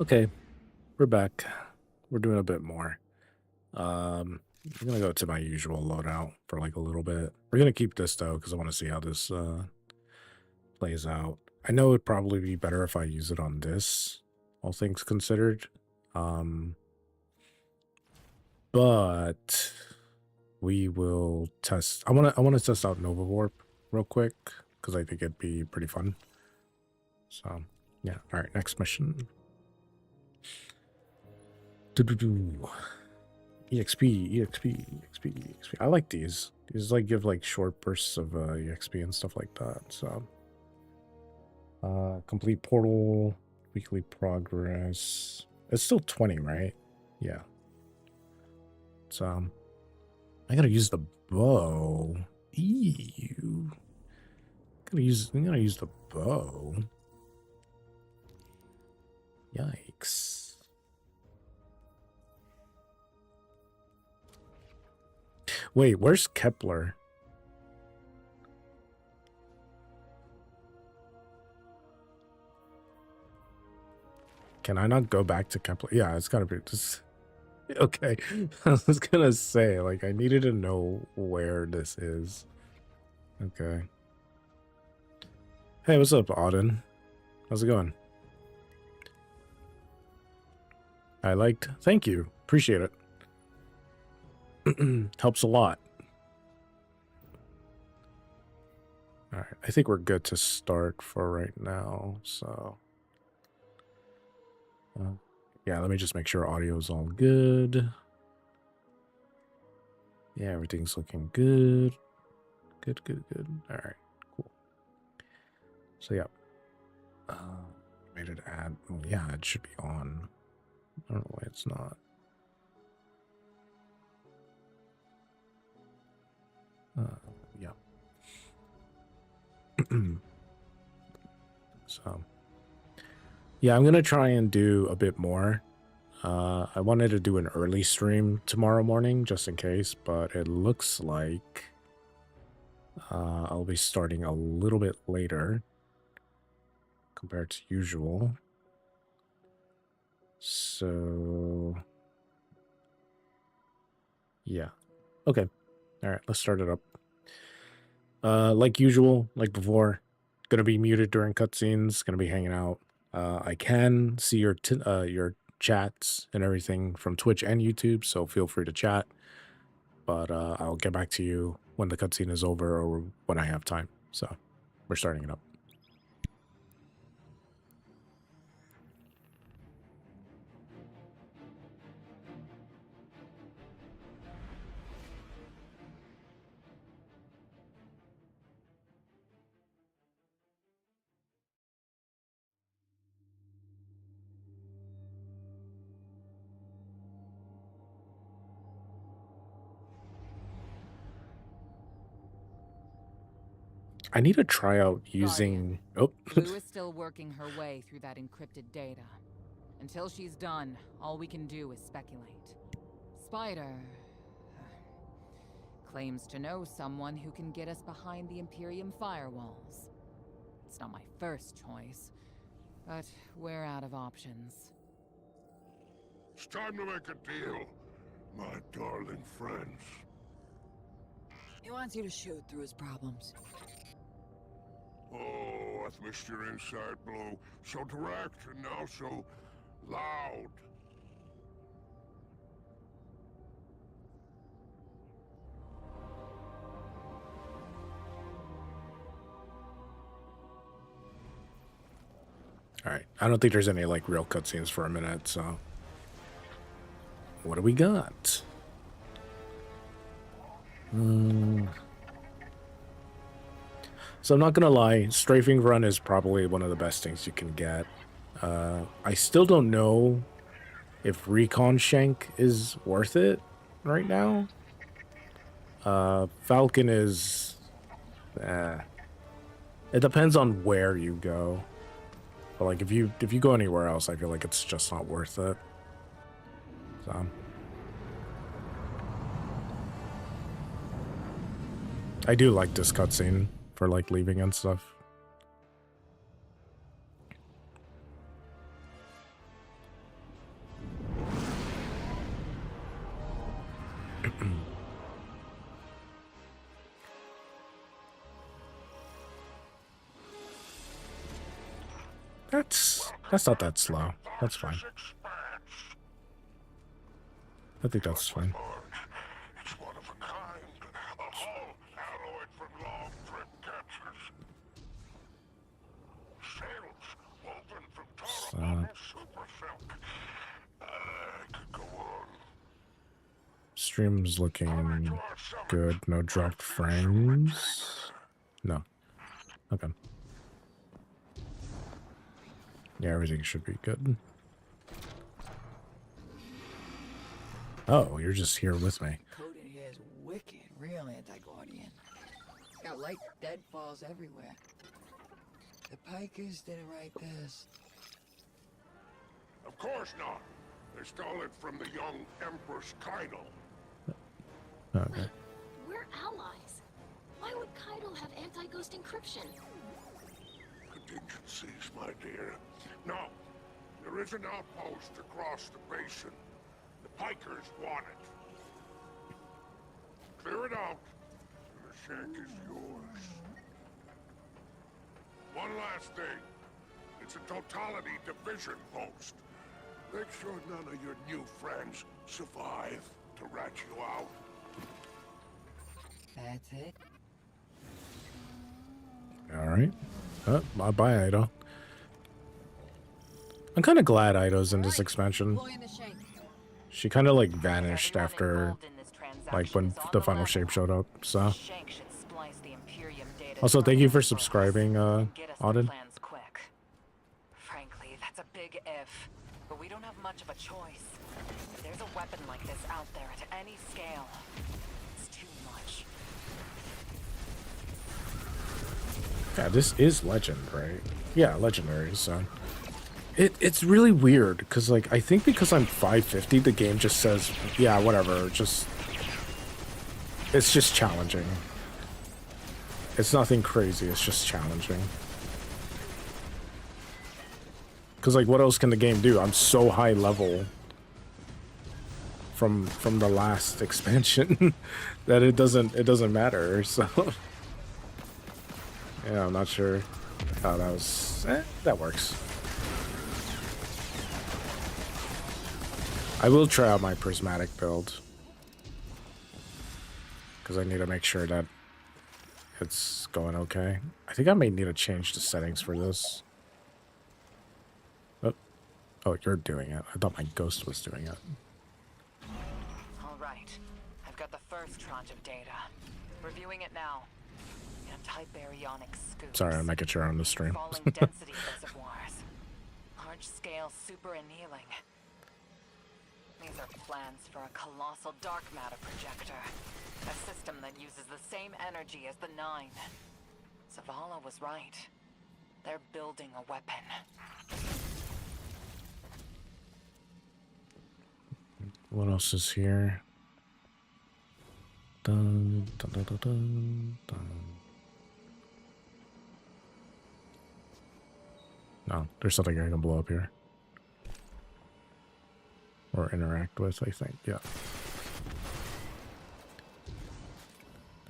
Okay, we're back. We're doing a bit more. I'm gonna go to my usual loadout for like a little bit. We're gonna keep this though because I want to see how this plays out. I know it'd probably be better if I use it on this, all things considered. But we will test. I wanna test out Nova Warp real quick because I think it'd be pretty fun. So yeah. All right, next mission. EXP, EXP, EXP, EXP. I like these. These like give like short bursts of EXP and stuff like that. So complete portal, weekly progress. It's still 20, right? Yeah. So I gotta use the bow. Ew. I'm gonna use the bow. Yikes. Wait, where's Kepler? Can I not go back to Kepler? Yeah, it's gotta be just okay. I was gonna say, like, I needed to know where this is. Okay. Hey, what's up, Auden? How's it going? Thank you. Appreciate it. Helps a lot. All right, I think we're good to start for right now. So, yeah, let me just make sure audio's all good. Yeah, everything's looking good. Good, good, good. All right, cool. So, yeah. Made it add. Oh, yeah, it should be on. I don't know why it's not. Yeah. So, yeah, I'm gonna try and do a bit more. I wanted to do an early stream tomorrow morning just in case, but it looks like I'll be starting a little bit later compared to usual. So, yeah. Okay. All right, let's start it up. Like usual, like before, gonna be muted during cutscenes, gonna be hanging out. I can see your chats and everything from Twitch and YouTube, so feel free to chat. But I'll get back to you when the cutscene is over or when I have time. So, We're starting it up. I need to try out using... Oh. Blue is still working her way through that encrypted data. Until she's done, all we can do is speculate. Spider... claims to know someone who can get us behind the Imperium firewalls. It's not my first choice, but we're out of options. It's time to make a deal, my darling friends. He wants you to shoot through his problems. Oh, I've missed your inside, Blue. So direct and now so loud. Alright, I don't think there's any, like, real cutscenes for a minute, so... What do we got? So I'm not gonna lie, strafing run is probably one of the best things you can get. I still don't know if recon shank is worth it right now. Falcon is... it depends on where you go. But like if you go anywhere else, I feel like it's just not worth it. So I do like this cutscene for like leaving and stuff. That's not that slow. That's fine. I think that's fine. It's one of a kind. A hull alloyed from long trip captures. Sails woven from Toro super silk. Could go on. Stream's looking good. No dropped frames. No. Okay. Yeah, everything should be good. Oh, you're just here with me. Code in here is wicked, real anti-Guardian. It's got light deadfalls everywhere. The Pikers didn't write this. Of course not. They stole it from the young Empress Kaido. Okay. Wait, we're allies. Why would Kaido have anti-ghost encryption? Contingencies, my dear. No, there is an outpost across the basin. The Pikers want it. Clear it out, and the shank is yours. One last thing. It's a totality division post. Make sure none of your new friends survive to rat you out. That's it. Alright. Oh, bye, Ido. I'm kind of glad Ido's in this expansion. She kind of like vanished after, like, when the final shape showed up, so. Also, thank you for subscribing, Auden. Frankly, that's a big if, but we don't have much of a choice. There's a weapon like this out there at any scale. It's too much. Yeah, this is legend, right? Yeah, legendary, so. It's really weird, because, like, I think because I'm 550, the game just says, yeah, whatever, just... It's just challenging. It's nothing crazy, it's just challenging. Because, like, what else can the game do? I'm so high level from the last expansion that it doesn't matter, so... Yeah, I'm not sure how that was... that works. I will try out my prismatic build. Because I need to make sure that it's going okay. I think I may need to change the settings for this. Oh, you're doing it. I thought my ghost was doing it. All right. I've got the first tranche of data. Reviewing it now. Anti-baryonic scoops. Sorry, I'm making sure I'm on the stream. Falling density reservoirs. Large-scale super annealing. These are plans for a colossal dark matter projector. A system that uses the same energy as the Nine. Zavala was right. They're building a weapon. What else is here? Dun, dun, dun, dun, dun, dun. No, there's something I can blow up here. Or interact with, I think. Yeah.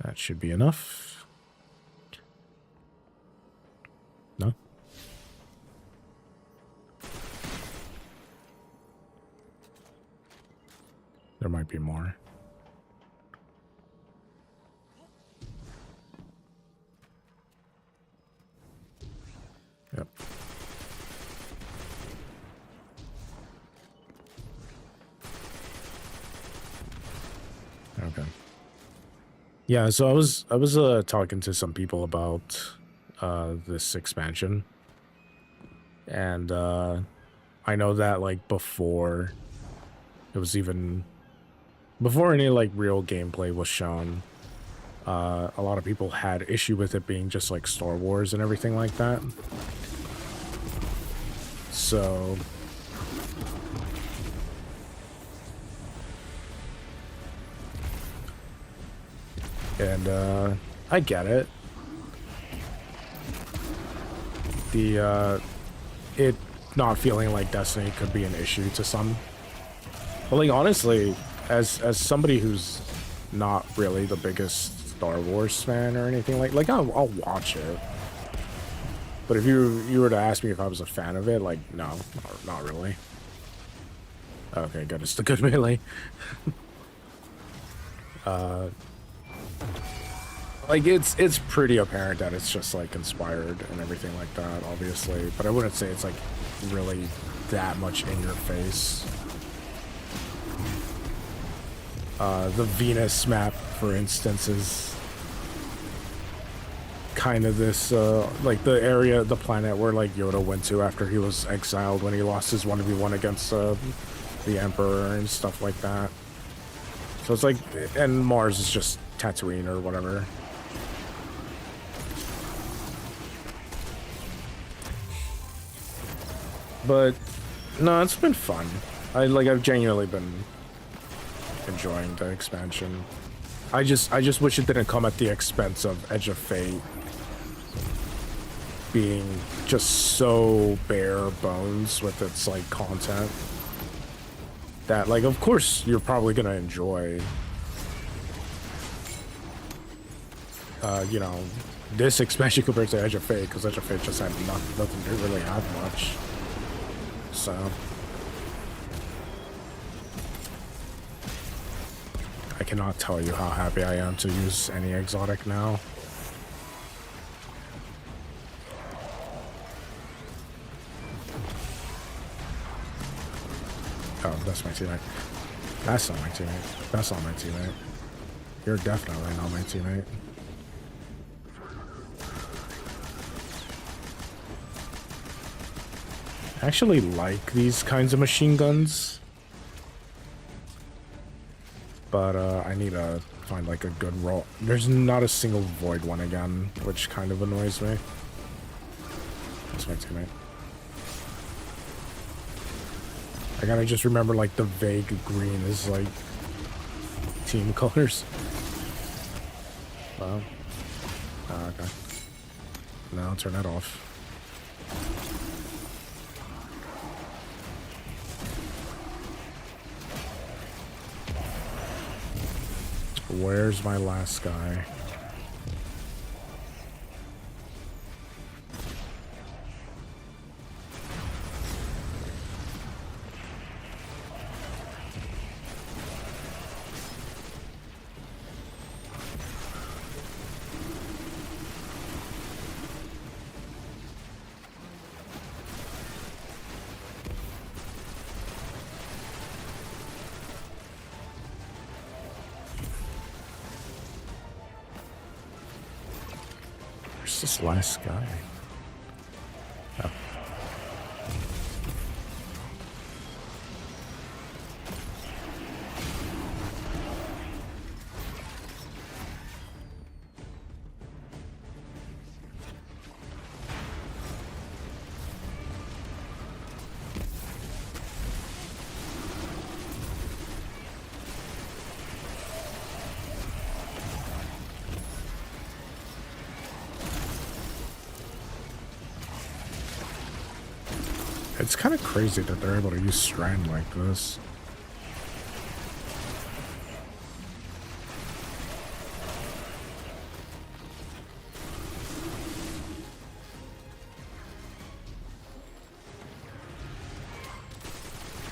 That should be enough. No? There might be more. Yep. Okay. Yeah, so I was talking to some people about this expansion. And I know that like before it was even before any like real gameplay was shown, a lot of people had issue with it being just like Star Wars and everything like that. So and I get it. The it not feeling like Destiny could be an issue to some. But like honestly, as somebody who's not really the biggest Star Wars fan or anything like I'll watch it. But if you were to ask me if I was a fan of it, like no, not really. Okay, good. It's the good melee. Like it's pretty apparent that it's just like inspired and everything like that, obviously. But I wouldn't say it's like really that much in your face. The Venus map, for instance, is kind of this like the area, the planet where like Yoda went to after he was exiled when he lost his 1v1 against the Emperor and stuff like that. So it's like, and Mars is just Tatooine or whatever. But no, it's been fun. I've genuinely been enjoying the expansion. I just wish it didn't come at the expense of Edge of Fate being just so bare bones with its like content that like of course you're probably gonna enjoy you know, this expansion compared to Edge of Fate, because Edge of Fate just had nothing to really have much. So I cannot tell you how happy I am to use any exotic now. Oh, that's my teammate. That's not my teammate. That's not my teammate. You're definitely not my teammate. I actually like these kinds of machine guns. But I need to find like a good roll. There's not a single void one again, which kind of annoys me. That's my teammate. I gotta just remember like the vague green is like team colors. Wow. Okay. Now turn that off. Where's my last guy? Where's this last guy? Oh. It's kind of crazy that they're able to use Strand like this.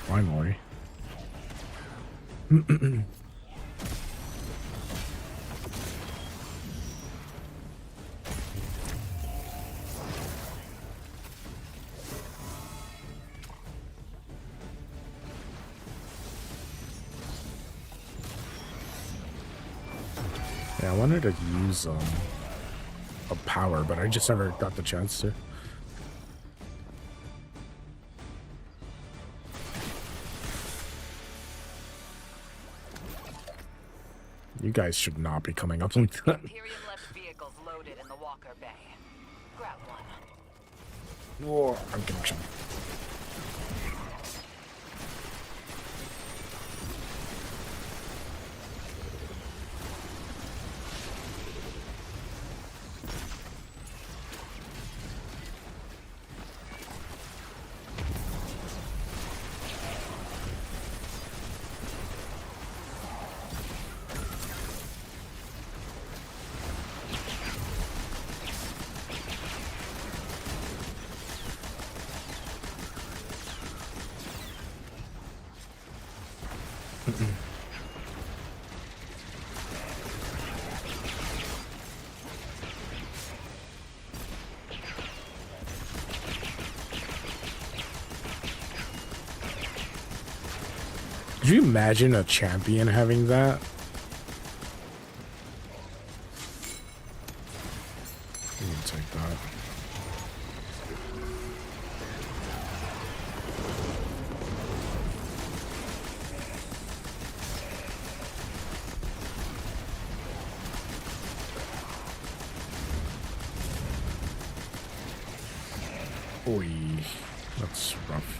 Finally. Yeah, I wanted to use a power, but I just never got the chance to. You guys should not be coming up like that. Imperium left vehicles loaded in the Walker Bay. Grab one. Whoa, I'm getting shot. Could you imagine a champion having that? You can take that. Oy, that's rough.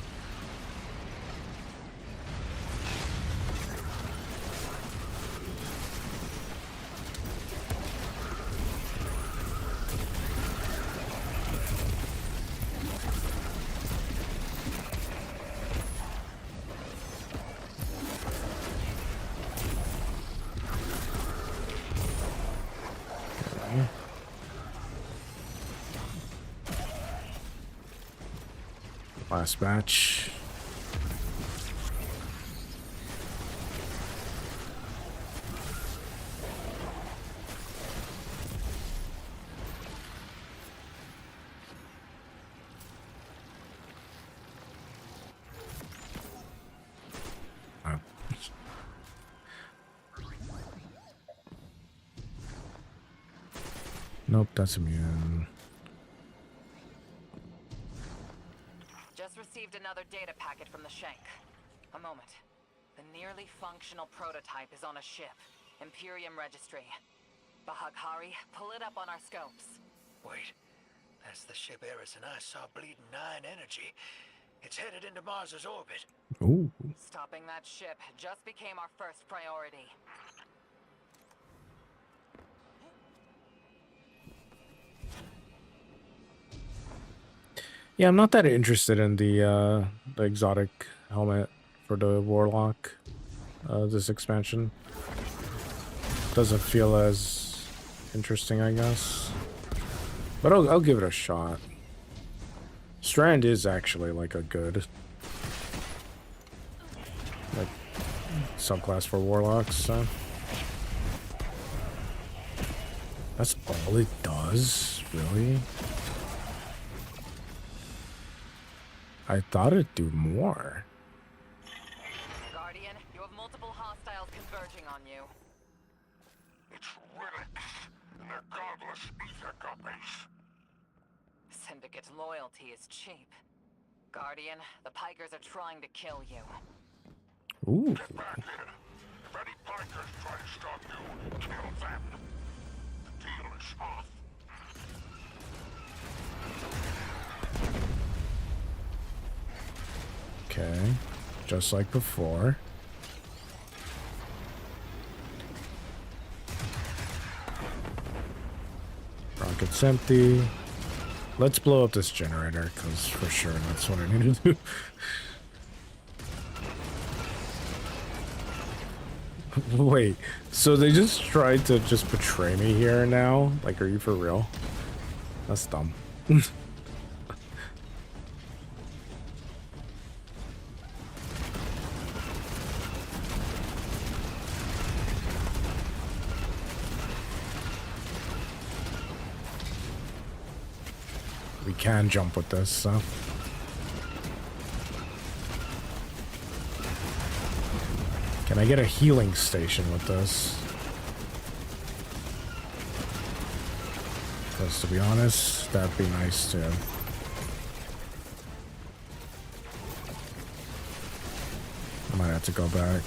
Last match. Oh. Nope, that's immune. Received another data packet from the Shank. A moment. The nearly functional prototype is on a ship. Imperium Registry. Bahaghari, pull it up on our scopes. Wait. That's the ship Eris and I saw bleeding 9 energy. It's headed into Mars's orbit. Ooh. Stopping that ship just became our first priority. Yeah, I'm not that interested in the exotic helmet for the Warlock. This expansion doesn't feel as interesting, I guess. But I'll give it a shot. Strand is actually like a good like subclass for Warlocks, so that's all it does, really? I thought it'd do more. Guardian, you have multiple hostiles converging on you. It's relics, and they're godless ether guppies. Syndicate's loyalty is cheap. Guardian, the Pikers are trying to kill you. Ooh. Get back here. If any Pikers try to stop you, kill them. The deal is off. Okay. Just like before. Rocket's empty. Let's blow up this generator, because for sure that's what I need to do. Wait, so they just tried to just betray me here now? Like, are you for real? That's dumb. We can jump with this, so. Can I get a healing station with this? Because to be honest, that'd be nice too. I might have to go back.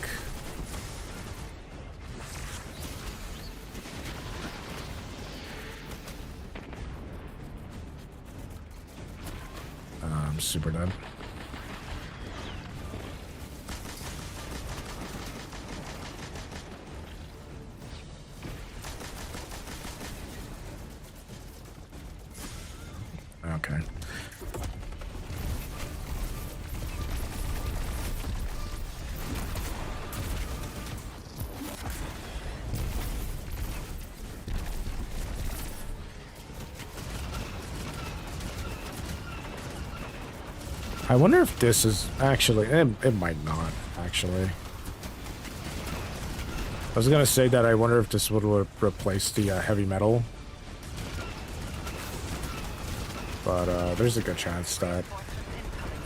I'm super dead. Okay. I wonder if this is actually, it might not, actually. I was gonna say that I wonder if this would replace the heavy metal. But there's a good chance that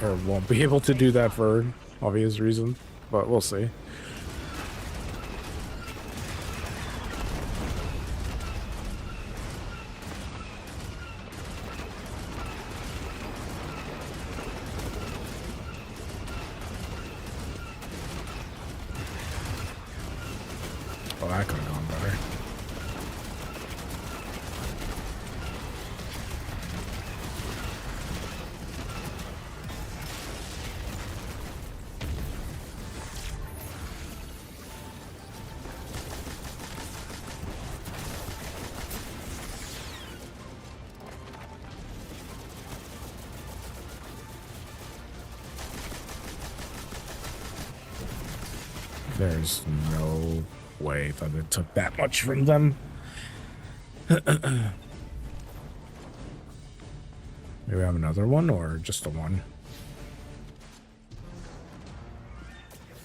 it won't be able to do that for obvious reasons, but we'll see. Oh, that could have gone better. There's no way that it took that much from them. Maybe we have another one or just the one?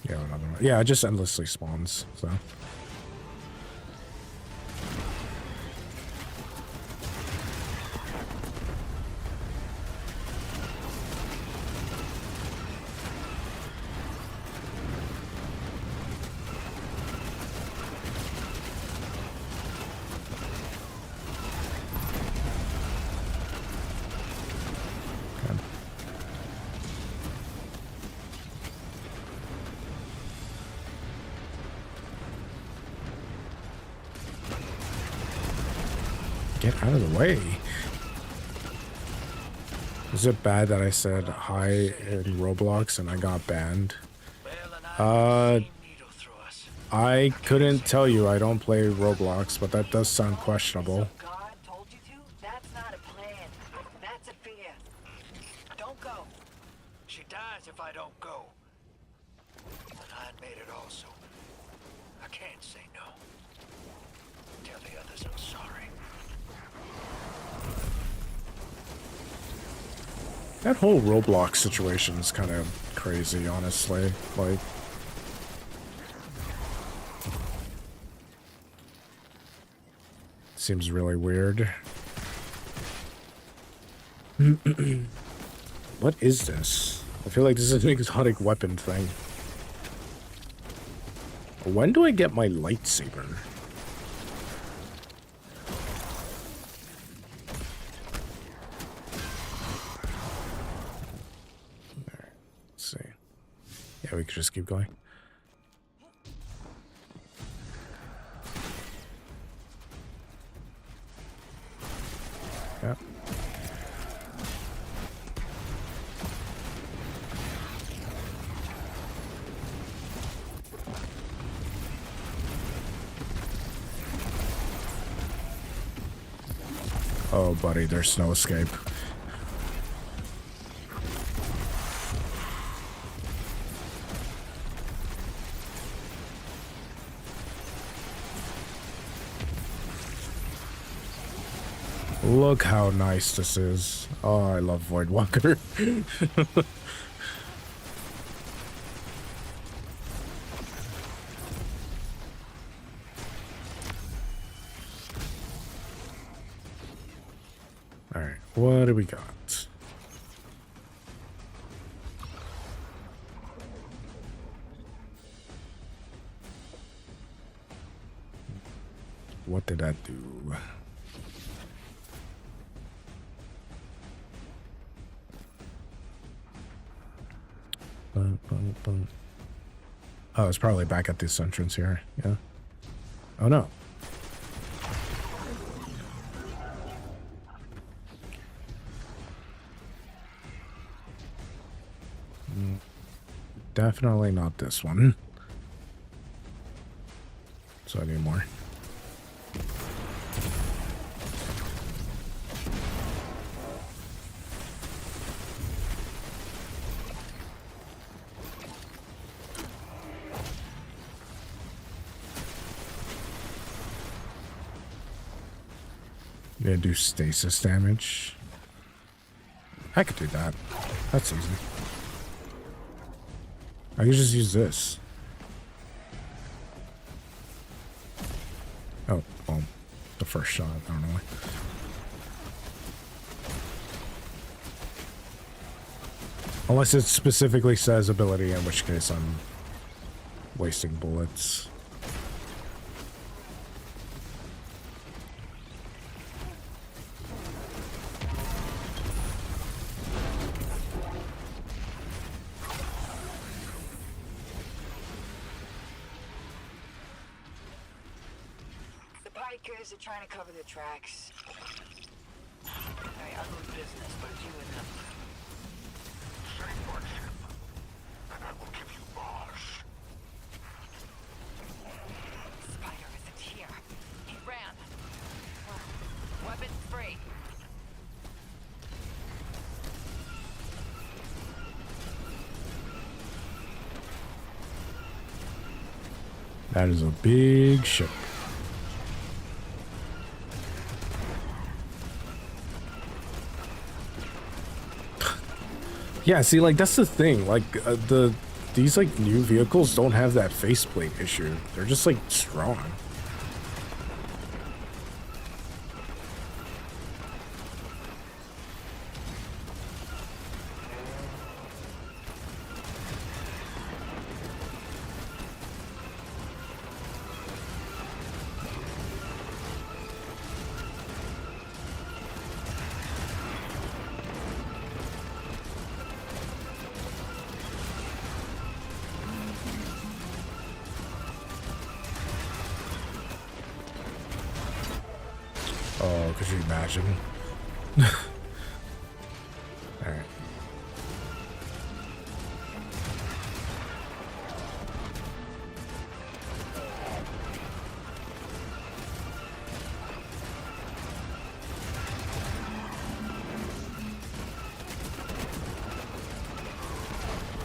Yeah, another one. Yeah, it just endlessly spawns, so. Get out of the way. Is it bad that I said hi in Roblox and I got banned? I couldn't tell you. I don't play Roblox, but that does sound questionable. God told you to? That's not a plan. That's a fear. Don't go. She dies if I don't go. And I made it also. I can't say no. Tell the others I'm sorry. That whole Roblox situation is kind of crazy, honestly. Like, seems really weird. What is this? I feel like this is an exotic weapon thing. When do I get my lightsaber? Yeah, we could just keep going. Yeah. Oh, buddy, there's no escape. Look how nice this is. Oh, I love Voidwalker. Alright, what do we got? What did that do? Oh, it's probably back at this entrance here. Yeah. Oh no. Definitely not this one. So I need more. Yeah, do stasis damage. I could do that. That's easy. I could just use this. Oh, well, the first shot. I don't know why. Unless it specifically says ability, in which case I'm wasting bullets. Are trying to cover the tracks. Hey, ugly business, but you and them. Say what, and I will give you bars. Spider isn't here. He ran. Weapons free. That is a big ship. Yeah, see, like, that's the thing. Like, these, like, new vehicles don't have that faceplate issue. They're just, like, strong. Oh, could you imagine? Alright.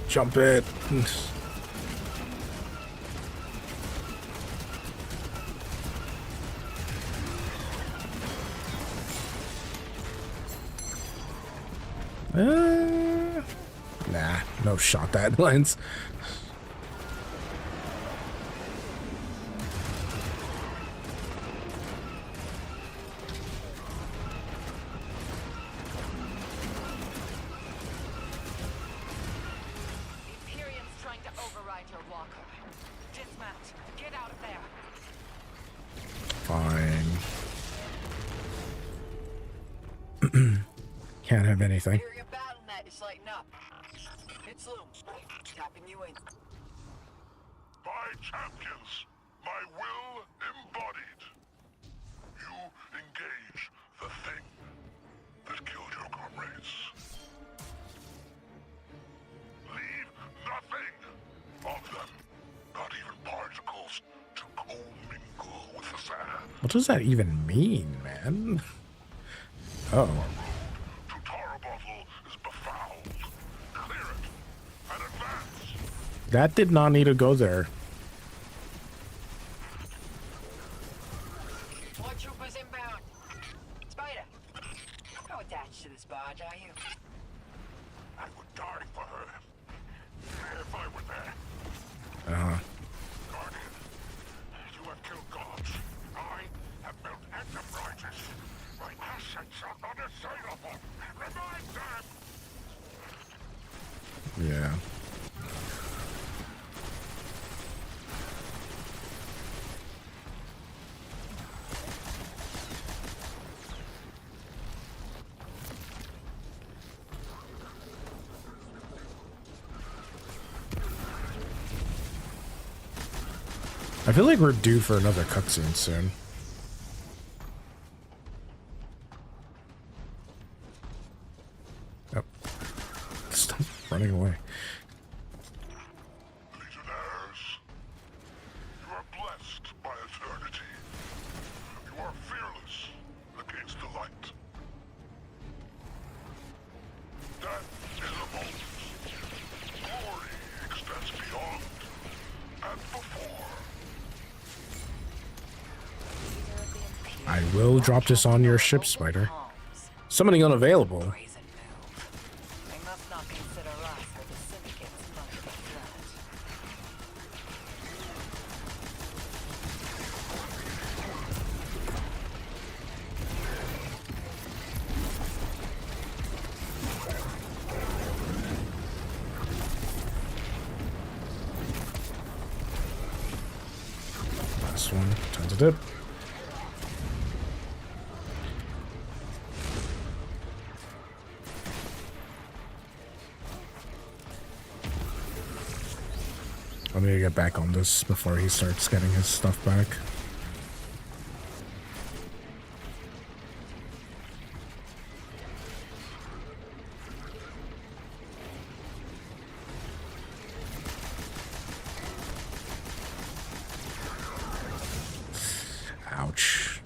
Jump it. Nah, no shot that lens. Imperium's trying to override your walker. Dismount. Get out of there. Fine. Can't have anything. Imperium battle net It's lighting up. It's Loom. Tapping you in. My champions, my will embodied. You engage the thing that killed your comrades. Leave nothing of them, not even particles, to commingle with the sand. What does that even mean, man? Oh. To Tarabuffle is befouled. Clear it and advance. That did not need to go there. More troopers inbound. Spider, how attached to this barge are you? I would die for her if I were there. Uh-huh. Guardian, you have killed gods. I have built enterprises. My assets are unassailable. Remind them! Yeah. I feel like we're due for another cutscene soon. Oh. Stop running away. Legionnaires, you are blessed by eternity. You are fearless against the light. Death is a moment. Glory extends beyond and before. I will drop this on your ship, Spider. Summoning unavailable. Brazen move. They must not consider us or the syndicate's front of the threat. Last one. Time to dip. I need to get back on this before he starts getting his stuff back. Ouch.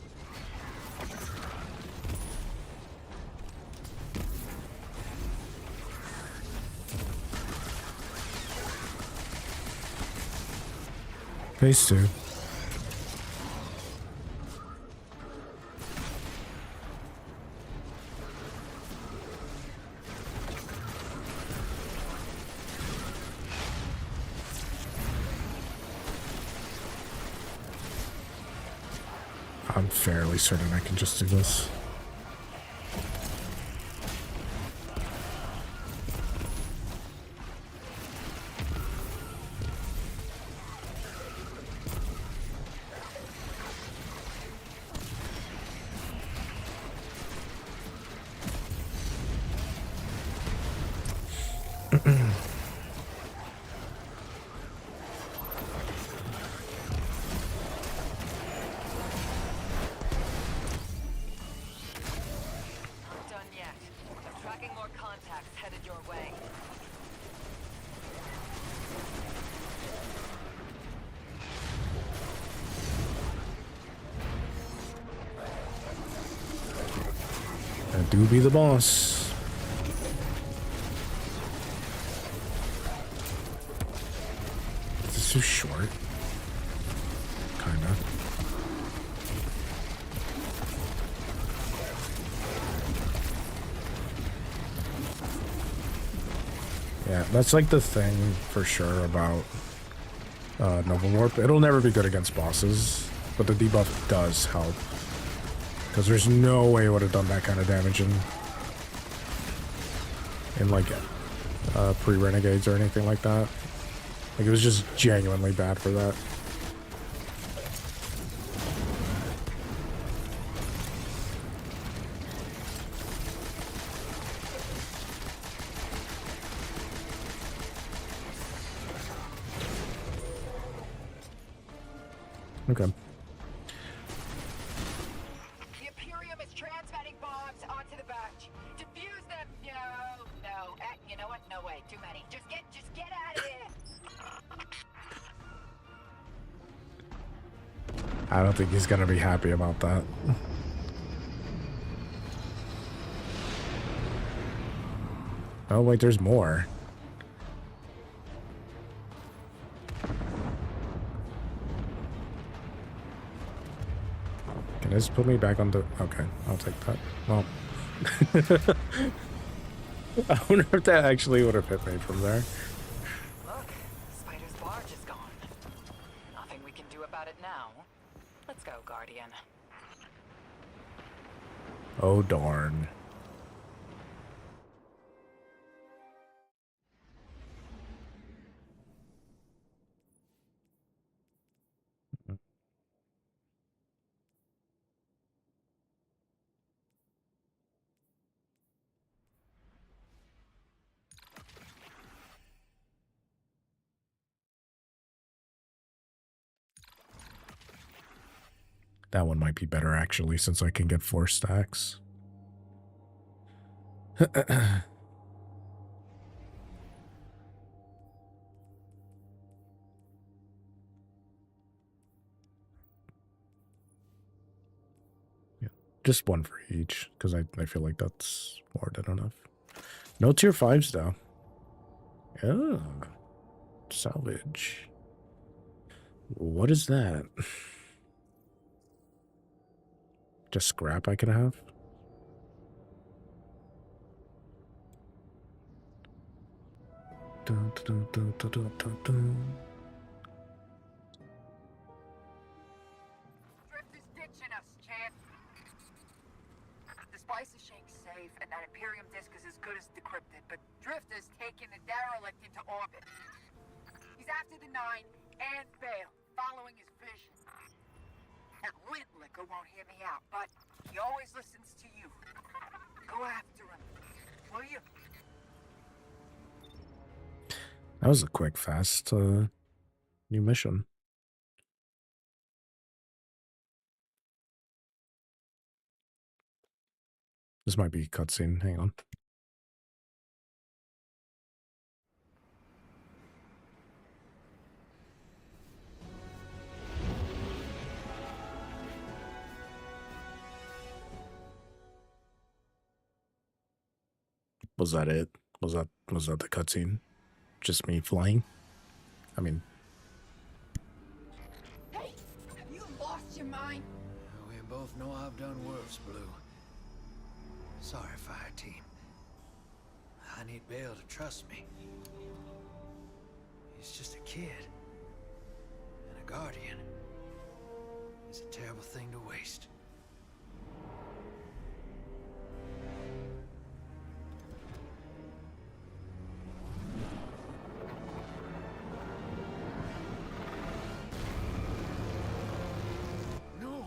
Phase 2. I'm fairly certain I can just do this. Not done yet. I'm tracking more contacts headed your way. I do be the boss. Is this too short? Kinda. Yeah, that's like the thing for sure about Nova Warp. It'll never be good against bosses, but the debuff does help. Because there's no way it would have done that kind of damage in like pre-Renegades or anything like that. Like, it was just genuinely bad for that. Okay. The Imperium is transmitting bombs onto the batch. Defuse them. No. You know what? No way. Too many. Just get out of here. I don't think he's gonna be happy about that. Oh wait, there's more. Can this put me back on the... Okay, I'll take that. Well... I wonder if that actually would have hit me from there. Look, Spider's barge is gone. Nothing we can do about it now. Let's go, Guardian. Oh, darn. That one might be better, actually, since I can get 4 stacks. Yeah, just 1 for each, because I feel like that's more than enough. No tier 5s, though. Yeah. Salvage. What is that? Just scrap I can have? Dun, dun, dun, dun, dun, dun, dun. Drift is ditching us, champ. The Spicer Shake's safe, and that Imperium disk is as good as decrypted, but Drift is taking the derelict into orbit. He's after the 9 and Bale, following his vision. That lint liquor won't hear me out, but he always listens to you. Go after him, will you? That was a quick, fast new mission. This might be a cutscene. Hang on. Was that it? Was that the cutscene? Just me flying? I mean, Hey, have you lost your mind? We both know I've done worse, Blue. Sorry, fire team. I need Bale to trust me. He's just a kid. And a guardian. It's a terrible thing to waste. No!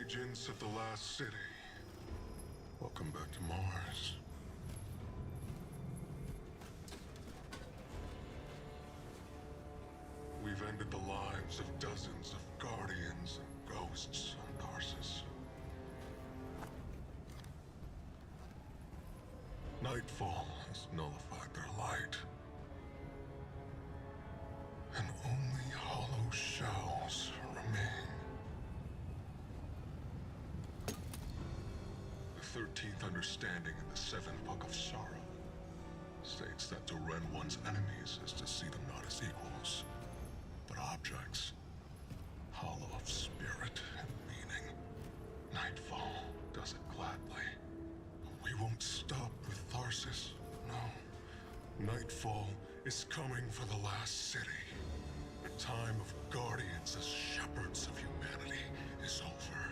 Agents of the Last City. Welcome back to Mars. We've ended the lives of dozens of Guardians and Ghosts on Narcissus. Nightfall has nullified their light. Only hollow shells remain. The 13th understanding in the 7th Book of Sorrow states that to rend one's enemies is to see them not as equals, but objects, hollow of spirit and meaning. Nightfall does it gladly. We won't stop with Tharsis, no. Nightfall is coming for the last city. The time of guardians as shepherds of humanity is over.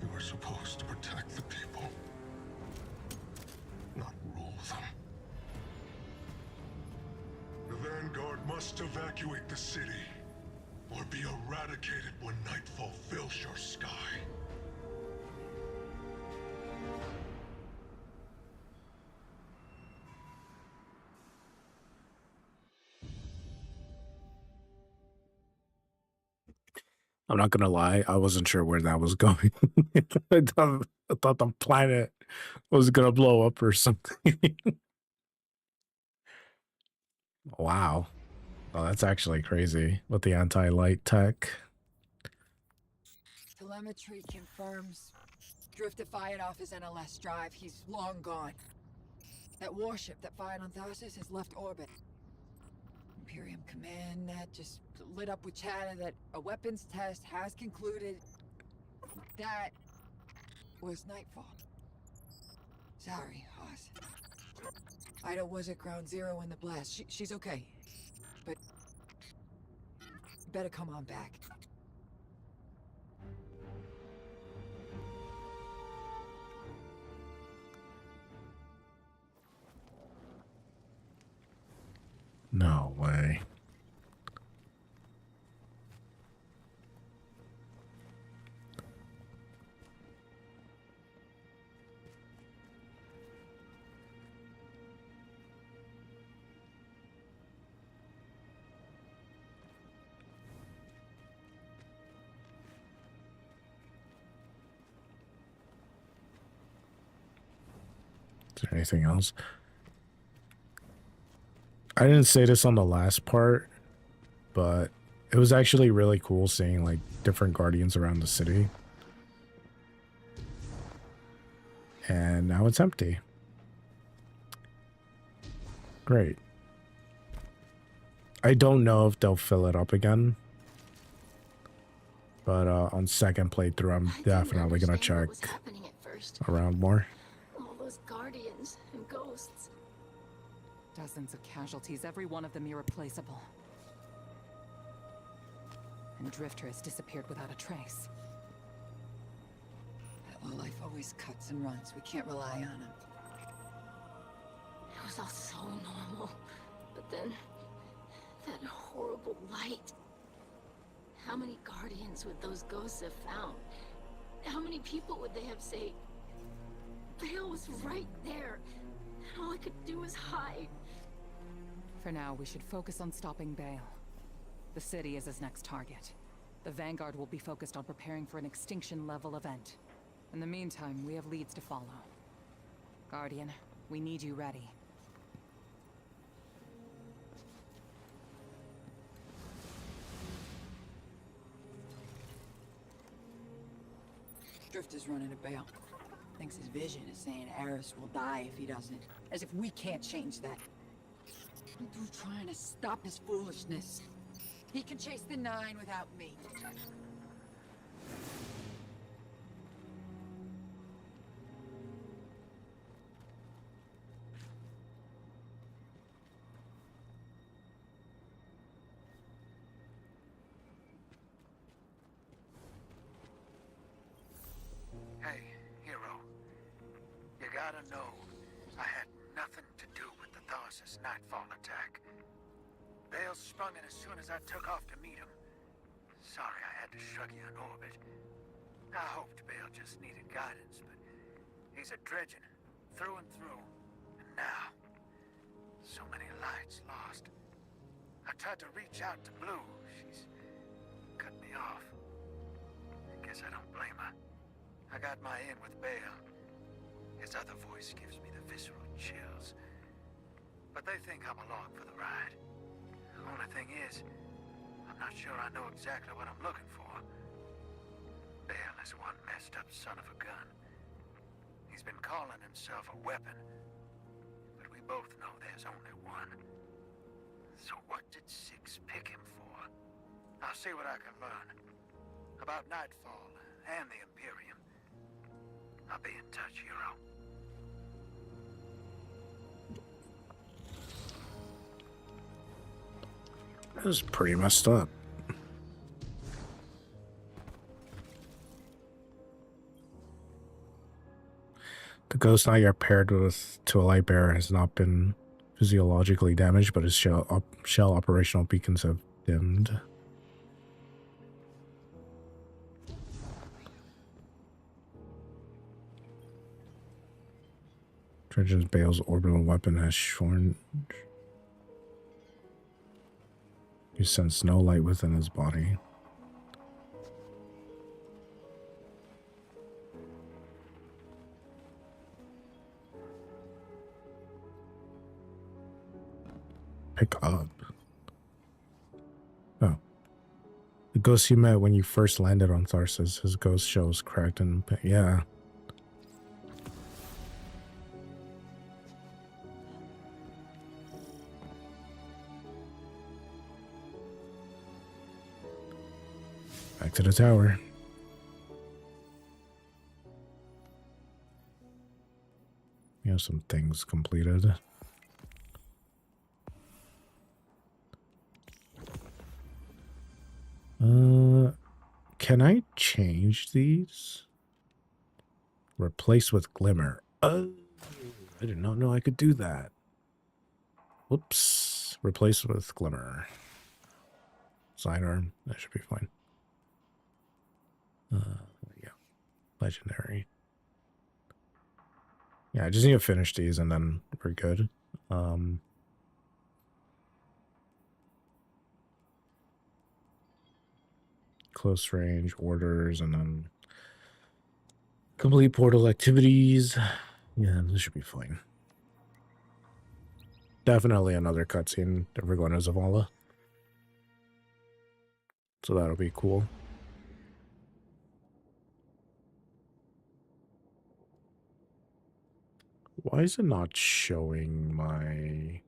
We were supposed to protect the people, not rule them. The Vanguard must evacuate the city, or be eradicated when nightfall fills your sky. I'm not gonna lie, I wasn't sure where that was going. I thought the planet was gonna blow up or something. Wow. Oh, that's actually crazy with the anti-light tech. Telemetry confirms Drifter fired off his NLS drive. He's long gone. That warship that fired on Tharsis has left orbit. Imperium Command Net just lit up with chatter that a weapons test has concluded. That was Nightfall. Sorry, Hoss. Ida was at ground zero in the blast. She's okay. But you better come on back. No way. Is there anything else? I didn't say this on the last part, but it was actually really cool seeing like different guardians around the city. And now it's empty. Great. I don't know if they'll fill it up again. But on second playthrough, I'm definitely gonna check around more. All those guardians and ghosts. Dozens of casualties, every one of them irreplaceable. And Drifter has disappeared without a trace. Well, life always cuts and runs. We can't rely on him. It was all so normal. But then, that horrible light. How many guardians would those ghosts have found? How many people would they have saved? Bale was right there. And all I could do was hide. For now, we should focus on stopping Bale. The city is his next target. The Vanguard will be focused on preparing for an extinction-level event. In the meantime, we have leads to follow. Guardian, we need you ready. Drifter's running a Bale. Thinks his vision is saying Eris will die if he doesn't. As if we can't change that. I'm through trying to stop his foolishness. He can chase the 9 without me. Hey, hero. You gotta know, I had nothing to do with the Tharsis Nightfall attack. Bale sprung it as soon as I took off to meet him. Sorry I had to shrug you in orbit. I hoped Bale just needed guidance, but he's a dredgen, through and through. And now, so many lights lost. I tried to reach out to Blue. She's cut me off. I guess I don't blame her. I got my in with Bale. His other voice gives me the visceral chills. But they think I'm along for the ride. Only thing is, not sure I know exactly what I'm looking for. Bale is one messed up son of a gun. He's been calling himself a weapon, but we both know there's only one. So what did Six pick him for? I'll see what I can learn about Nightfall and the Imperium. I'll be in touch, Hero. That was pretty messed up. The ghost not yet paired to a light bearer has not been physiologically damaged, but his shell operational beacons have dimmed. Dredge's Bale's orbital weapon has shorn. You sense no light within his body. Pick up. Oh. The ghost you met when you first landed on Tharsis. His ghost shows cracked and... Yeah. Back to the tower. You have some things completed. Can I change these? Replace with glimmer. Oh, I did not know I could do that. Whoops. Replace with glimmer. Sidearm. That should be fine. Yeah. Legendary. Yeah, I just need to finish these and then we're good. Close range orders and then complete portal activities. Yeah, this should be fine. Definitely another cutscene if we're going to Zavala. So that'll be cool. Why is it not showing my...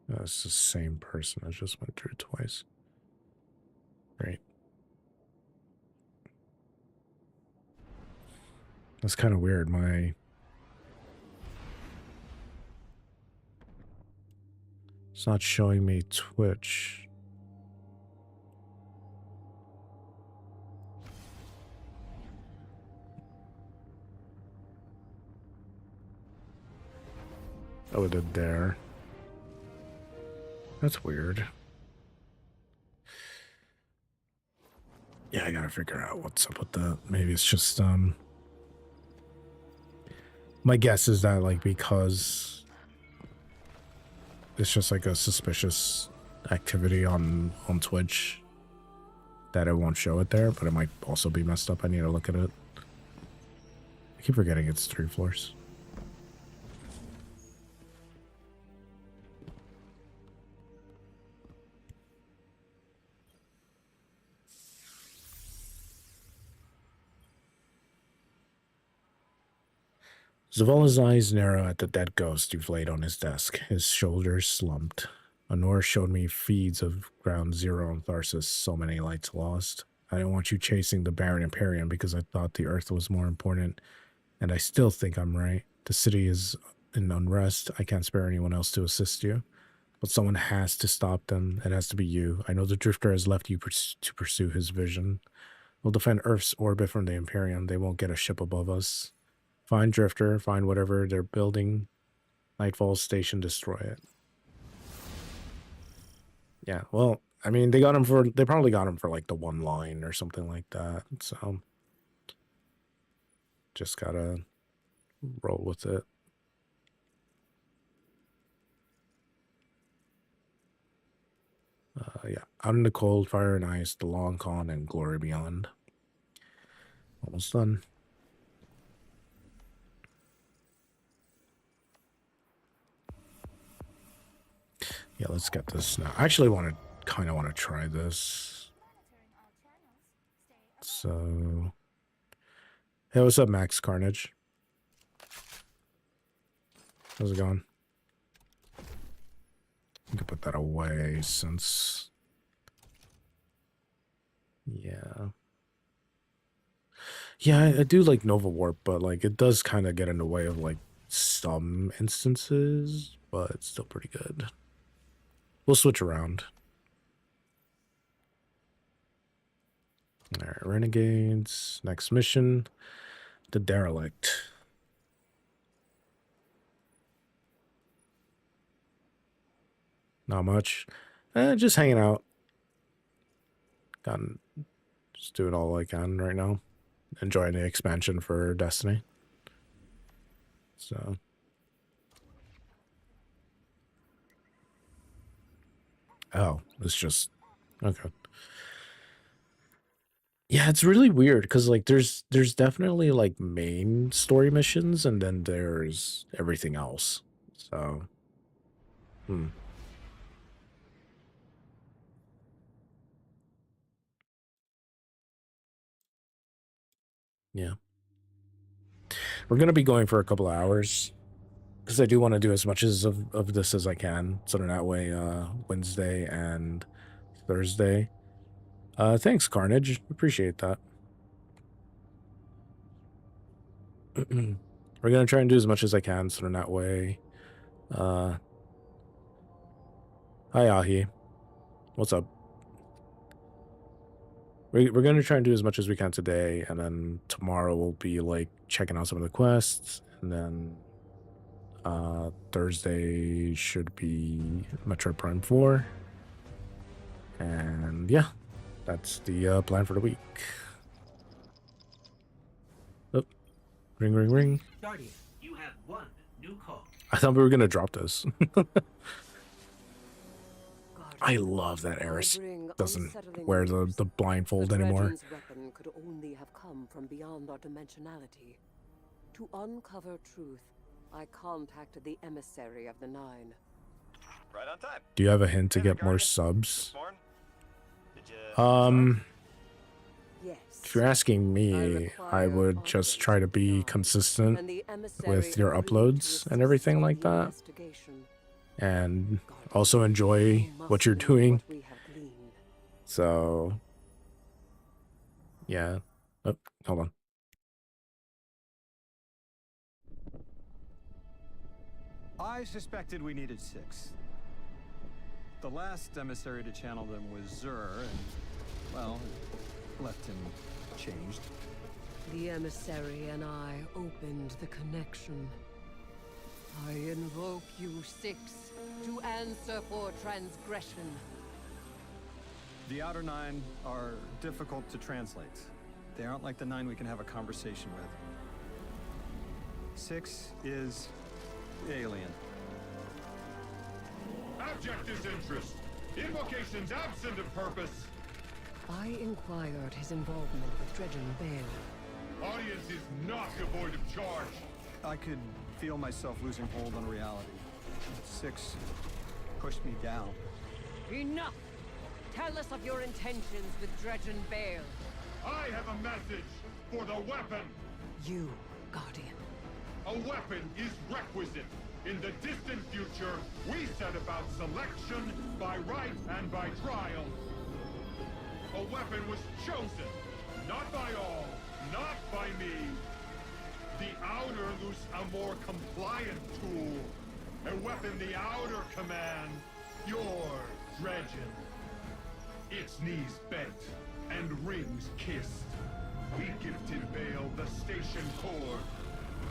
That's the same person. I just went through it twice. Great. That's kind of weird. It's not showing me Twitch. Oh, it did there. That's weird. Yeah, I gotta figure out what's up with that. Maybe it's just, my guess is that, like, because it's just like a suspicious activity on Twitch, that it won't show it there, but it might also be messed up. I need to look at it. I keep forgetting it's 3 floors. Zavala's eyes narrow at the dead ghost you've laid on his desk. His shoulders slumped. Honor showed me feeds of Ground Zero on Tharsis, so many lights lost. I didn't want you chasing the Baron Imperium because I thought the Earth was more important, and I still think I'm right. The city is in unrest. I can't spare anyone else to assist you. But someone has to stop them. It has to be you. I know the Drifter has left you to pursue his vision. We'll defend Earth's orbit from the Imperium. They won't get a ship above us. Find Drifter, find whatever they're building. Nightfall Station, destroy it. Yeah, well, I mean, they probably got him for like the one line or something like that. So just gotta roll with it. Yeah, Out in the Cold, Fire and Ice, The Long Con, and Glory Beyond. Almost done. Yeah, let's get this now. I actually kind of want to try this. So, hey, what's up, Max Carnage? How's it going? I can put that away since... Yeah. Yeah, I do like Nova Warp, but like it does kind of get in the way of like some instances, but it's still pretty good. We'll switch around. All right, Renegades. Next mission, the Derelict. Not much. Just hanging out. Just doing all I can right now. Enjoying the expansion for Destiny. So. Oh, it's just okay. Yeah, it's really weird because like there's definitely like main story missions and then there's everything else. So, yeah. We're gonna be going for a couple of hours because I do want to do as much of this as I can. So that way, Wednesday and Thursday. Thanks, Carnage. Appreciate that. We're gonna try and do as much as I can, so that way. Hi, Ahi. What's up? We're gonna try and do as much as we can today, and then tomorrow we'll be like checking out some of the quests, and then Thursday should be Metroid Prime 4. And yeah, that's the plan for the week. Oh, ring, ring, ring. Guardian, you have one new call. I thought we were gonna drop this. I love that Eris doesn't wear the blindfold anymore. The weapon could only have come from beyond our dimensionality. To uncover truth, I contacted the emissary of the Nine. Right on time. Do you have a hint to get more subs? Yes. If you're asking me, I would just try to be consistent with your uploads and everything like that. And also enjoy what you're doing. So, yeah. Oh, hold on. I suspected we needed 6. The last emissary to channel them was Zur, and, well, left him changed. The emissary and I opened the connection. I invoke you 6 to answer for transgression. The Outer 9 are difficult to translate. They aren't like the 9 we can have a conversation with. 6 is alien. Abject disinterest. Invocations absent of purpose. I inquired his involvement with Dredgen Bale. Audience is not devoid of charge. I could feel myself losing hold on reality. 6 pushed me down. Enough! Tell us of your intentions with Dredgen Bale. I have a message for the weapon. You, Guardian. A weapon is requisite. In the distant future, we set about selection by right and by trial. A weapon was chosen, not by all, not by me. The Outer loose a more compliant tool. A weapon the Outer command, your Dredgen. Its knees bent and rings kissed. We gifted Bale the station core.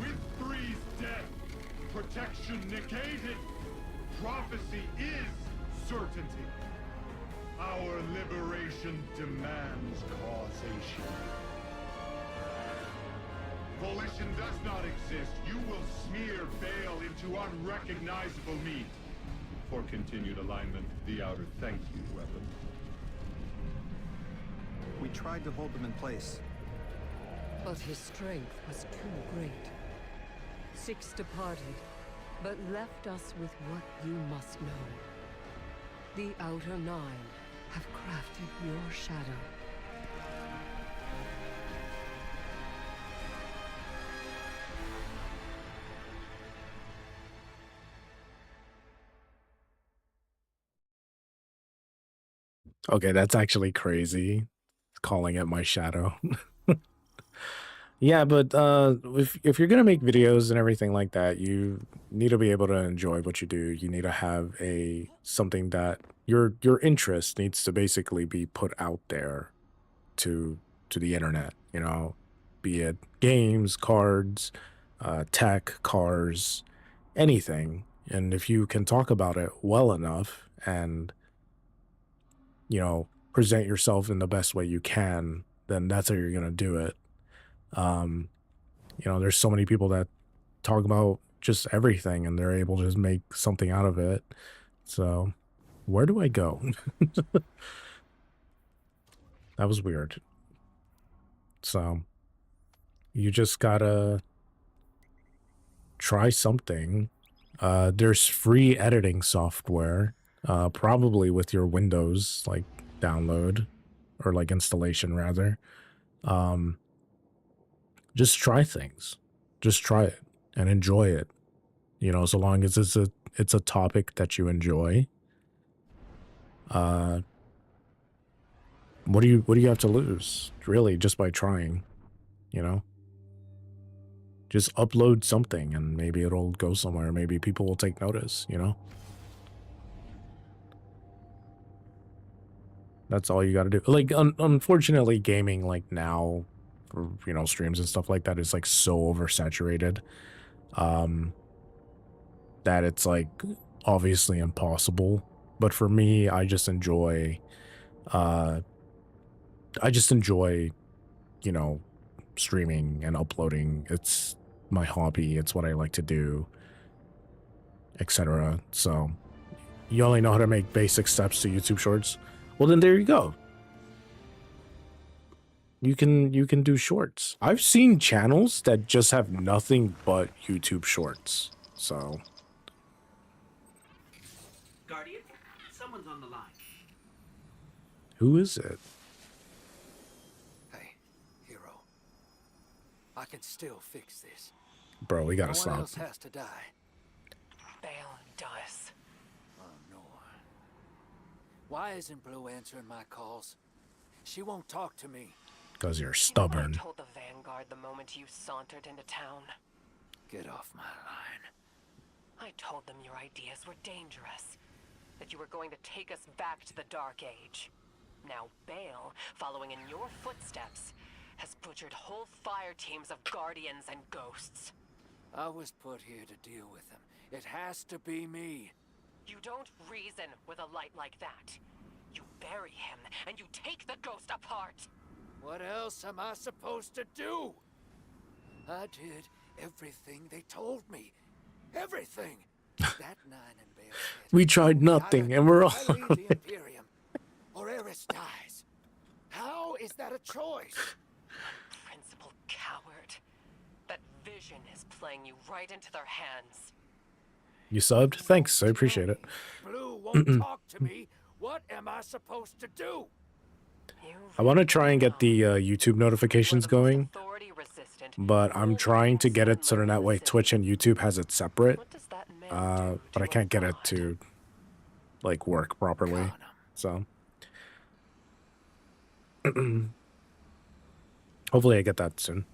With Three's death, protection negated. Prophecy is certainty. Our liberation demands causation. Volition does not exist. You will smear Bale into unrecognizable meat. For continued alignment, the Outer thank you, weapon. We tried to hold them in place. But his strength was too great. 6 departed, but left us with what you must know. The Outer Nine have crafted your shadow. Okay, that's actually crazy. Calling it my shadow. Yeah, but if you're gonna make videos and everything like that, you need to be able to enjoy what you do. You need to have a something that your interest needs to basically be put out there to the internet, you know, be it games, cards, tech, cars, anything. And if you can talk about it well enough and, you know, present yourself in the best way you can, then that's how you're gonna do it. Um, you know, there's so many people that talk about just everything and they're able to just make something out of it. So, where do I go? That was weird. So, you just gotta try something. There's free editing software, probably with your Windows like download or like installation rather. Um, just try things. Just try it and enjoy it. You know, so long as it's a topic that you enjoy. Uh, what do you have to lose? Really, just by trying, you know? Just upload something and maybe it'll go somewhere. Maybe people will take notice, you know? That's all you got to do. Like, unfortunately, gaming, like, now, for, you know, streams and stuff like that is, like, so oversaturated, that it's, like, obviously impossible. But for me, I just enjoy, you know, streaming and uploading. It's my hobby. It's what I like to do, etc. So, you only know how to make basic steps to YouTube Shorts. Well, then there you go. You can do shorts. I've seen channels that just have nothing but YouTube Shorts. So, Guardian, someone's on the line. who is it? Hey, hero. I can still fix this. Bro, we gotta No one stop. else has to die. Bale does. Oh no. Why isn't Blue answering my calls? She won't talk to me. Because you're You know what stubborn. I told the Vanguard the moment you sauntered into town? Get off my line. I told them your ideas were dangerous. That you were going to take us back to the Dark Age. Now Bale, following in your footsteps, has butchered whole fire teams of Guardians and Ghosts. I was put here to deal with him. It has to be me. You don't reason with a light like that. You bury him, and you take the Ghost apart. What else am I supposed to do? I did everything they told me. Everything. That Nine and Bale said, We tried nothing, and we're all. I leave the Imperium, or Eris dies. How is that a choice? Principal coward. That vision is playing you right into their hands. You subbed? Thanks, I appreciate it. Blue won't talk to me. What am I supposed to do? I want to try and get the YouTube notifications going, but I'm trying to get it so that way Twitch and YouTube has it separate, but I can't get it to, like, work properly, so. Hopefully I get that soon.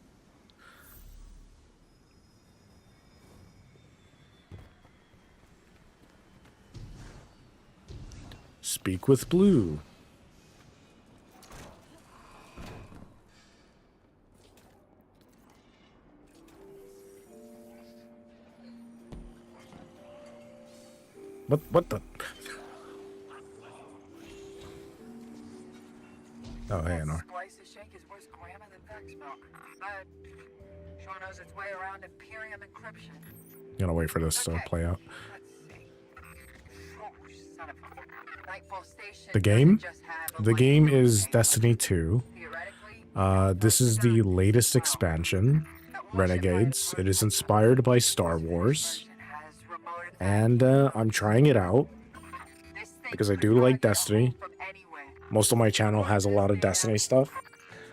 Speak with Blue. What the? Oh, hey, Anor. Splice's shake is worse grammar than Vex milk. But sure knows its way around Imperium encryption. Gonna wait for this to play out. Let's see. Oh, son of a... Nightfall Station The game? doesn't just have a The one game zero is station. Destiny 2. Theoretically, This is the latest expansion, Renegades. It is inspired by Star Wars, version has remote and I'm trying it out. This because I do like Destiny. Most of my channel has a lot of Destiny stuff,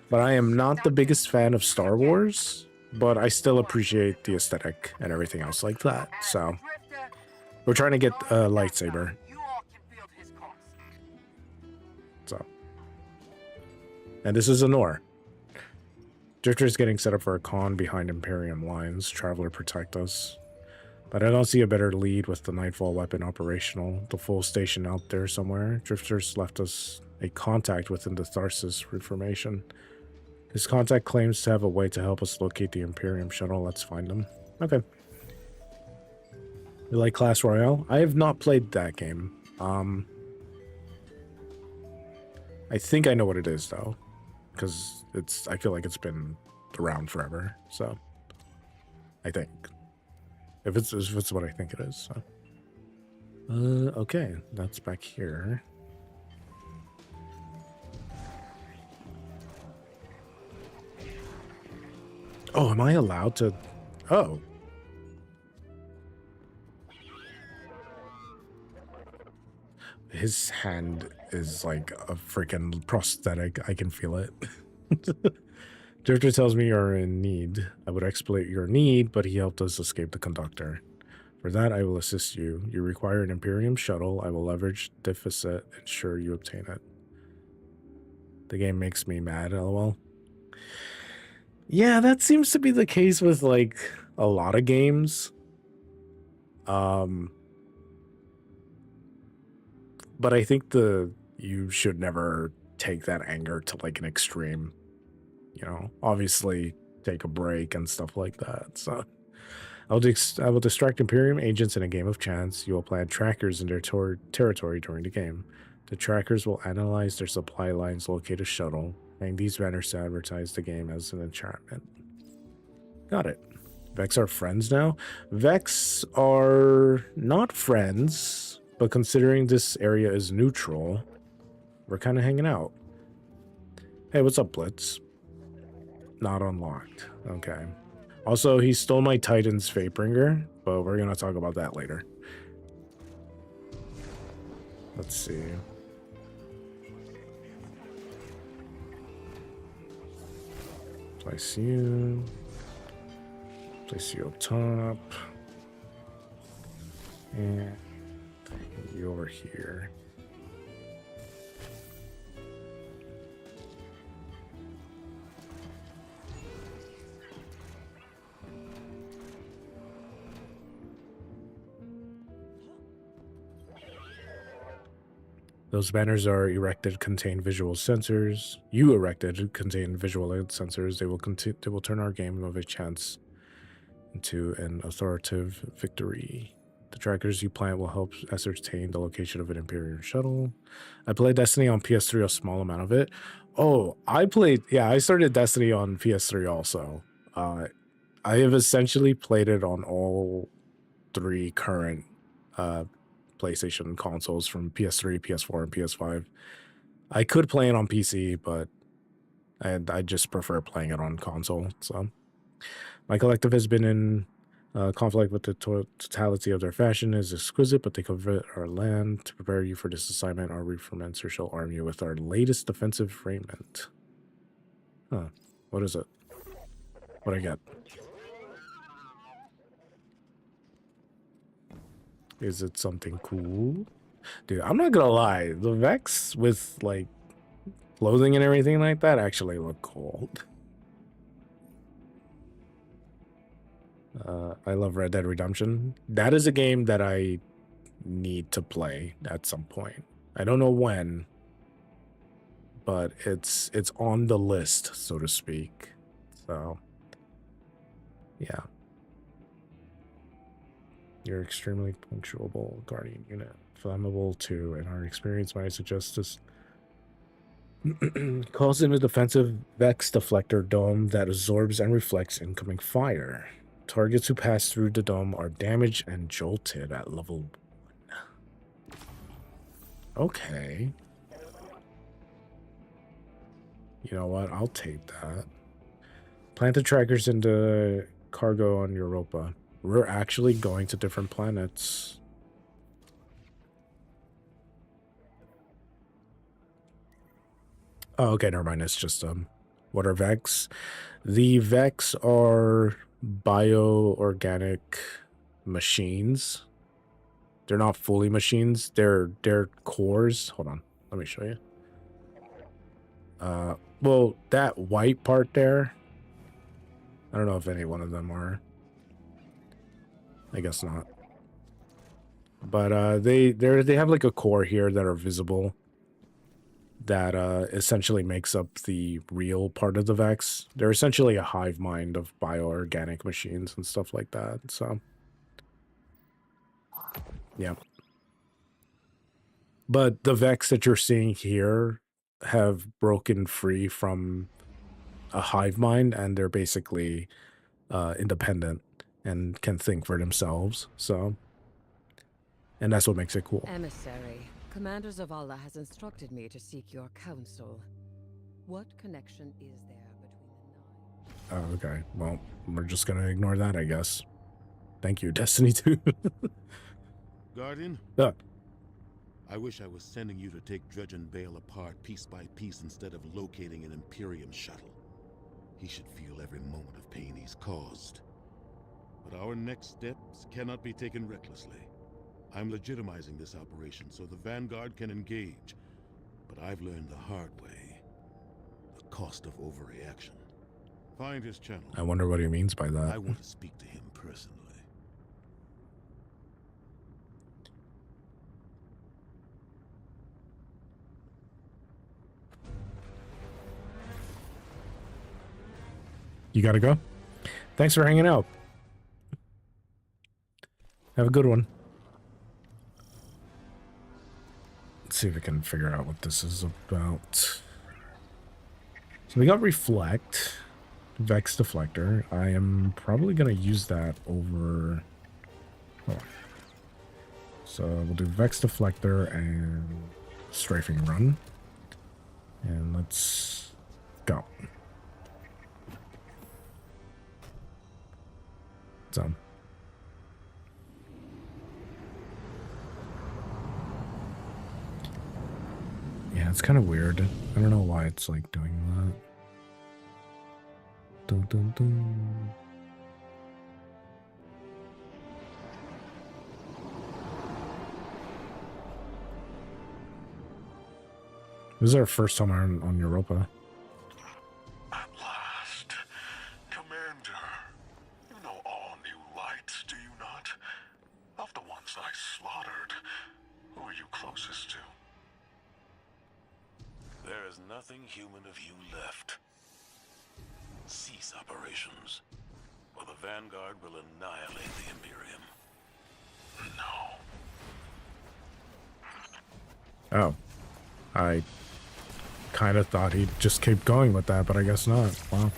but I am not the biggest fan of Star Wars, but I still appreciate the aesthetic and everything else like that. So we're trying to get a lightsaber. So, and this is Anor. Drifter is getting set up for a con behind Imperium lines. Traveler, protect us. But I don't see a better lead with the Nightfall weapon operational. The full station out there somewhere. Drifter's left us a contact within the Tharsis formation. His contact claims to have a way to help us locate the Imperium shuttle. Let's find them. Okay. You like Clash Royale? I have not played that game. I think I know what it is though, because I feel like it's been around forever. So I think if it's what I think it is. So. Okay, that's back here. Oh, am I allowed to? Oh. His hand is like a freaking prosthetic. I can feel it. Drifter tells me you're in need. I would exploit your need, but he helped us escape the conductor. For that, I will assist you. You require an Imperium shuttle. I will leverage deficit, ensure you obtain it. The game makes me mad, lol. Yeah, that seems to be the case with like a lot of games. But I think you should never take that anger to like an extreme. You know, obviously take a break and stuff like that. So I will distract Imperium agents in a game of chance. You will plant trackers in their territory during the game. The trackers will analyze their supply lines, locate a shuttle, and these banners to advertise the game as an enchantment. Got it. Vex are friends now? Vex are not friends, but considering this area is neutral, we're kind of hanging out. Hey, what's up, Blitz? Not unlocked. Okay. Also, he stole my Titan's Fatebringer, but we're going to talk about that later. Let's see. Place you. Place you up top. And you over here. Those banners are erected, contain visual sensors. You erected contain visual sensors. They will turn our game of a chance into an authoritative victory. The trackers you plant will help ascertain the location of an Imperial shuttle. I played Destiny on PS3, a small amount of it. Oh, I started Destiny on PS3 also. I have essentially played it on all 3 current PlayStation consoles from PS3, PS4, and PS5. I could play it on PC, but I just prefer playing it on console. So my collective has been in conflict with the totality of their fashion is exquisite, but they covet our land. To prepare you for this assignment, our reformancer shall arm you with our latest defensive raiment. Huh. What is it? What I get? Is it something cool? Dude, I'm not gonna lie. The Vex with, like, clothing and everything like that actually look cool. I love Red Dead Redemption. That is a game that I need to play at some point. I don't know when, but it's on the list, so to speak. So, yeah. You're extremely punctual, Guardian unit. Flammable too, and our experience might suggest this. Calls in a defensive Vex deflector dome that absorbs and reflects incoming fire. Targets who pass through the dome are damaged and jolted at level 1. Okay. You know what? I'll take that. Plant the trackers into cargo on Europa. We're actually going to different planets. Oh, okay, never mind. It's just what are Vex? The Vex are bioorganic machines. They're not fully machines. They're cores. Hold on, let me show you. Well, that white part there, I don't know if any one of them are. I guess not. But they have like a core here that are visible that essentially makes up the real part of the Vex. They're essentially a hive mind of bioorganic machines and stuff like that. So yeah. But the Vex that you're seeing here have broken free from a hive mind, and they're basically independent and can think for themselves. So, and that's what makes it cool. Emissary, Commander Zavala has instructed me to seek your counsel. What connection is there between the nine? Oh, okay. Well, we're just gonna ignore that, I guess. Thank you, Destiny 2. Guardian? Yeah. I wish I was sending you to take Dredge and Bale apart piece by piece instead of locating an Imperium shuttle. He should feel every moment of pain he's caused. But our next steps cannot be taken recklessly. I'm legitimizing this operation so the Vanguard can engage. But I've learned the hard way. The cost of overreaction. Find his channel. I wonder what he means by that. I want to speak to him personally. You gotta go? Thanks for hanging out. Have a good one. Let's see if we can figure out what this is about. So we got Reflect, Vex Deflector. I am probably gonna use that over... Hold on. So we'll do Vex Deflector and Strafing Run. And let's go. So... yeah, it's kind of weird. I don't know why it's like doing that. Dun, dun, dun. This is our first time on Europa. At last. Commander. You know all new lights, do you not? Of the ones I slaughtered, who are you closest to? There is nothing human of you left. Cease operations, or the Vanguard will annihilate the Imperium. No. Oh. I kind of thought he'd just keep going with that, but I guess not. Wow.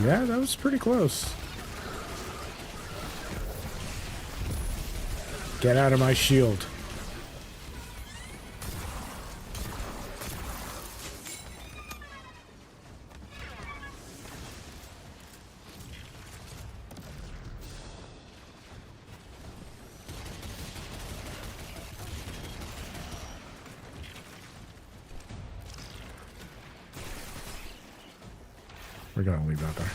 Yeah, that was pretty close. Get out of my shield. We're gonna leave that there.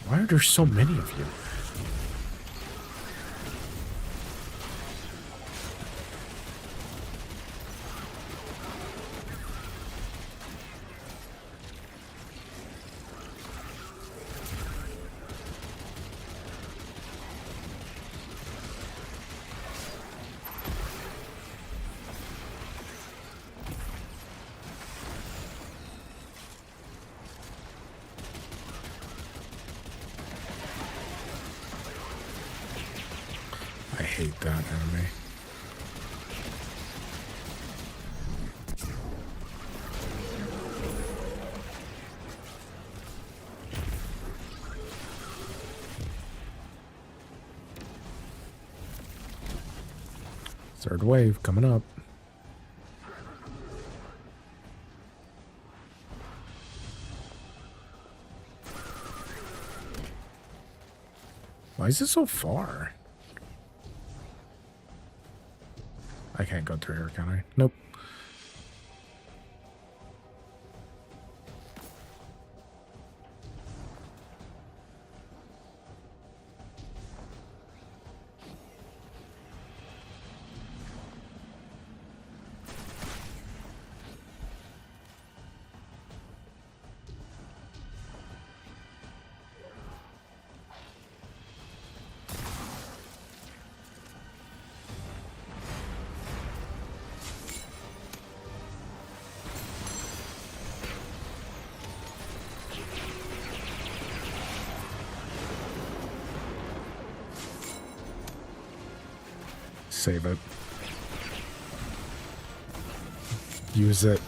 Why are there so many of you? I hate that enemy. Third wave coming up. Why is it so far? I can't go through here, can I? Nope. Save it. Use it.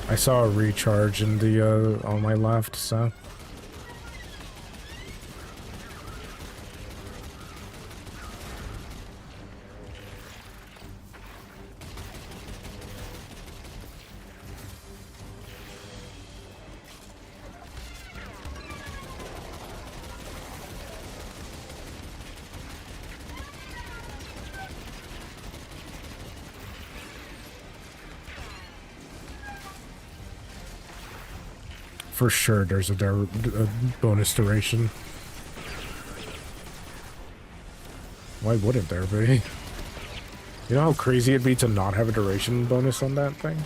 I saw a recharge in the on my left, so for sure there's a bonus duration. Why wouldn't there be? You know how crazy it'd be to not have a duration bonus on that thing?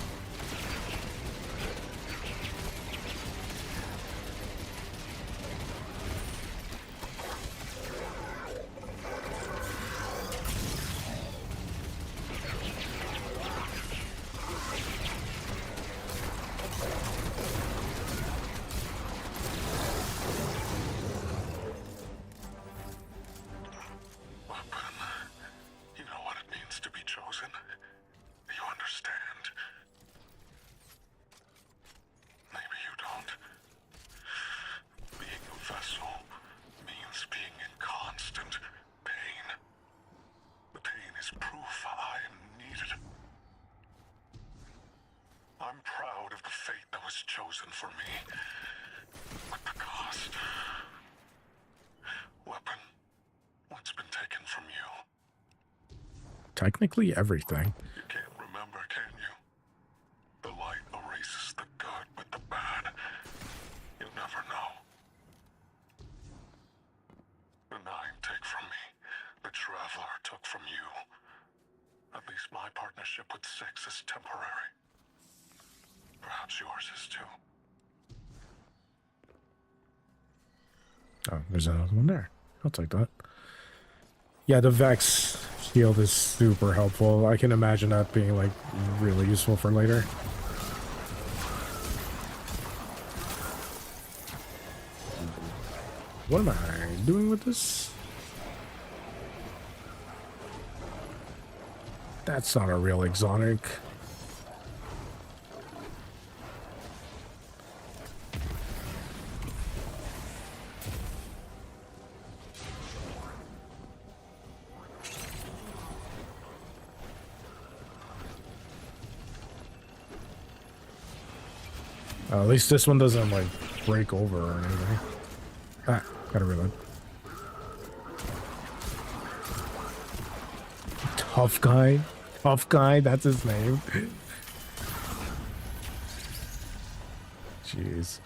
You know what it means to be chosen. You understand. Maybe you don't. Being a vessel means being in constant pain. The pain is proof I am needed. I'm proud of the fate that was chosen for me. But the cost... Weapon, what's been taken from you? Technically everything. You can't remember, can you? The light erases the good with the bad. You never know. The Nine take from me. The Traveler took from you. At least my partnership with Six is temporary. Perhaps yours is too. Oh, there's another one there. I'll take that. Yeah, the Vex shield is super helpful. I can imagine that being, like, really useful for later. What am I doing with this? That's not a real exotic. At least this one doesn't, like, break over or anything. Ah, gotta reload. Tough guy? Tough guy? That's his name? Jeez.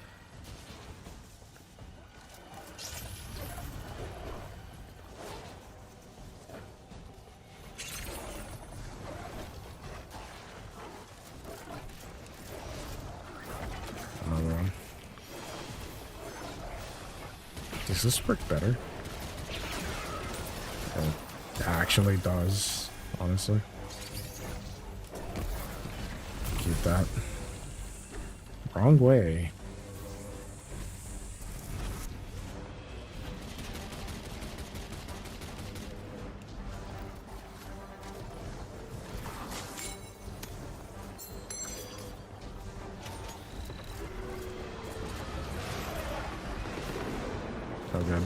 Another one. Does this work better? It actually does, honestly. Keep that. Wrong way. good.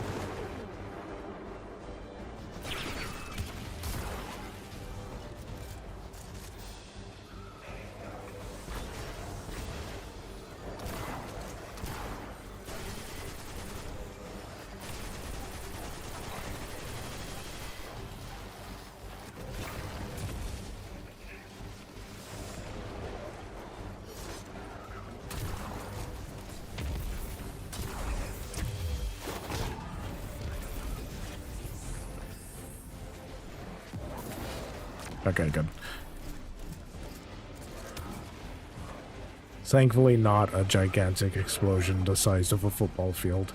Okay, good. Thankfully not a gigantic explosion the size of a football field.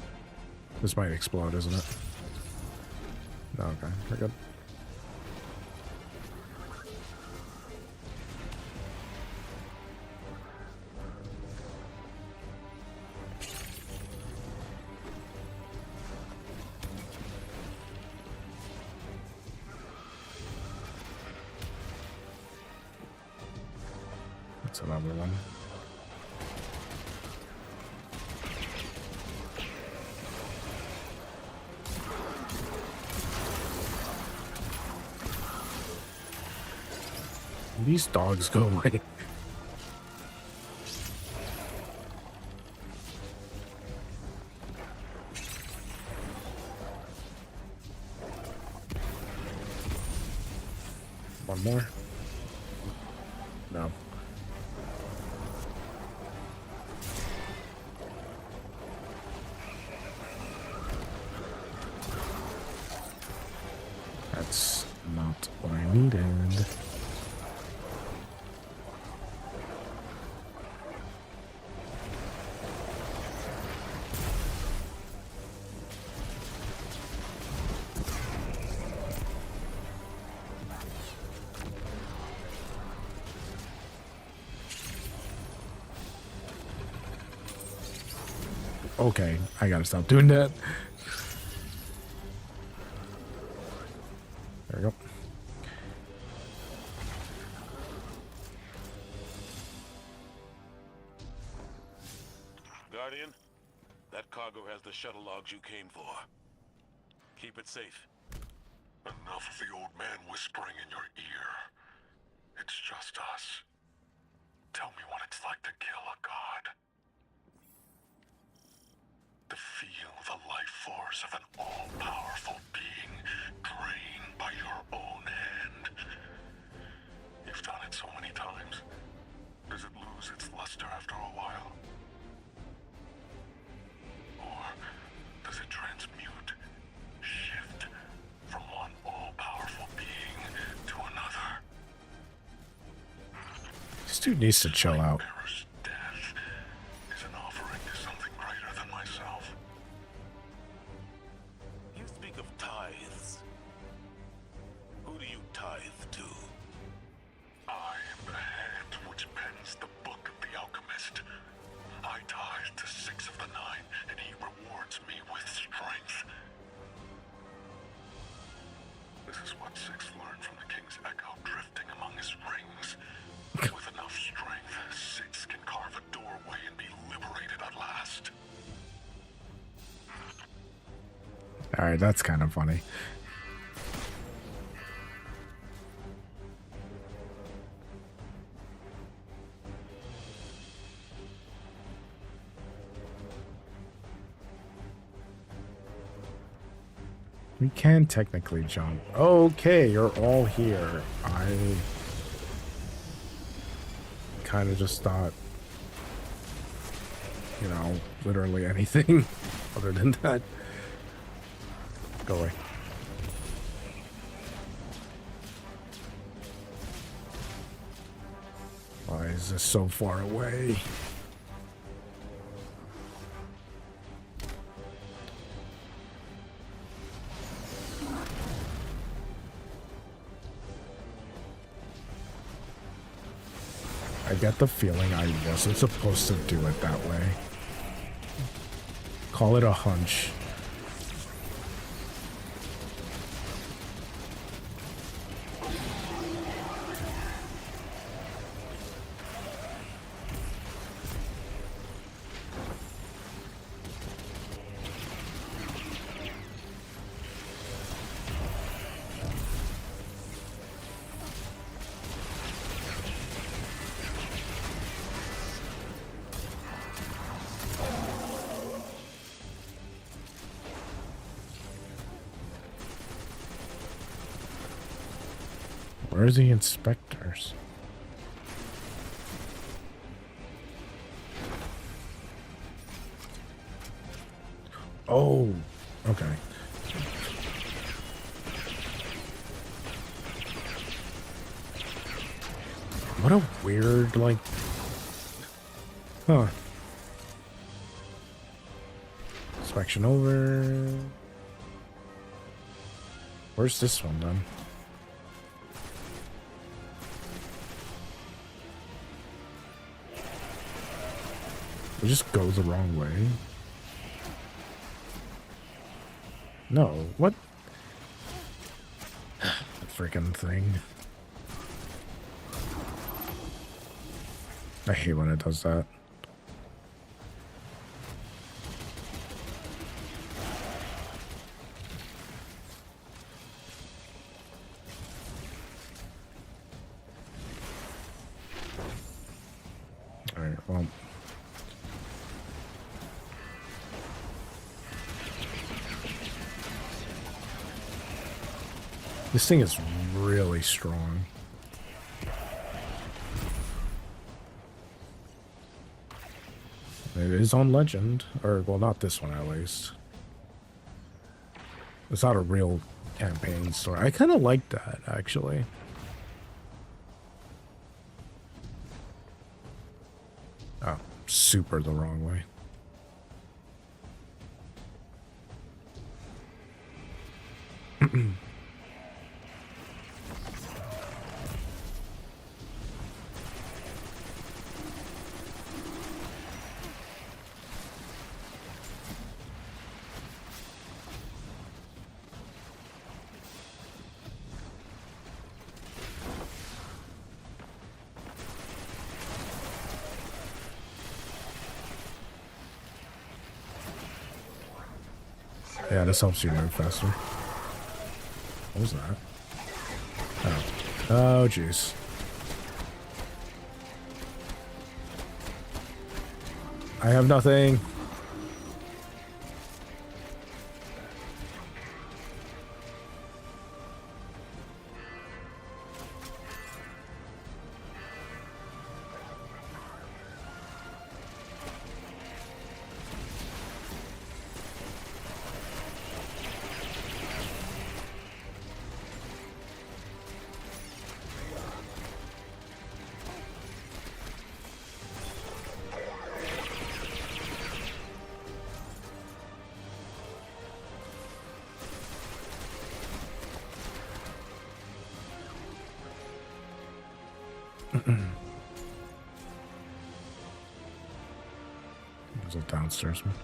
This might explode, isn't it? No, okay, we're good. That's another one. These dogs go away. One more? No. That's not what I needed. Okay, I gotta stop doing that. There we go. Guardian, that cargo has the shuttle logs you came for. Keep it safe. Enough of the old man whispering in your ear. It's just us. Tell me what it's like to kill a god. To feel the life force of an all-powerful being drained by your own hand. You've done it so many times. Does it lose its luster after a while? Or does it transmute, shift from one all-powerful being to another? This dude needs to chill out. You speak of tithes. Who do you tithe to? I am the hand which pens the book of the alchemist. I tithe to 6 of the 9, and he rewards me with strength. This is what 6 learned from the king's echo drifting among his rings. With enough strength, 6 can carve a doorway and be liberated at last. Alright, that's kind of funny. We can technically jump. Okay, you're all here. I kind of just thought, you know, literally anything other than that. Go away. Why is this so far away? I get the feeling I wasn't supposed to do it that way. Call it a hunch. Where are the inspectors? Oh, okay. What a weird, like... Huh. Inspection over. Where's this one, then? We just go the wrong way. No, what? The freaking thing. I hate when it does that. Alright, well. This thing is really strong. It is on Legend. Or, well, not this one, at least. It's not a real campaign story. I kind of like that, actually. Oh, super the wrong way. Yeah, this helps you move faster. What was that? Oh. Oh, jeez. I have nothing. There's a downstairs one.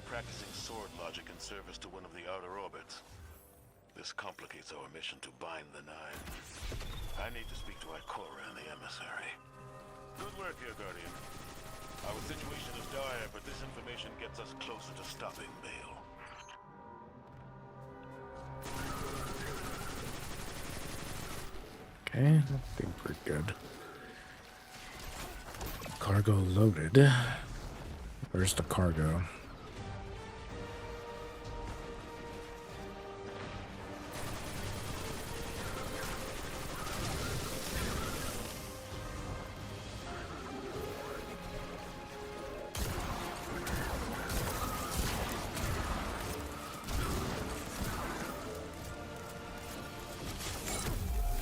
Practicing sword logic in service to one of the outer orbits. This complicates our mission to bind the Nine. I need to speak to Ikora and the emissary. Good work here, Guardian. Our situation is dire, but this information gets us closer to stopping Bale. Okay, I think we're good. Cargo loaded. Where's the cargo?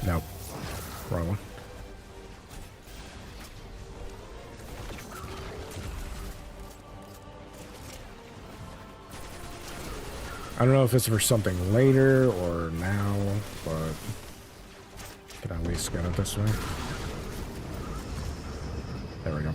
Nope. Wrong one. I don't know if it's for something later or now, but can I at least get it this way? There we go.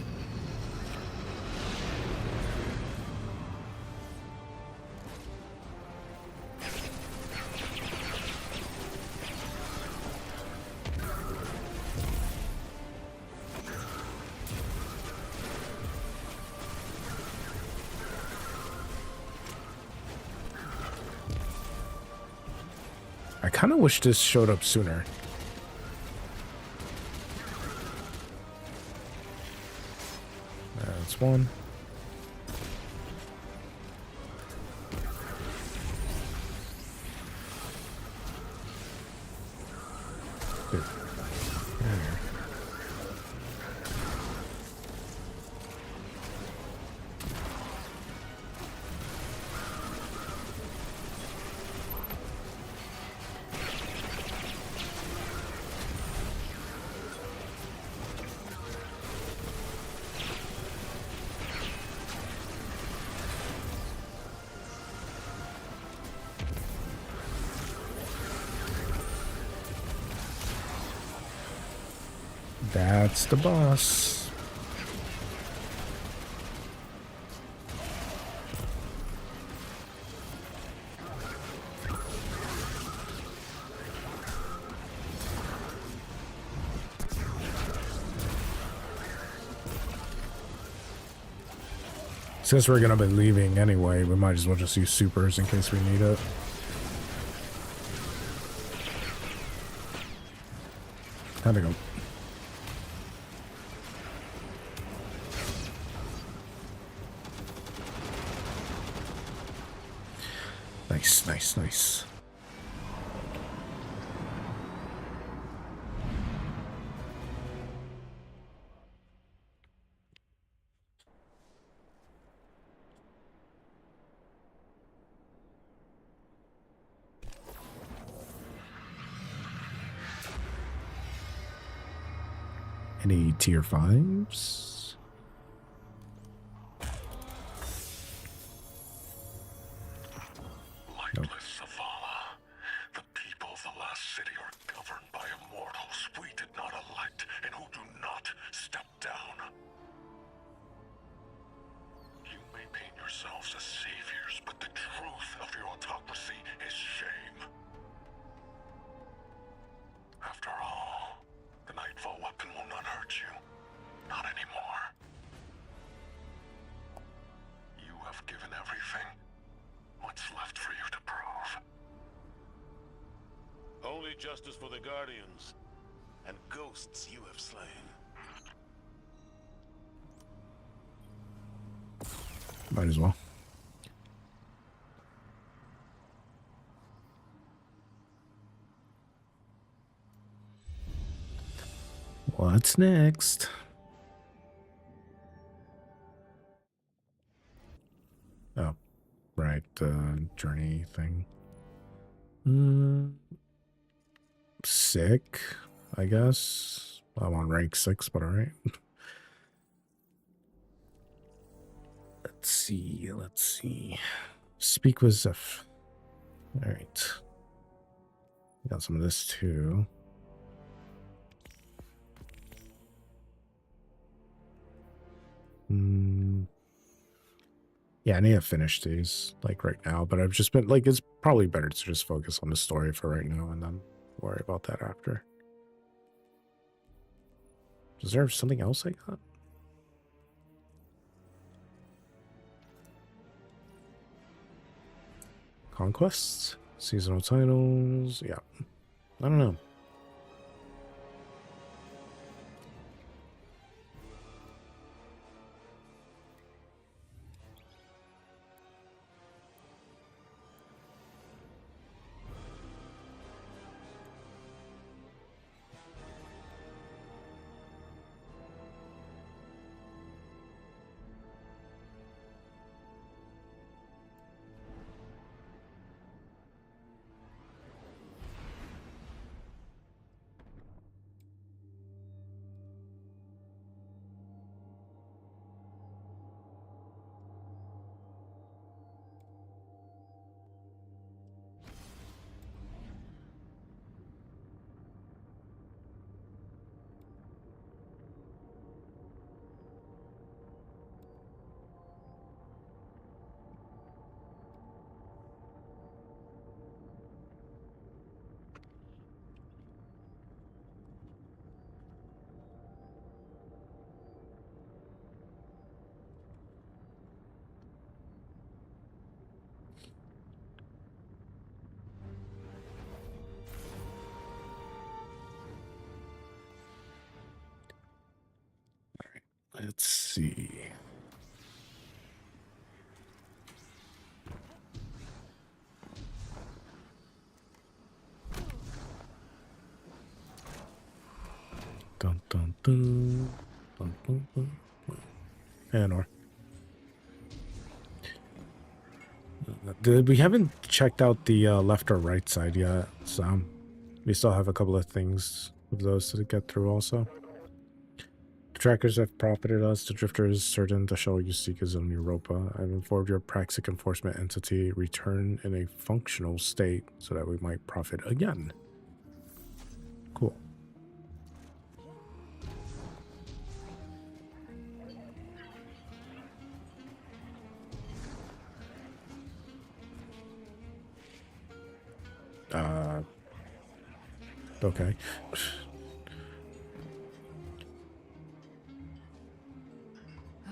I kind of wish this showed up sooner. That's one. Dude. That's the boss. Since we're gonna be leaving anyway, we might as well just use supers in case we need it. Time to go. Nice, nice, nice. Any tier 5s? Lightless Zavala. The people of the last city are governed by immortals we did not elect and who do not step down. You may paint yourselves as saviors, but the truth of your autocracy is shame. After all, the Nightfall weapon will not hurt you. Not anymore. You have given everything. What's left for you to prove? Only justice for the Guardians, and ghosts you have slain. Might as well. What's next? Oh, right, the journey thing. Sick, I guess. I'm on rank 6, but alright. Let's see. Speak with Zeph. Alright. Got some of this too. Yeah, I need to finish these, like, right now, but I've just been, like, it's probably better to just focus on the story for right now and then worry about that after. Is there something else I got? Conquests? Seasonal titles? Yeah. I don't know. Let's see. Dun, dun, dun. Dun, dun, dun. And or. We haven't checked out the left or right side yet, so we still have a couple of things of those to get through also. The trackers have profited us. The Drifter is certain the shuttle you seek is on Europa. I've informed your Praxic enforcement entity return in a functional state so that we might profit again. Cool. Okay.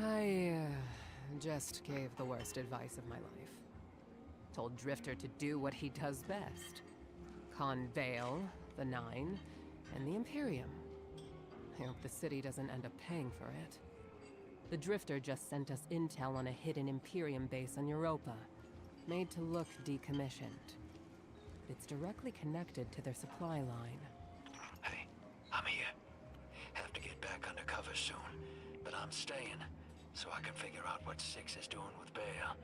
I just gave the worst advice of my life. Told Drifter to do what he does best. Con Vale, the Nine, and the Imperium. I hope the city doesn't end up paying for it. The Drifter just sent us intel on a hidden Imperium base on Europa, made to look decommissioned. It's directly connected to their supply line. Hey, I'm here. Have to get back under cover soon, but I'm staying, so I can figure out what Six is doing with Bale,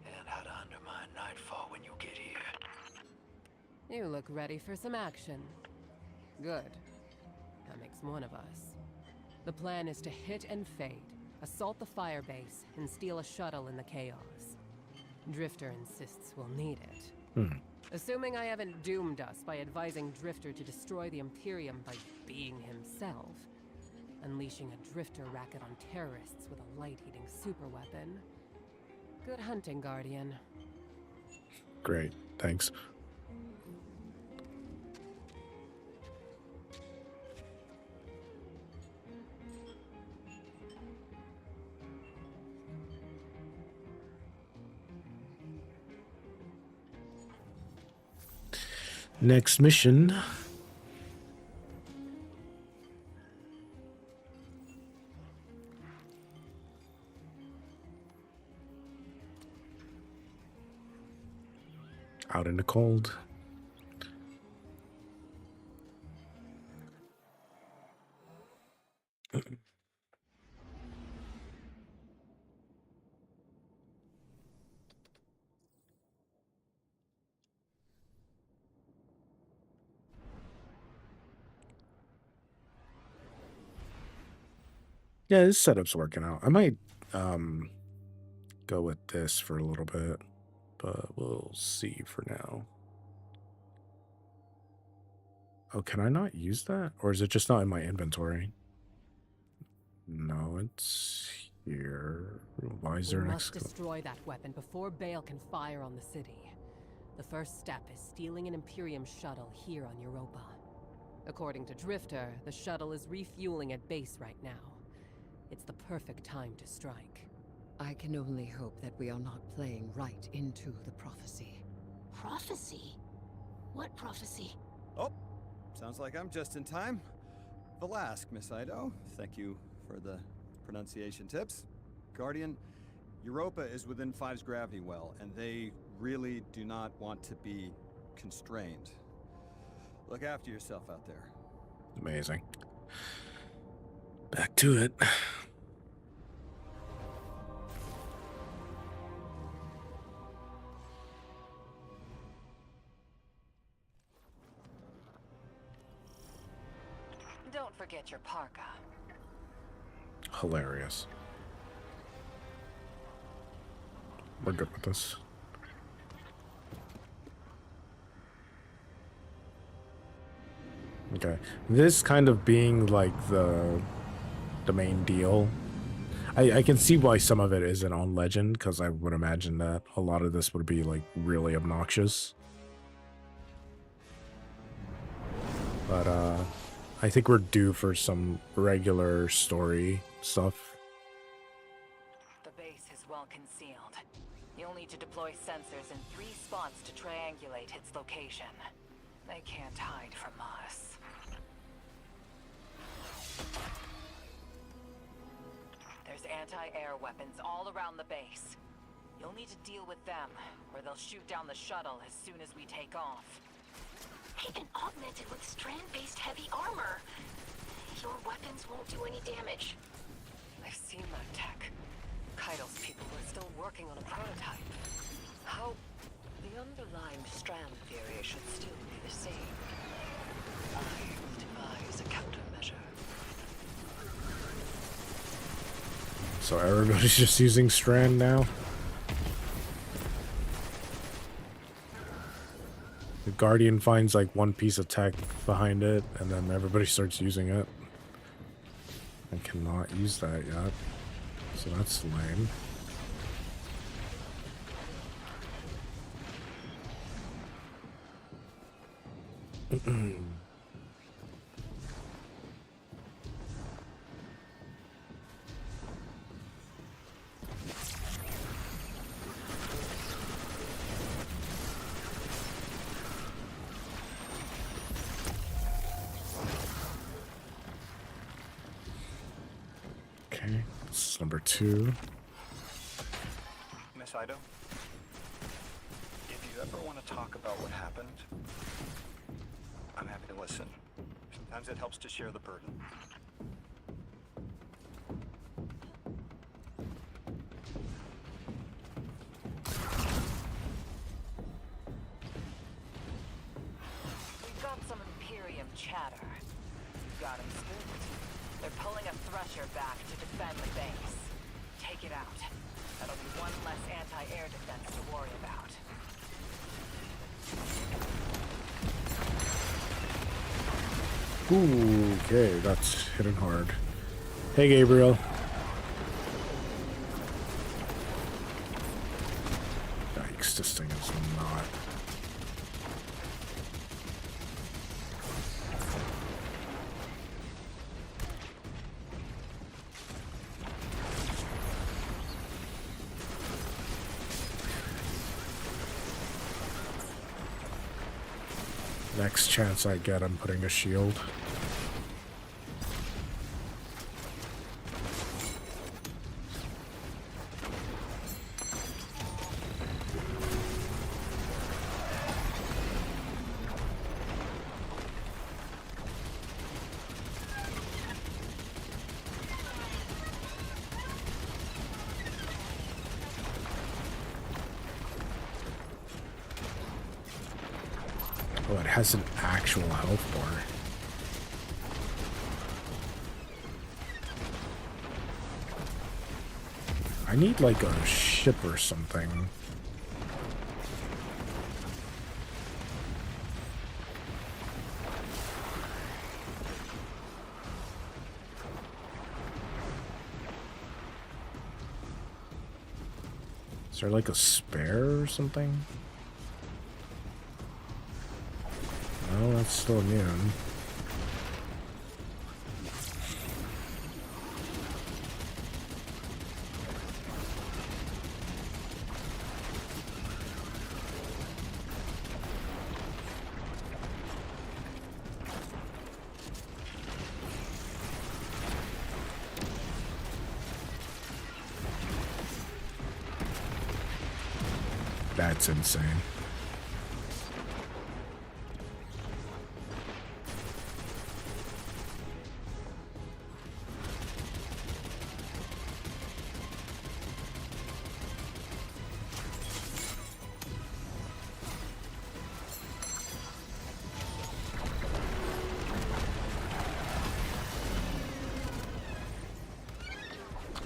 and how to undermine Nightfall when you get here. You look ready for some action. Good. That makes one of us. The plan is to hit and fade, assault the firebase, and steal a shuttle in the chaos. Drifter insists we'll need it. Assuming I haven't doomed us by advising Drifter to destroy the Imperium by being himself. Unleashing a Drifter racket on terrorists with a light-eating superweapon. Good hunting, Guardian. Great. Thanks. Next mission. Out in the cold. Yeah, this setup's working out. I might go with this for a little bit, but we'll see for now. Oh, can I not use that? Or is it just not in my inventory? No, it's here. Why is there We an must destroy that weapon before Bale can fire on the city. The first step is stealing an Imperium shuttle here on Europa. According to Drifter, the shuttle is refueling at base right now. It's the perfect time to strike. I can only hope that we are not playing right into the prophecy. Prophecy? What prophecy? Oh, sounds like I'm just in time. Valask, Miss Ido. Thank you for the pronunciation tips. Guardian, Europa is within Five's gravity well, and they really do not want to be constrained. Look after yourself out there. Amazing. Back to it. Don't forget your parka. Hilarious. We're good with this. Okay. This kind of being like the main deal. I can see why some of it isn't on Legend, because I would imagine that a lot of this would be like really obnoxious. But I think we're due for some regular story stuff. The base is well concealed. You'll need to deploy sensors in 3 spots to triangulate its location. They can't hide from us. There's anti-air weapons all around the base. You'll need to deal with them, or they'll shoot down the shuttle as soon as we take off. Hey, and augmented with strand-based heavy armor. Your weapons won't do any damage. I've seen that tech. Kaido's people are still working on a prototype. How... The underlying strand theory should still be the same. I will devise a countermeasure. So everybody's just using strand now? The Guardian finds like one piece of tech behind it, and then everybody starts using it. I cannot use that yet. So that's lame. Okay, this is number 2. Miss Ido, if you ever want to talk about what happened, I'm happy to listen. Sometimes it helps to share the burden. We've got some Imperium chatter. Got him spooked. They're pulling a Thresher back to defend the base. Take it out. That'll be one less anti-air defense to worry about. Ooh, okay, that's hitting hard. Hey, Gabriel. Yikes, this thing is not... Next chance I get, I'm putting a shield. Oh, it has an actual health bar. I need like a ship or something. Is there like a spare or something? No, that's still immune. That's insane.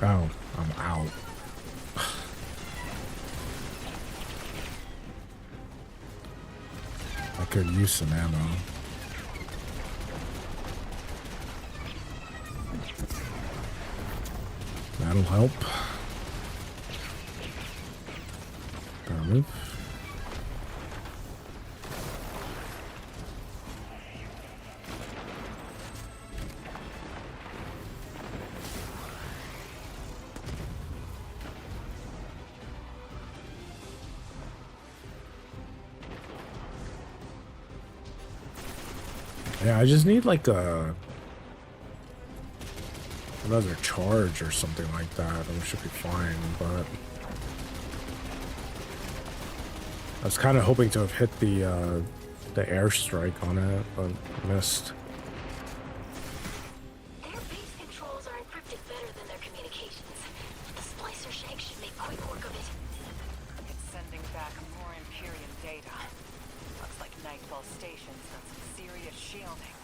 Oh, I'm out. I could use some ammo. That'll help. Better move. Yeah, I just need like a... another charge or something like that, and we should be fine, but I was kind of hoping to have hit the airstrike on it, but missed. Their base controls are encrypted better than their communications. The splicer shank should make quick work of it. It's sending back more Imperium data. Looks like Nightfall Station's got some serious shielding.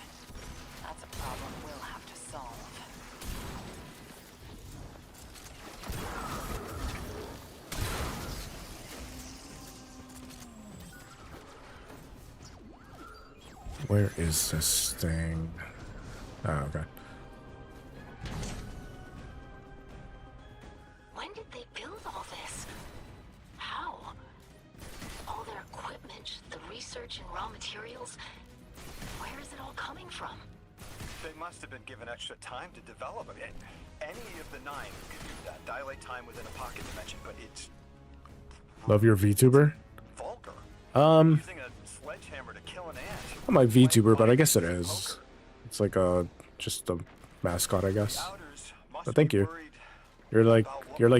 That's a problem we'll have to solve. Where is this thing? Oh, okay. When did they build all this? How? All their equipment, the research and raw materials. Where is it all coming from? They must have been given extra time to develop it. Any of the 9 could do that. Dilate time within a pocket dimension, but it's Love your VTuber? vulgar. Um, Using a sledgehammer to kill an ant. I'm my VTuber, but I guess it is. It's like just a mascot, I guess. But thank you. You're like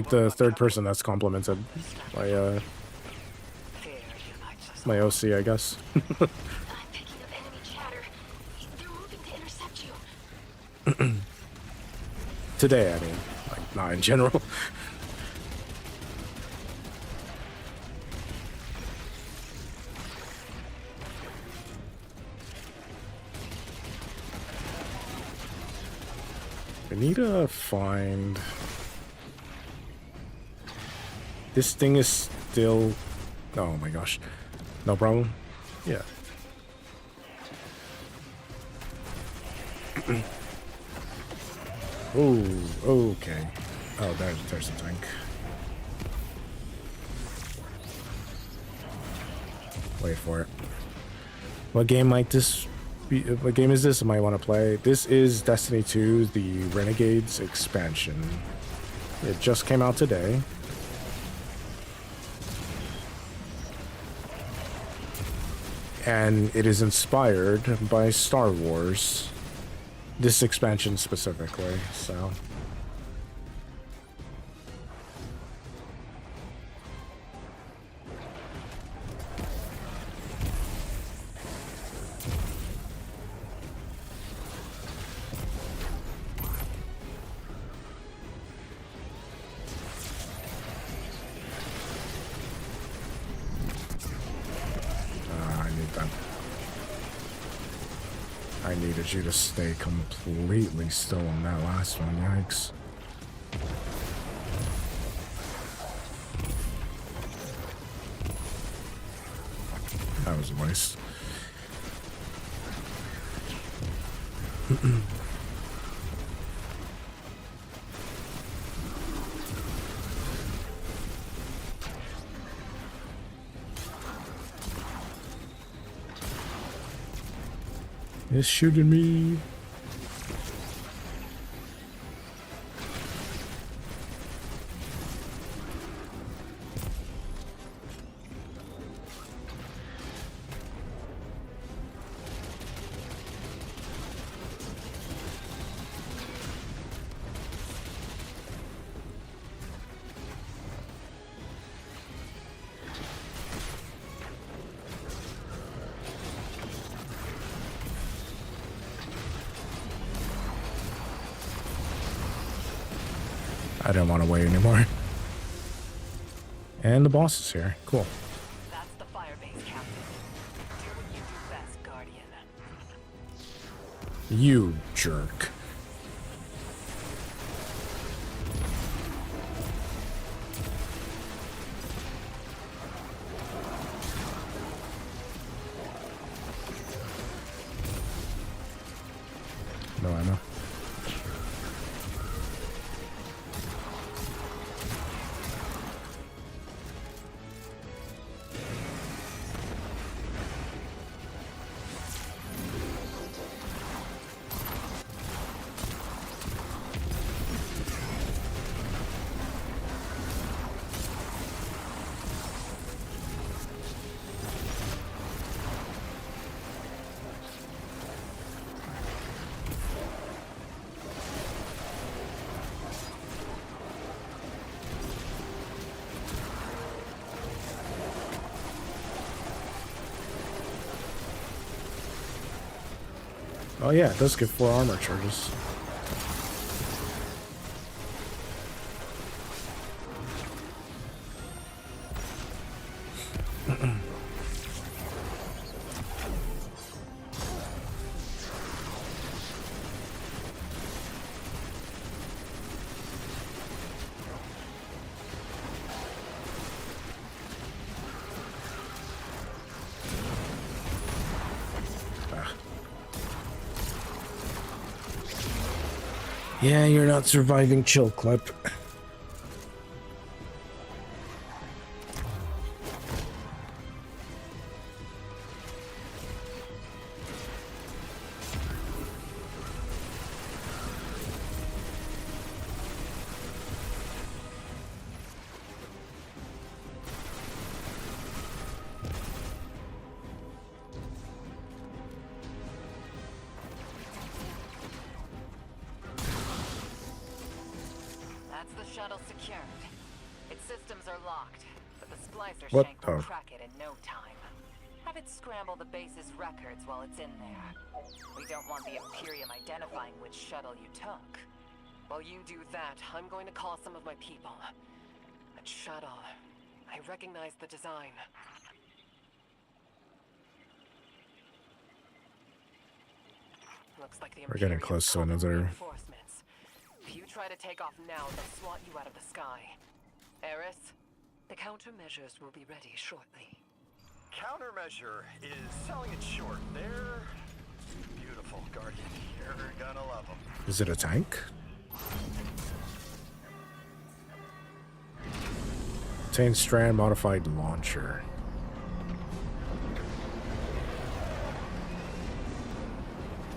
the third person that's complimented my my OC, I guess. I'm picking up enemy chatter. They're moving to intercept you. Today, I mean, like not in general. I need to find... This thing is still... Oh my gosh. No problem? Yeah. Oh, okay. Oh, there's a tank. Wait for it. What game might this be? What game is this? I might want to play. This is Destiny 2, the Renegades expansion. It just came out today. And it is inspired by Star Wars. This expansion specifically, so... I needed you to stay completely still on that last one, yikes. That was a waste. It's shooting me. I don't want to wait anymore. And the boss is here. Cool. That's the firebase, Captain. Do what you do best, Guardian. You jerk. No ammo. Oh yeah, it does give 4 armor charges. Yeah, you're not surviving chill clip. That's the shuttle secured. Its systems are locked, but the splicer What shank will the- crack it in no time. Have it scramble the base's records while it's in there. We don't want the Imperium identifying which shuttle you took. While you do that, I'm going to call some of my people. That shuttle. I recognize the design. Looks like the We're getting Imperium close to called in another- reinforcements. If you try to take off now, they'll swat you out of the sky. Eris, the countermeasures will be ready shortly. Countermeasure is selling it short. They're beautiful, Guardian. You're gonna love them. Is it a tank? Obtain strand modified launcher.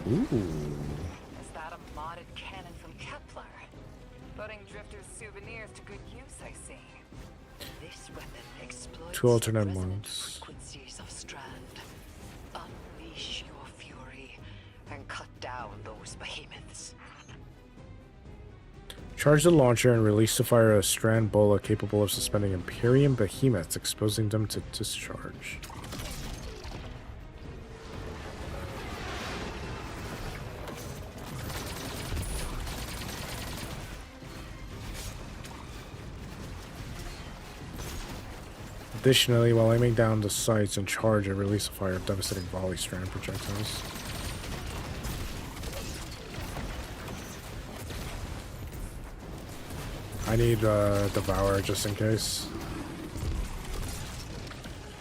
Ooh. Is that a modded cannon from Kepler? Putting Drifter's souvenirs to good use, I see. This weapon exploits 2 alternate resonant modes. frequencies of Strand. Unleash your fury and cut down those behemoths. Charge the launcher and release to fire a strand bola capable of suspending Imperium behemoths, exposing them to discharge. Additionally, while aiming down the sights and charge, and release a fire of devastating volley strand projectiles. I need Devour just in case.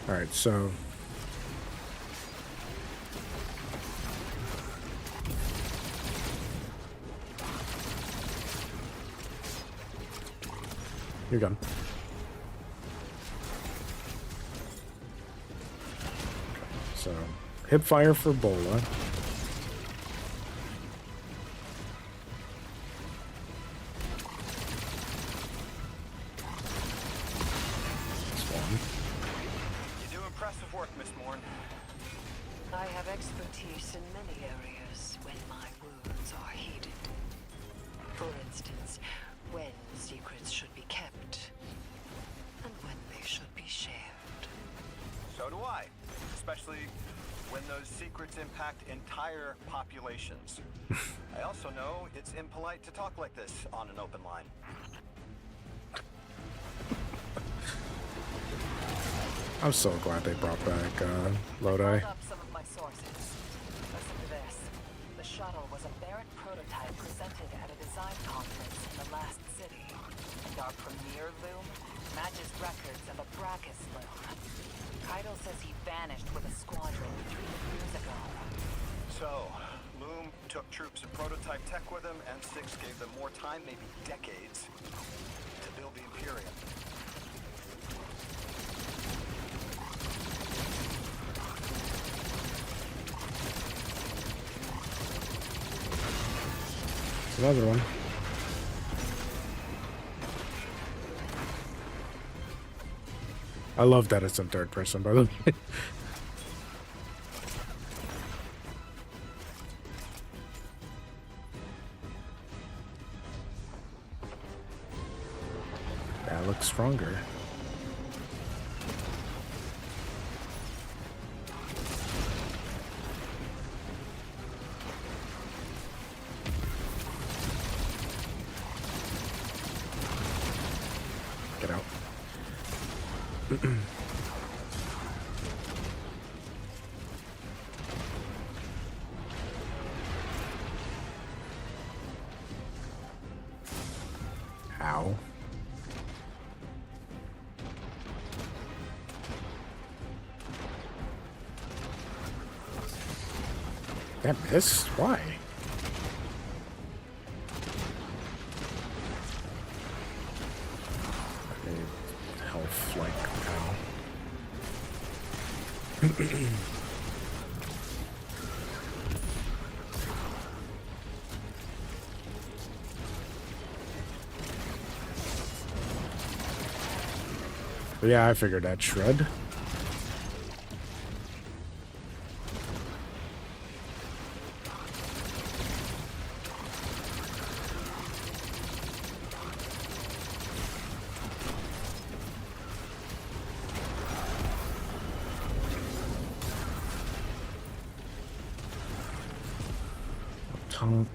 Alright, so... You're gone. So, hip fire for Bola. You do impressive work, Miss Morn. I have expertise in many areas when my wounds are heeded. For instance, when secrets should be kept, and when they should be shared. So do I. Especially when those secrets impact entire populations. I also know it's impolite to talk like this on an open line. I'm so glad they brought back Lodi. Pulled up some of my sources. Listen to this. The shuttle was a Barrett prototype presented at a design conference in the last city. And our premier loom matches records of a Brachus loom. Kaido says he vanished with a squadron 3 years ago. So, Loom took troops and prototype tech with him, and Six gave them more time, maybe decades, to build the Imperium. Another one. I love that it's in third person, by the way. That looks stronger. Ow. That missed? Why? I need health like now. Yeah, I figured that shred. Top.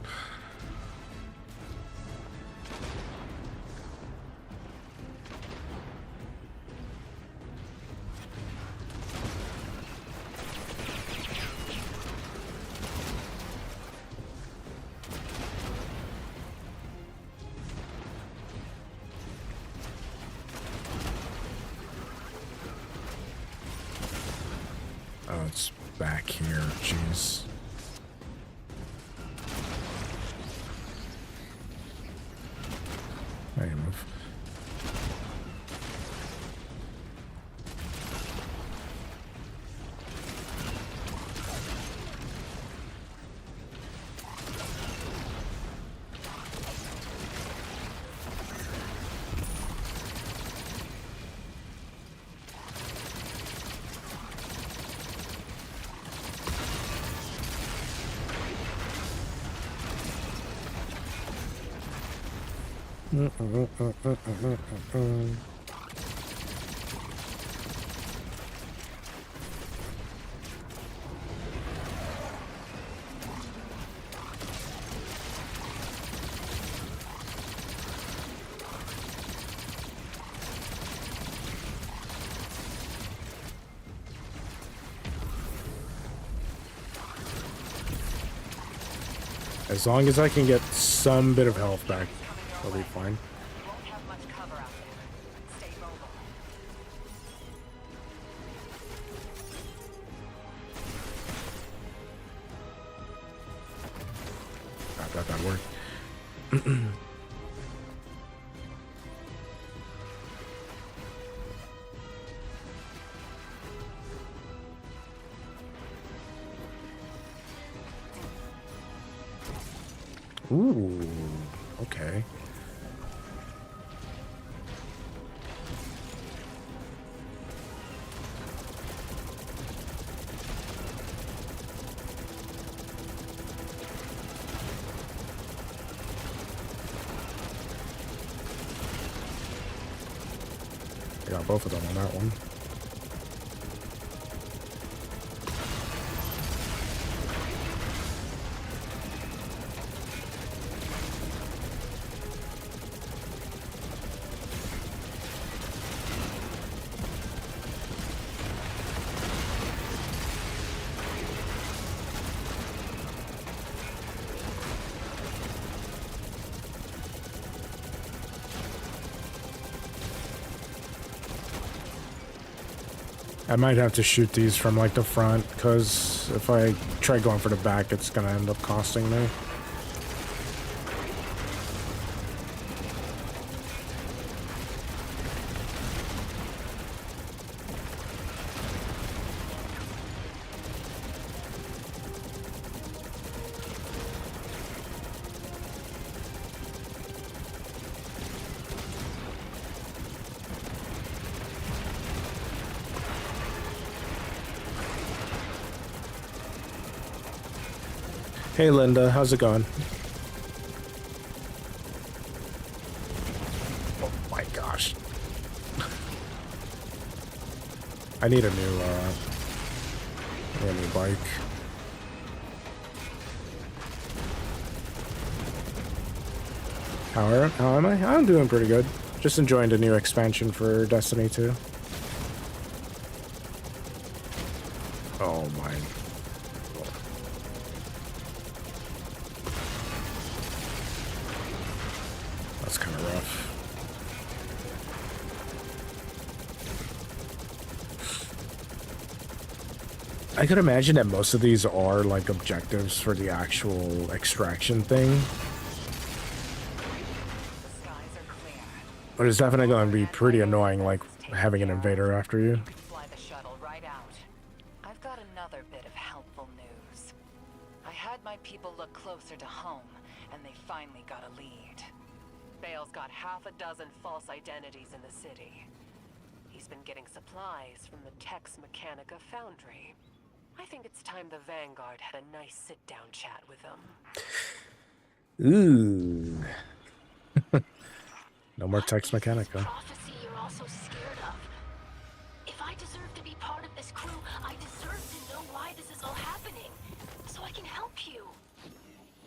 Oh, it's back here. Jeez. I can move. As long as I can get some bit of health back, I'll be fine. Won't have much cover out there. Stay mobile. I thought that worked. Ooh, okay. I got both of them on that one. I might have to shoot these from like the front, because if I try going for the back, it's gonna end up costing me. Hey Linda, how's it going? Oh my gosh. I need a new bike. How am I? I'm doing pretty good. Just enjoying the new expansion for Destiny 2. That's kind of rough. I could imagine that most of these are like objectives for the actual extraction thing. But it's definitely going to be pretty annoying, like having an invader after you. Fly the shuttle right out. I've got another bit of helpful news. I had my people look closer to home, and they finally got a lead. Bale's got half a dozen false identities in the city. He's been getting supplies from the Tex Mechanica foundry. I think it's time the Vanguard had a nice sit-down chat with him. Ooh. No more Tex Mechanica. Prophecy you're also scared of. If I deserve to be part of this crew, I deserve to know why this is all happening, so I can help you.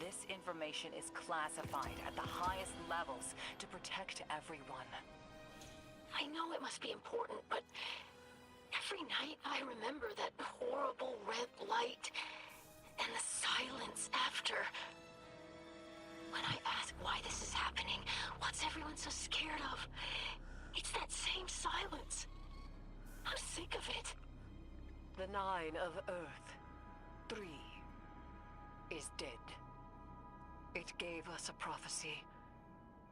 This information is classified at the highest levels to protect everyone. I know it must be important, but every night I remember that horrible red light and the silence after. When I ask why this is happening, what's everyone so scared of? It's that same silence. I'm sick of it. The 9 of Earth 3 is dead. It gave us a prophecy.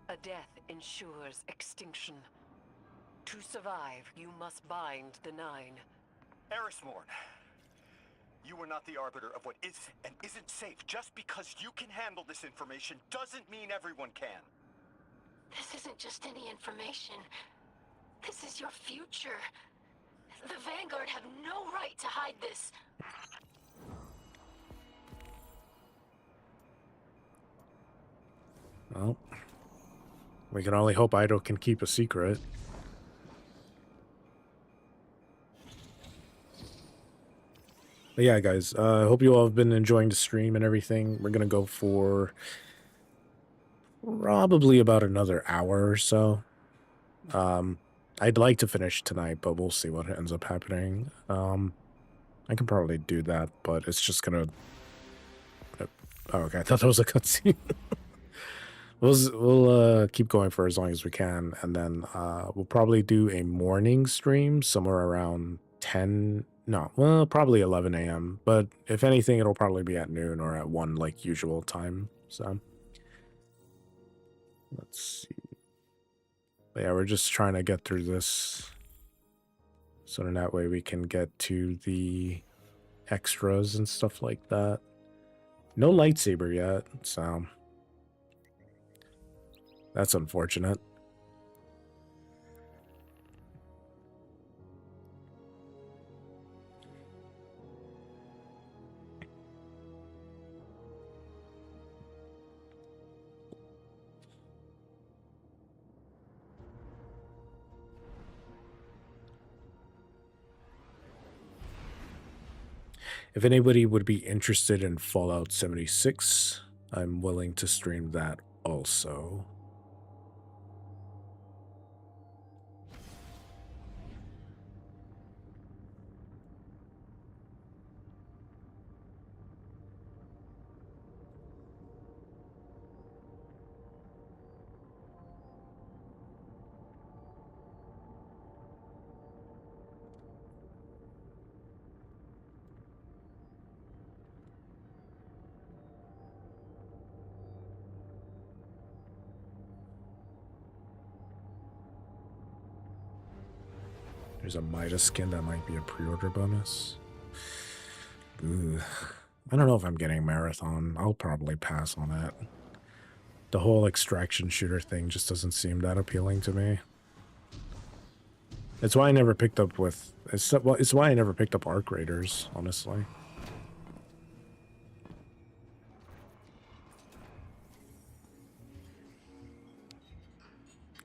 A death ensures extinction. To survive, you must bind the 9. Erismorn, you are not the arbiter of what is and isn't safe. Just because you can handle this information doesn't mean everyone can. This isn't just any information. This is your future. The Vanguard have no right to hide this. Well, we can only hope Ido can keep a secret. But yeah, guys, I hope you all have been enjoying the stream and everything. We're going to go for probably about another hour or so. I'd like to finish tonight, but we'll see what ends up happening. I can probably do that, but it's just going to... Oh, okay, I thought that was a cutscene. We'll keep going for as long as we can, and then we'll probably do a morning stream somewhere around 10... No, well, probably 11 a.m. But if anything, it'll probably be at noon or at 1 like usual time. So let's see. But yeah, we're just trying to get through this, so then that way we can get to the extras and stuff like that. No lightsaber yet, so that's unfortunate. If anybody would be interested in Fallout 76, I'm willing to stream that also. There's a Midas skin that might be a pre-order bonus. Ooh. I don't know if I'm getting Marathon. I'll probably pass on it. The whole extraction shooter thing just doesn't seem that appealing to me. It's why I never picked up with... It's why I never picked up Arc Raiders, honestly.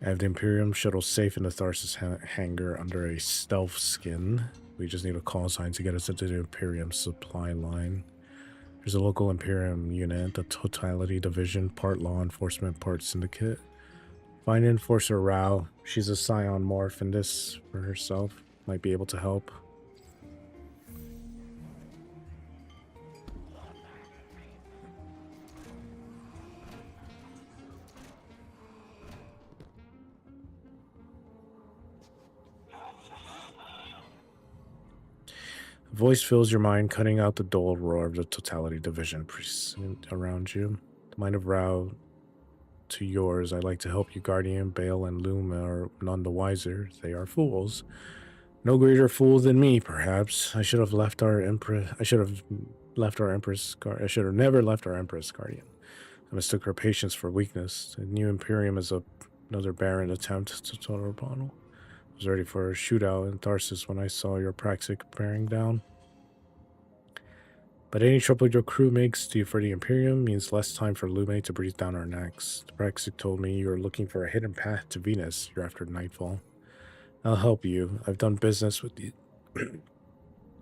I have the Imperium shuttle safe in the Tharsis hangar under a stealth skin. We just need a call sign to get us into the Imperium supply line. There's a local Imperium unit, the Totality Division, part law enforcement, part syndicate. Find Enforcer Rao. She's a Scion morph in this for herself. Might be able to help. A voice fills your mind, cutting out the dull roar of the totality division present around you. The mind of Rao to yours. I like to help you, Guardian. Bale and Luma are none the wiser. They are fools. No greater fool than me, perhaps. I should have left our empress. I should have left our empress. I should have never left our empress, Guardian. I mistook her patience for weakness. The new Imperium is another barren attempt to total Ronald. I was ready for a shootout in Tharsis when I saw your Praxic bearing down. But any trouble your crew makes to you for the Imperium means less time for Lume to breathe down our necks. The Praxic told me you are looking for a hidden path to Venus here after nightfall. I'll help you. I've done business with the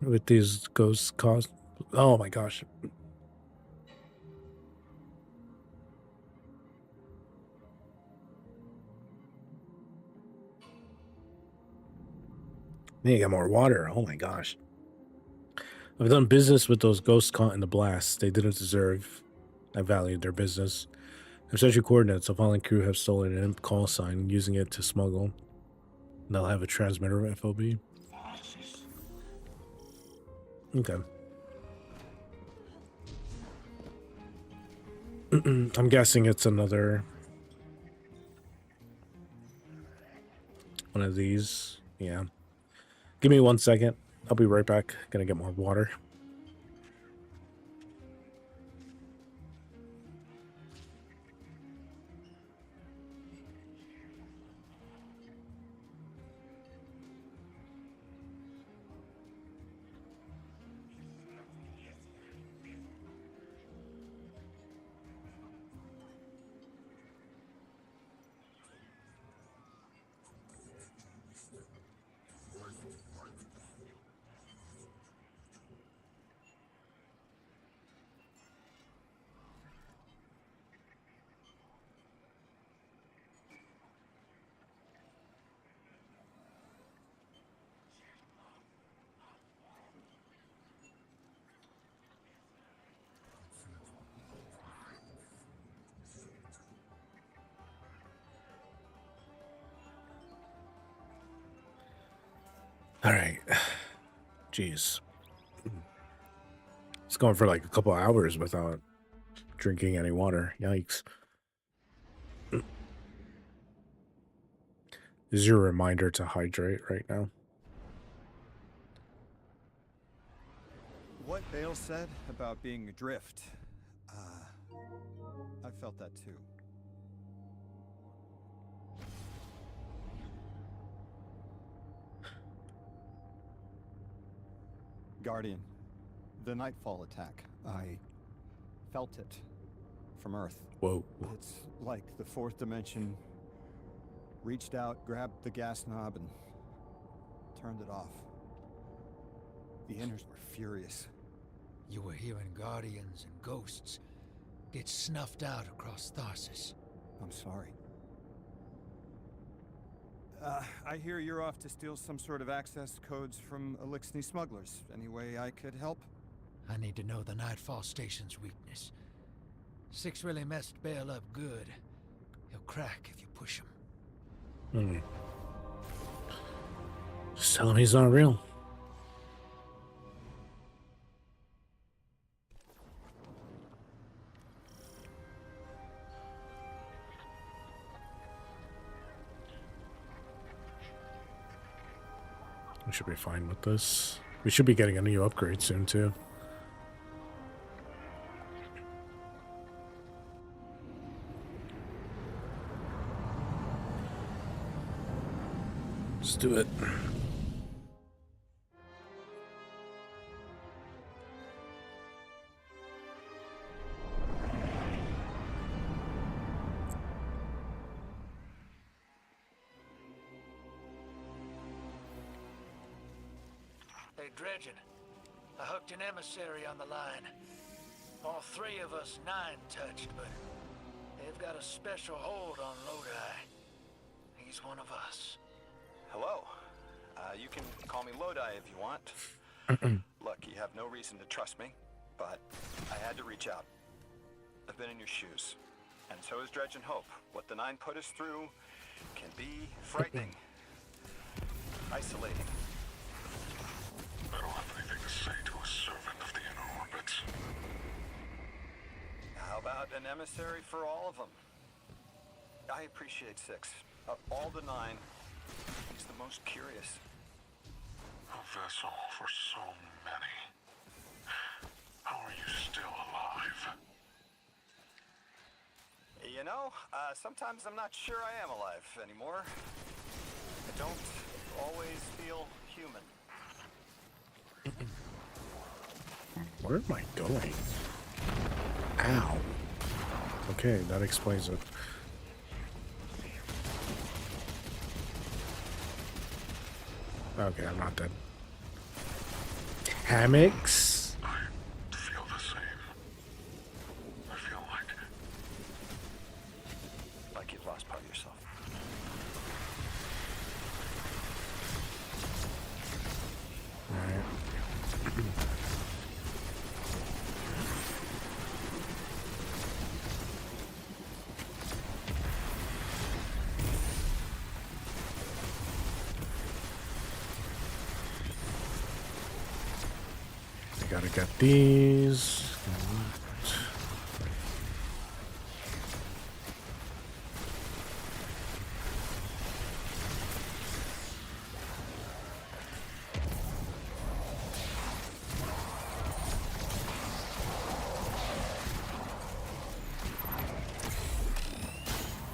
with these ghosts cost. Oh my gosh. Need to get more water. Oh my gosh. I've done business with those ghosts caught in the blast. They didn't deserve. I valued their business. I've sent you coordinates. A fallen crew have stolen an imp call sign, using it to smuggle. They'll have a transmitter of FOB. Okay. I'm guessing it's another one of these. Yeah. Give me 1 second. I'll be right back. Gonna get more water. All right. Jeez. It's going for like a couple hours without drinking any water. Yikes. This is your reminder to hydrate right now. What Bale said about being adrift, I felt that too. Guardian, the Nightfall attack, I felt it from Earth. Whoa. It's like the fourth dimension reached out, grabbed the gas knob, and turned it off. The Inners were furious. You were hearing guardians and ghosts get snuffed out across Tharsis. I'm sorry. I hear you're off to steal some sort of access codes from Elixni smugglers. Any way I could help? I need to know the Nightfall Station's weakness. Six really messed Bale up good. He'll crack if you push him. Just tell him he's not real. We should be fine with this. We should be getting a new upgrade soon, too. Let's do it. Hey, Dredgen. I hooked an emissary on the line. All three of us nine-touched, but they've got a special hold on Lodi. He's one of us. Hello. You can call me Lodi if you want. Look, you have no reason to trust me, but I had to reach out. I've been in your shoes, and so is Dredge and Hope. What the Nine put us through can be frightening, isolating. I don't have anything to say. orbits. How about an emissary for all of them? I appreciate 6. Of all the 9, he's the most curious. A vessel for so many. How are you still alive? You know, sometimes I'm not sure I am alive anymore. I don't always feel human. Where am I going? Ow. Okay, that explains it. Okay, I'm not dead. Hammocks? I feel the same. I feel Like you've lost part of yourself. Alright. I gotta get these.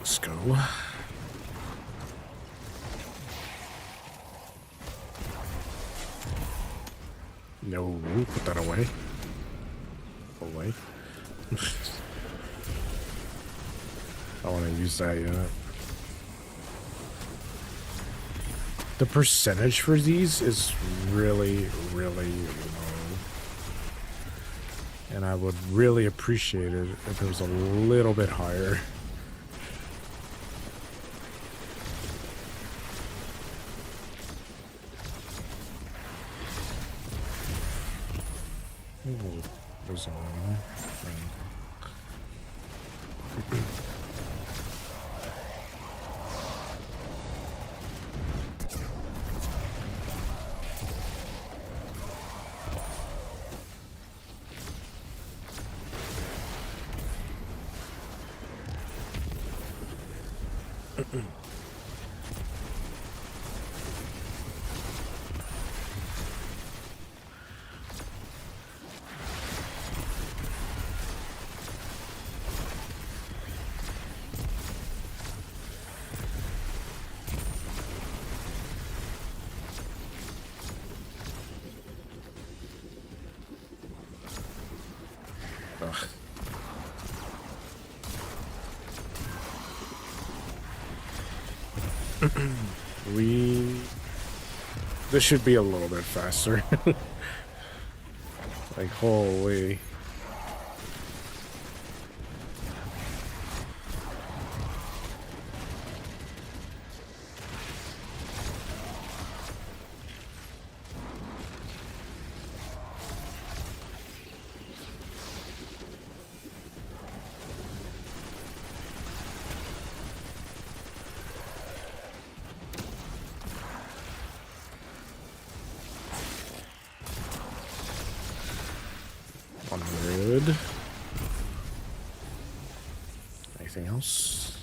Let's go. No, put that away. Away. I want to use that yet. The percentage for these is really, really low. And I would really appreciate it if it was a little bit higher. Ooh, there's a one. Ugh. This should be a little bit faster. Like, holy. Good. Anything else?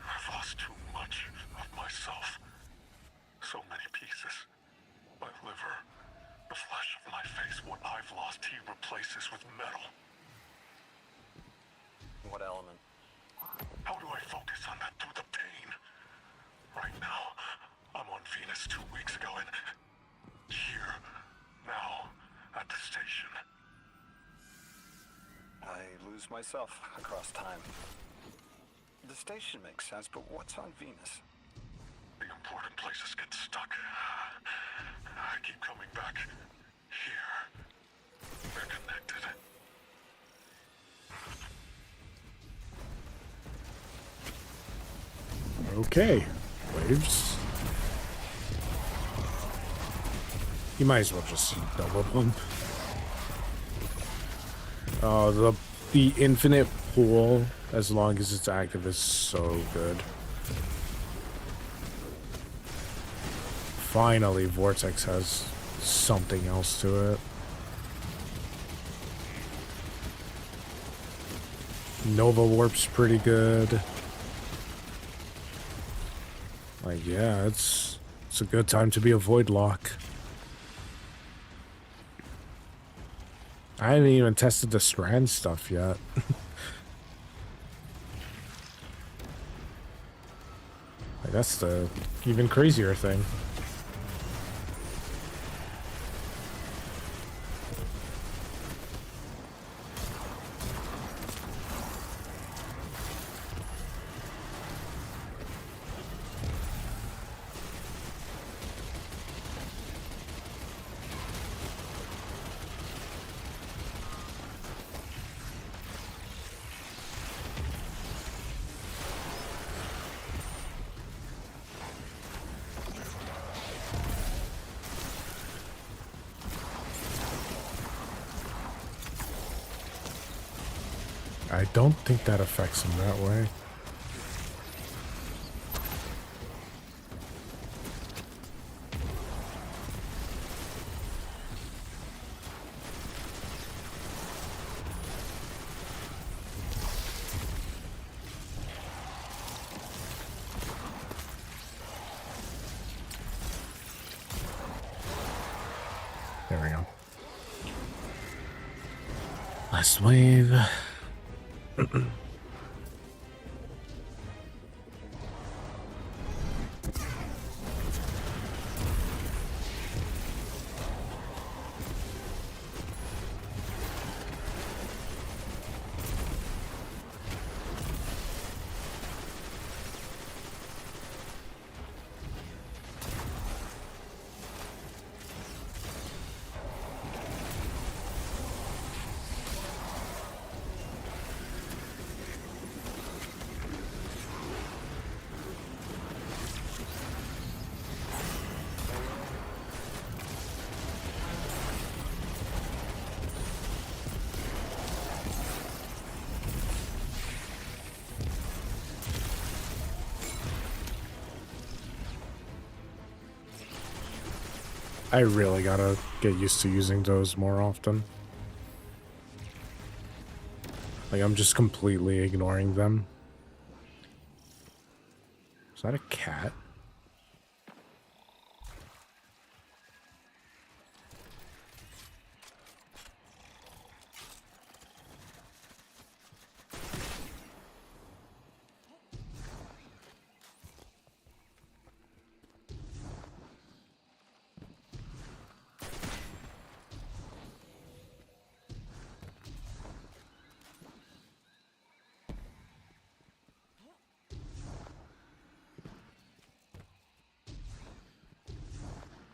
I've lost too much of myself. So many pieces. My liver, the flesh of my face, what I've lost, he replaces with metal. What element? How do I focus on that through the pain? Right now, I'm on Venus 2 weeks ago and here, now, at the station. I lose myself across time. The station makes sense, but what's on Venus? The important places get stuck. I keep coming back. Here. They're connected. Okay. Waves. You might as well just double pump. The infinite pool, as long as it's active, is so good. Finally, Vortex has something else to it. Nova Warp's pretty good. Like, yeah, it's a good time to be a Voidlock. I haven't even tested the Strand stuff yet. Like, that's the even crazier thing. I don't think that affects him that way. There we go. Last wave. I really gotta get used to using those more often. Like, I'm just completely ignoring them. Is that a cat?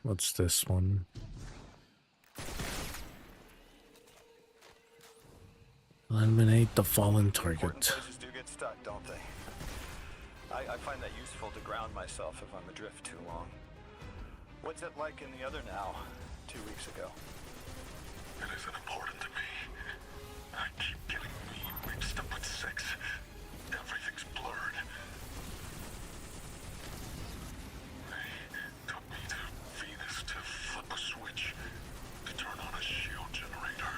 What's this one? Eliminate the fallen Important target. places do get stuck, don't they? I find that useful to ground myself if I'm adrift too long. What's it like in the other now, 2 weeks ago? It isn't important to me. I keep getting mixed up with 6. Everything's blurred. They took me to Venus to flip a switch, to turn on a shield generator.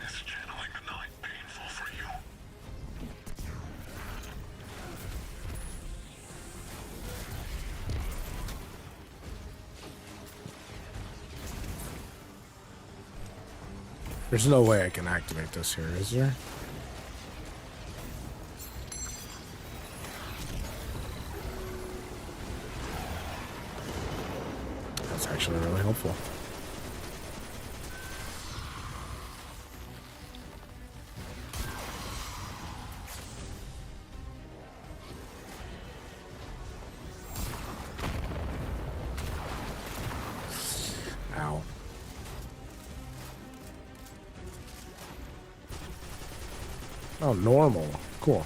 Is channeling the night painful for you? There's no way I can activate this here, is there? That's actually really helpful. Ow. Oh, normal. Cool.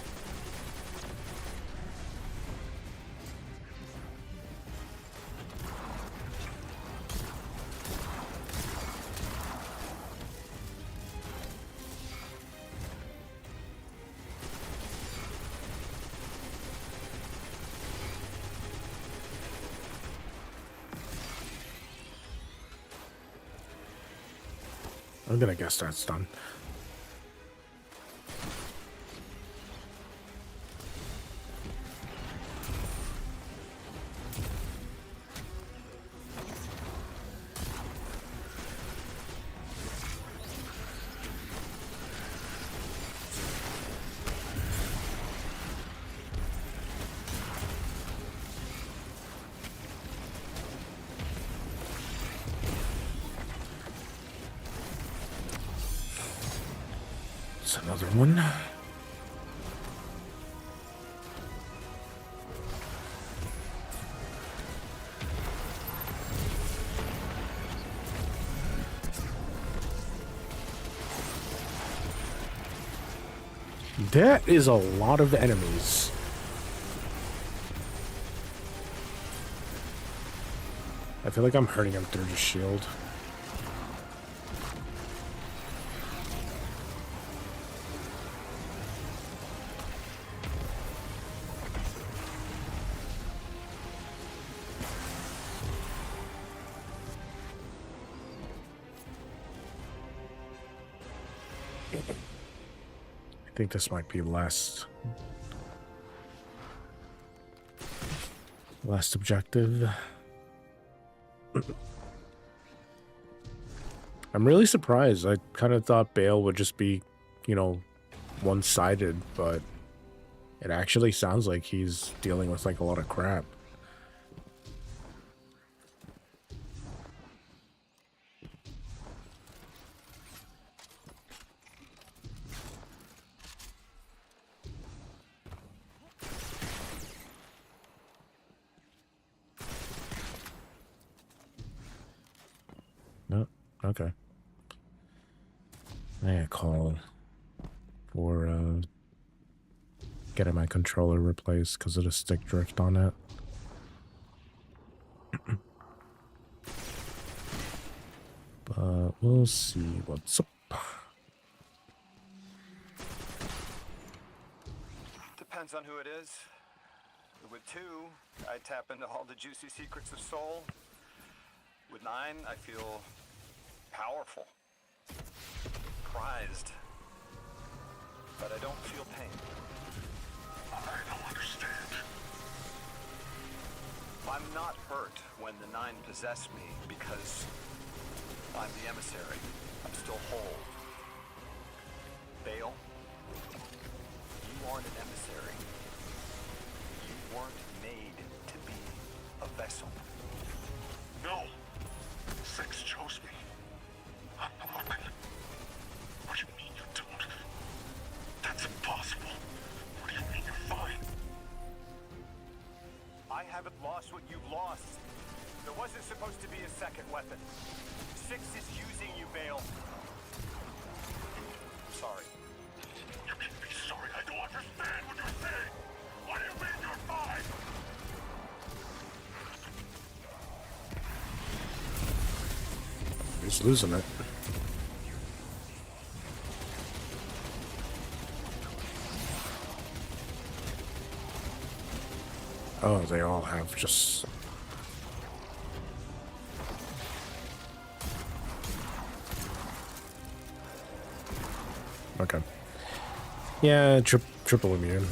I'm gonna guess that's done. It's another one. That is a lot of enemies. I feel like I'm hurting him through the shield. I think this might be last objective. I'm really surprised. I kind of thought Bale would just be, you know, one-sided, but it actually sounds like he's dealing with like a lot of crap. No, okay. I got a call for getting my controller replaced because of the stick drift on it. But we'll see what's up. Depends on who it is. With 2, I tap into all the juicy secrets of Soul. With 9, I feel powerful, prized, but I don't feel pain. I don't understand. I'm not hurt when the 9 possess me because I'm the emissary. I'm still whole. Bale, you aren't an emissary. You weren't made to be a vessel. No. 6 chose me. Look. What do you mean you don't? That's impossible. What do you mean you're fine? I haven't lost what you've lost. There wasn't supposed to be a second weapon. 6 is using you, Bale. I'm sorry. You can be sorry. I don't understand what you're saying. What do you mean you're fine? He's losing it. Oh, they all have just... Okay. Yeah, triple immune.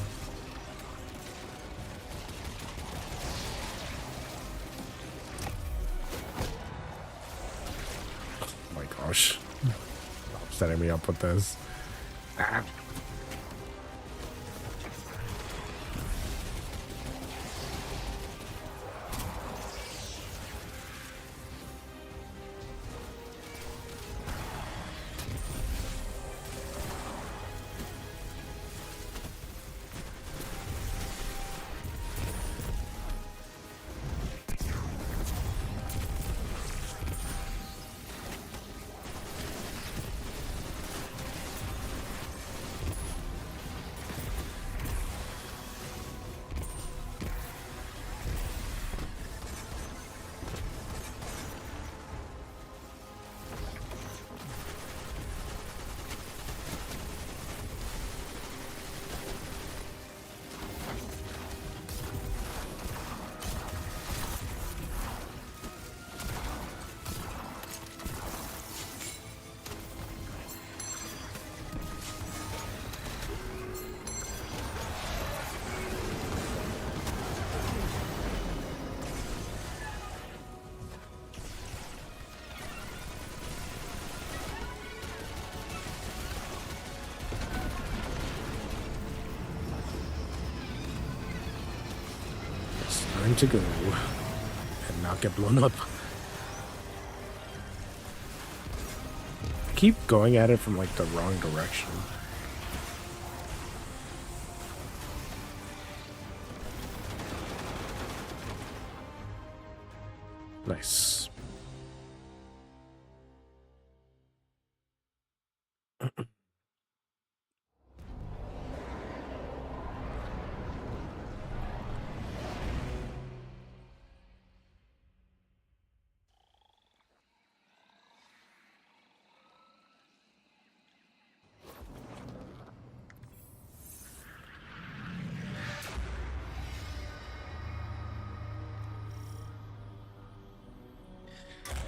Oh my gosh. Setting me up with this. Ah. Time to go and not get blown up. I keep going at it from like the wrong direction. Nice.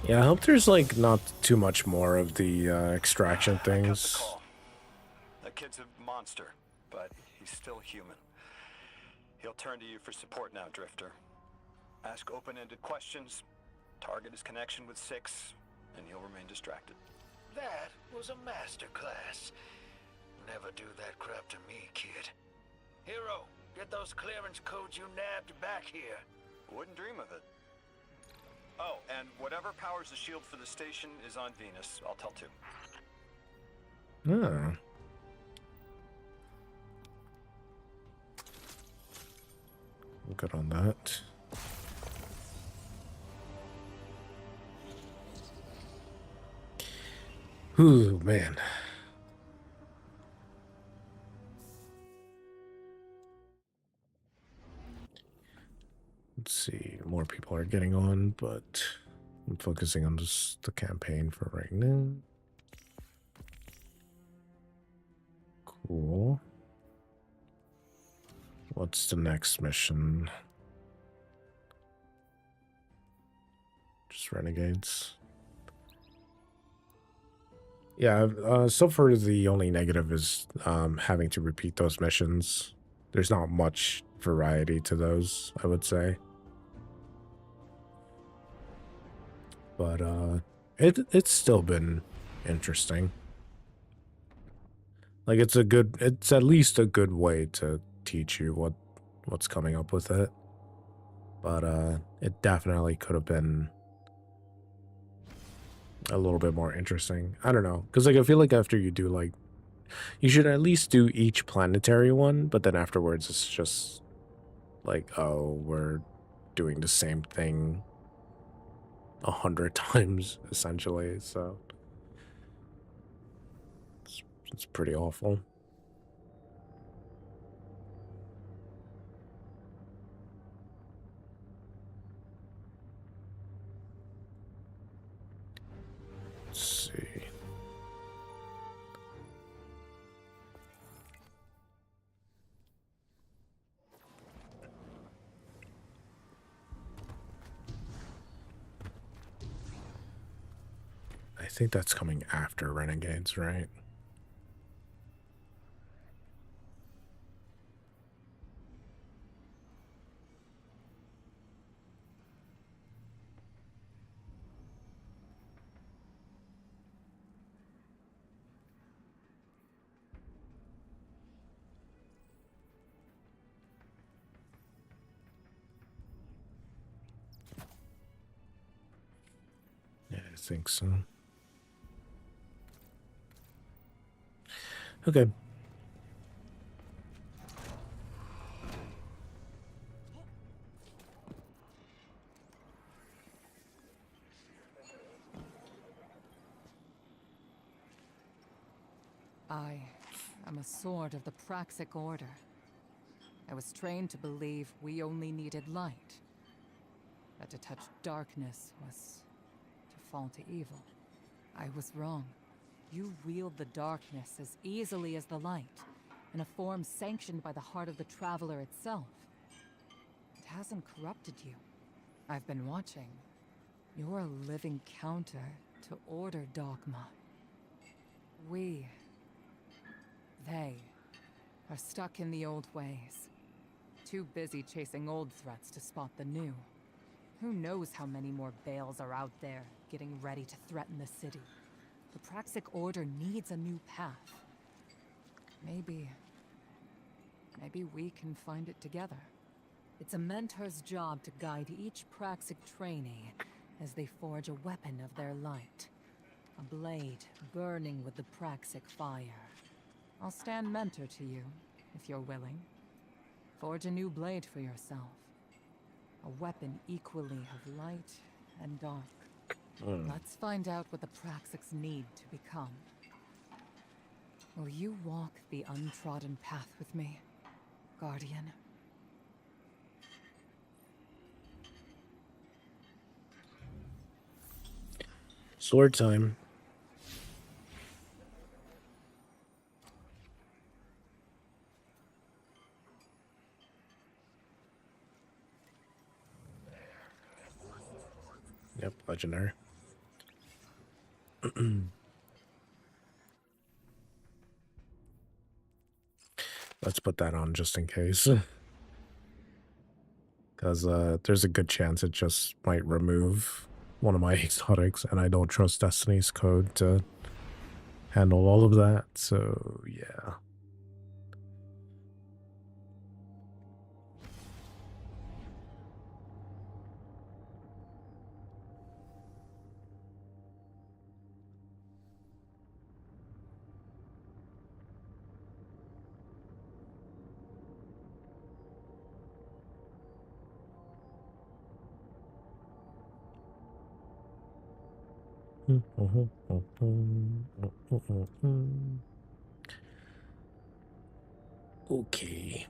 Yeah, I hope there's like not too much more of the extraction I got the things. call. That kid's a monster, but he's still human. He'll turn to you for support now, Drifter. Ask open-ended questions, target his connection with Six, and he'll remain distracted. That was a masterclass. Never do that crap to me, kid. Hero, get those clearance codes you nabbed back here. Wouldn't dream of it. Oh, and whatever powers the shield for the station is on Venus. I'll tell too. Oh. Good on that. Ooh, man. Let's see. More people are getting on, but I'm focusing on just the campaign for right now. Cool. What's the next mission? Just Renegades. Yeah, so far the only negative is having to repeat those missions. There's not much variety to those, I would say. But it's still been interesting. Like it's at least a good way to teach you what's coming up with it. But it definitely could have been a little bit more interesting. I don't know, because like I feel like after you do like, you should at least do each planetary one, but then afterwards it's just like, oh, we're doing the same thing 100 times essentially. So it's pretty awful. Let's see. I think that's coming after Renegades, right? Yeah, I think so. Okay. I am a sword of the Praxic Order. I was trained to believe we only needed light. That to touch darkness was to fall to evil. I was wrong. You wield the darkness as easily as the light, in a form sanctioned by the heart of the Traveler itself. It hasn't corrupted you. I've been watching. You're a living counter to Order dogma. They are stuck in the old ways. Too busy chasing old threats to spot the new. Who knows how many more Bales are out there, getting ready to threaten the city. The Praxic Order needs a new path. Maybe we can find it together. It's a mentor's job to guide each Praxic trainee as they forge a weapon of their light. A blade burning with the Praxic fire. I'll stand mentor to you, if you're willing. Forge a new blade for yourself. A weapon equally of light and dark. Hmm. Let's find out what the Praxics need to become. Will you walk the untrodden path with me, Guardian? Sword time. Yep, legendary. Let's put that on just in case. Because there's a good chance it just might remove one of my exotics, and I don't trust Destiny's code to handle all of that, so yeah. Okay.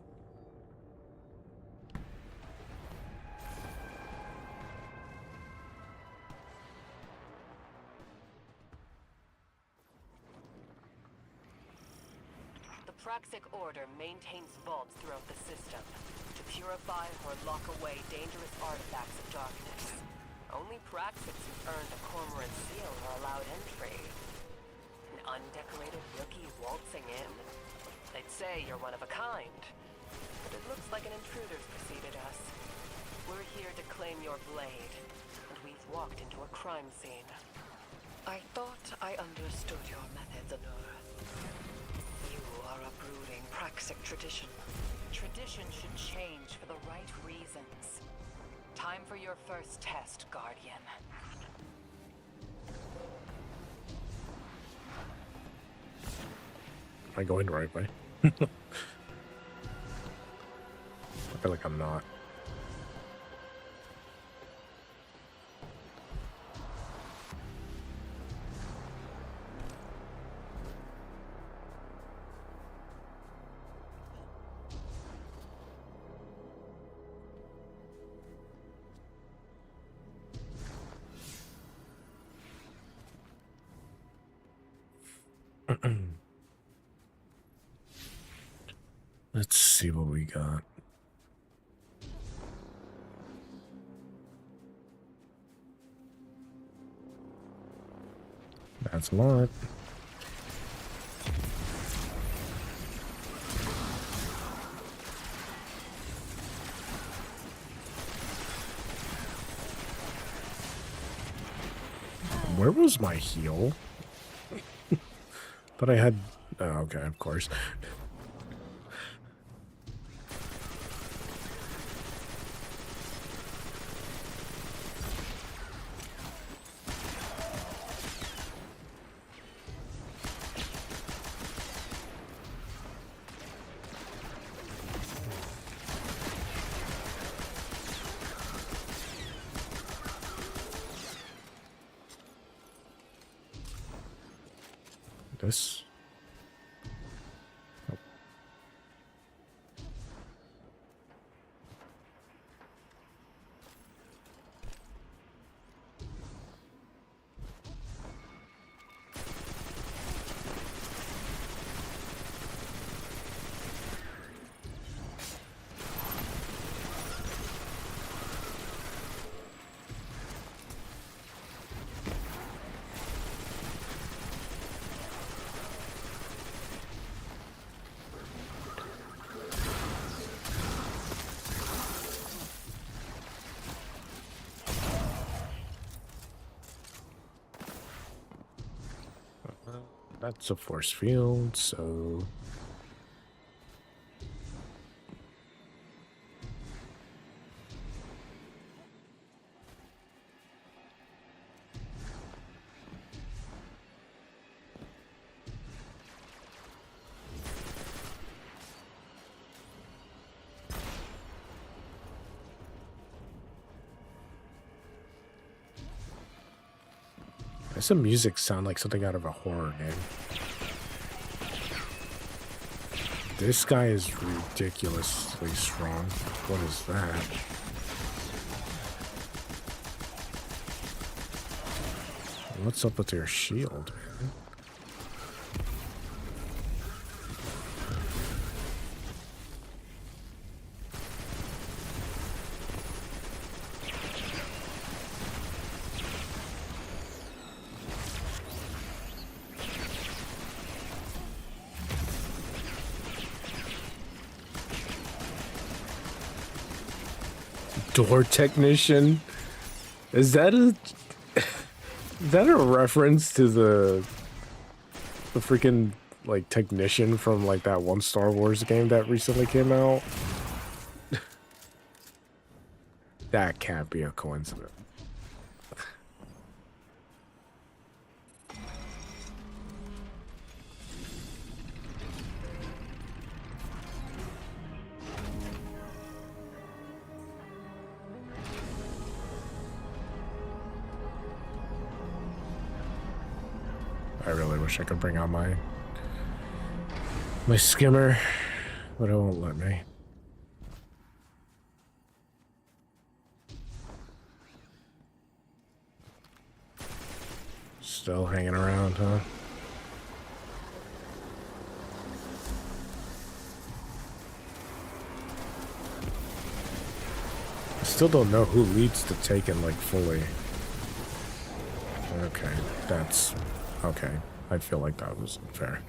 The Praxic Order maintains vaults throughout the system to purify or lock away dangerous artifacts of darkness. Only Praxics who've earned a Cormorant seal are allowed entry. An undecorated rookie waltzing in? They'd say you're one of a kind. But it looks like an intruder's preceded us. We're here to claim your blade, and we've walked into a crime scene. I thought I understood your methods, Anur. You are uprooting Praxic tradition. Tradition should change for the right reasons. Time for your first test, Guardian. Am I going the right way? I feel like I'm not. Let's see what we got. That's a lot. Where was my heal? But I had... Oh, okay, of course. This. Oh. That's a force field, so... Does the music sound like something out of a horror game? This guy is ridiculously strong. What is that? What's up with your shield, man? Door technician? Is that a reference to the freaking like technician from like that one Star Wars game that recently came out? That can't be a coincidence. I really wish I could bring out my skimmer, but it won't let me. Still hanging around, huh? I still don't know who leads the Taken like fully. Okay, that's okay. I feel like that was unfair.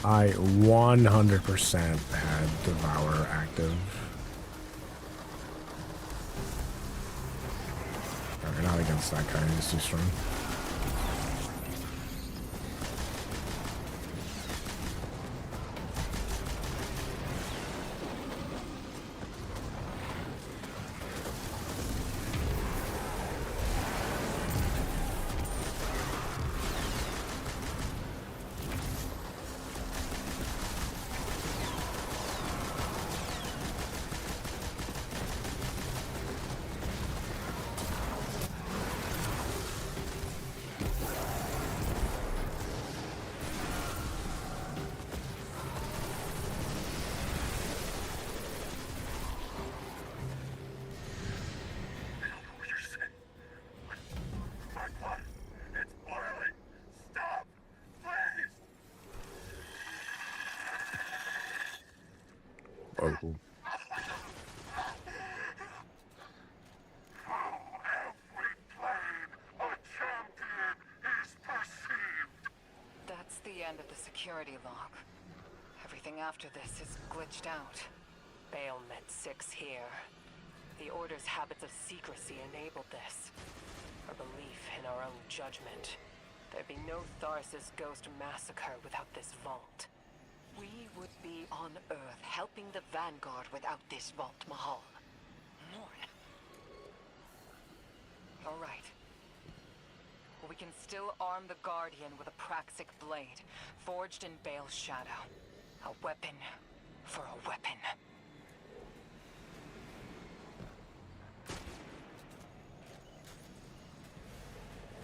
I 100% had Devour active. Okay, not against that guy, he's too strong. Oh. That's the end of the security lock. Everything after this is glitched out. Bale met 6 here. The Order's habits of secrecy enabled this. Our belief in our own judgment. There'd be no Tharsis Ghost massacre without this vault. We would be on Earth helping the Vanguard without this vault, Mahal. Morn. All right. We can still arm the Guardian with a Praxic blade, forged in Bale's shadow. A weapon for a weapon.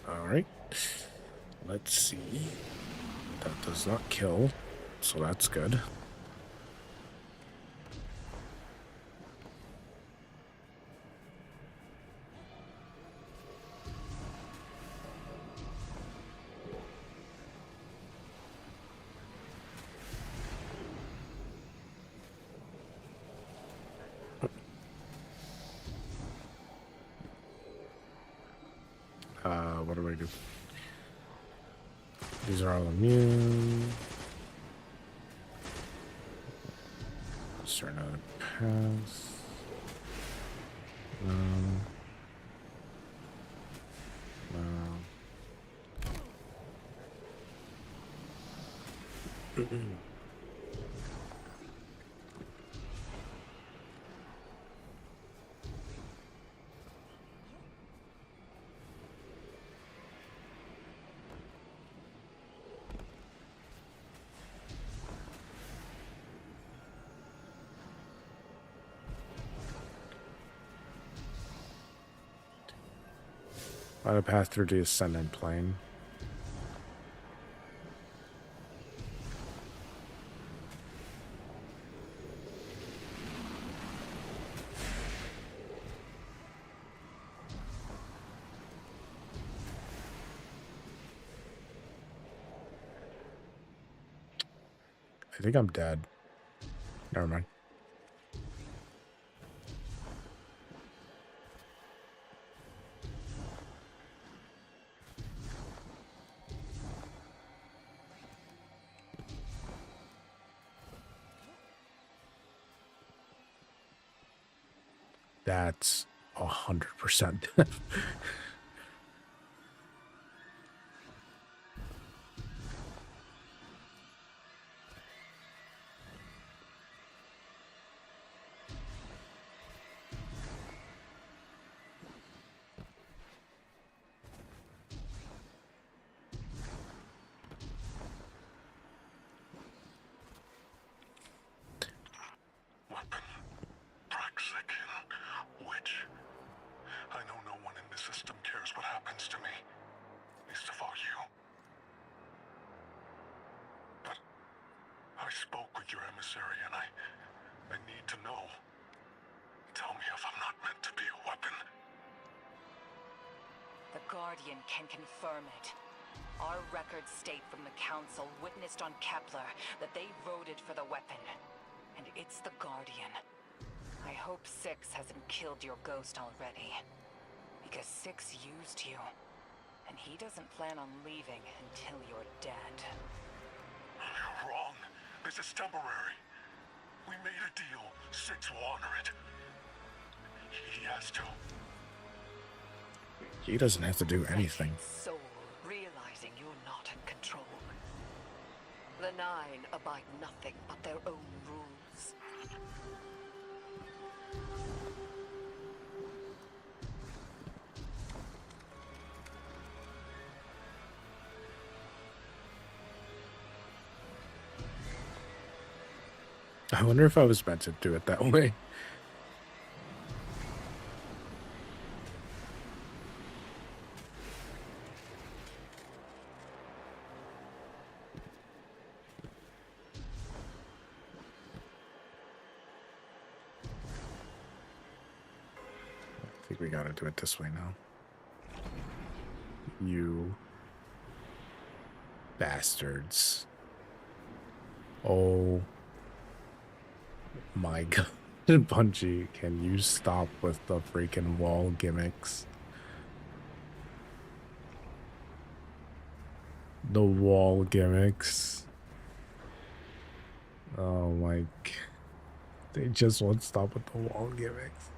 All right. Let's see. That does not kill, so that's good. What do I do? These are all immune. Start another pass. Find a path through the ascendant plane. I think I'm dead. Never mind. That's 100%. I spoke with your emissary, and I need to know. Tell me if I'm not meant to be a weapon. The Guardian can confirm it. Our records state from the Council witnessed on Kepler that they voted for the weapon. And it's the Guardian. I hope Six hasn't killed your ghost already. Because Six used you. And he doesn't plan on leaving until you're dead. You're wrong. This is temporary. We made a deal. Six will honor it. He has to. He doesn't have to do anything. Soul, realizing you're not in control. The Nine abide nothing but their own rules. I wonder if I was meant to do it that way. I think we gotta do it this way now. You bastards. Oh my god. Bungie, can you stop with the freaking wall gimmicks? The wall gimmicks. Oh my god. They just won't stop with the wall gimmicks.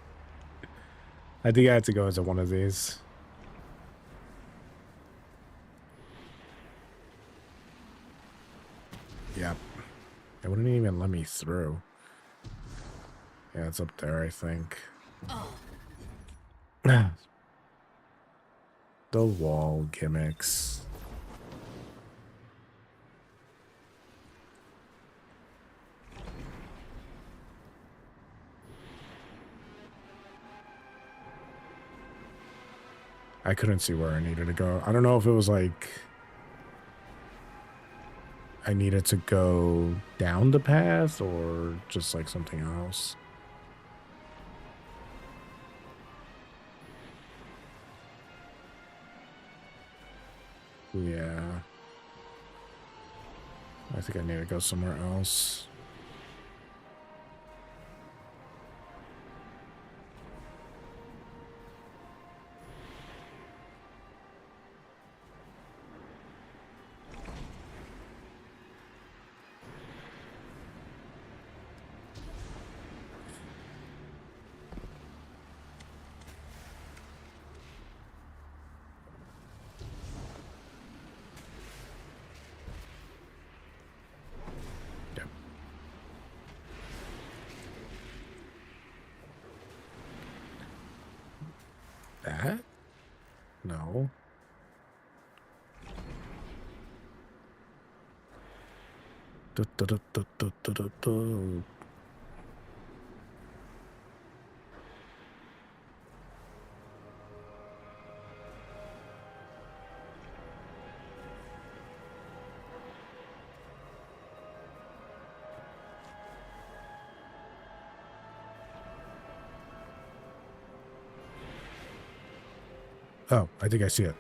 I think I had to go into one of these. Yep. It wouldn't even let me through. Yeah, it's up there, I think. The wall gimmicks. I couldn't see where I needed to go. I don't know if it was like I needed to go down the path or just like something else. Yeah. I think I need to go somewhere else. That? No. Oh, I think I see it.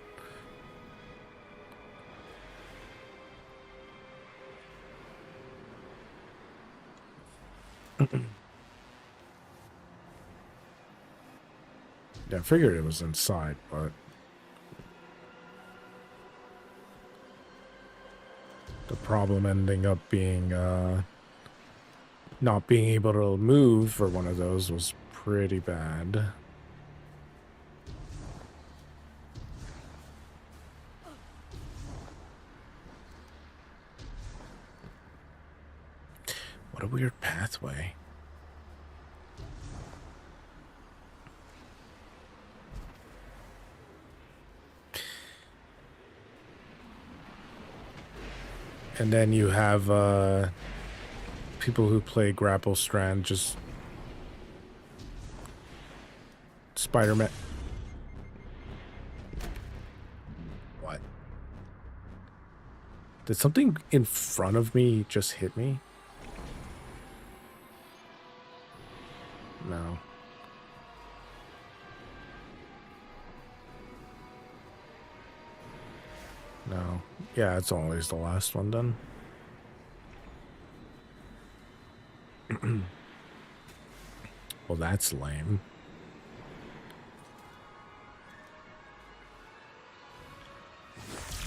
Yeah, I figured it was inside, but the problem ending up being not being able to move for one of those was pretty bad. What a weird pathway. And then you have people who play Grapple Strand just Spider-Man. What? Did something in front of me just hit me? No. No. Yeah, it's always the last one then. Well, that's lame.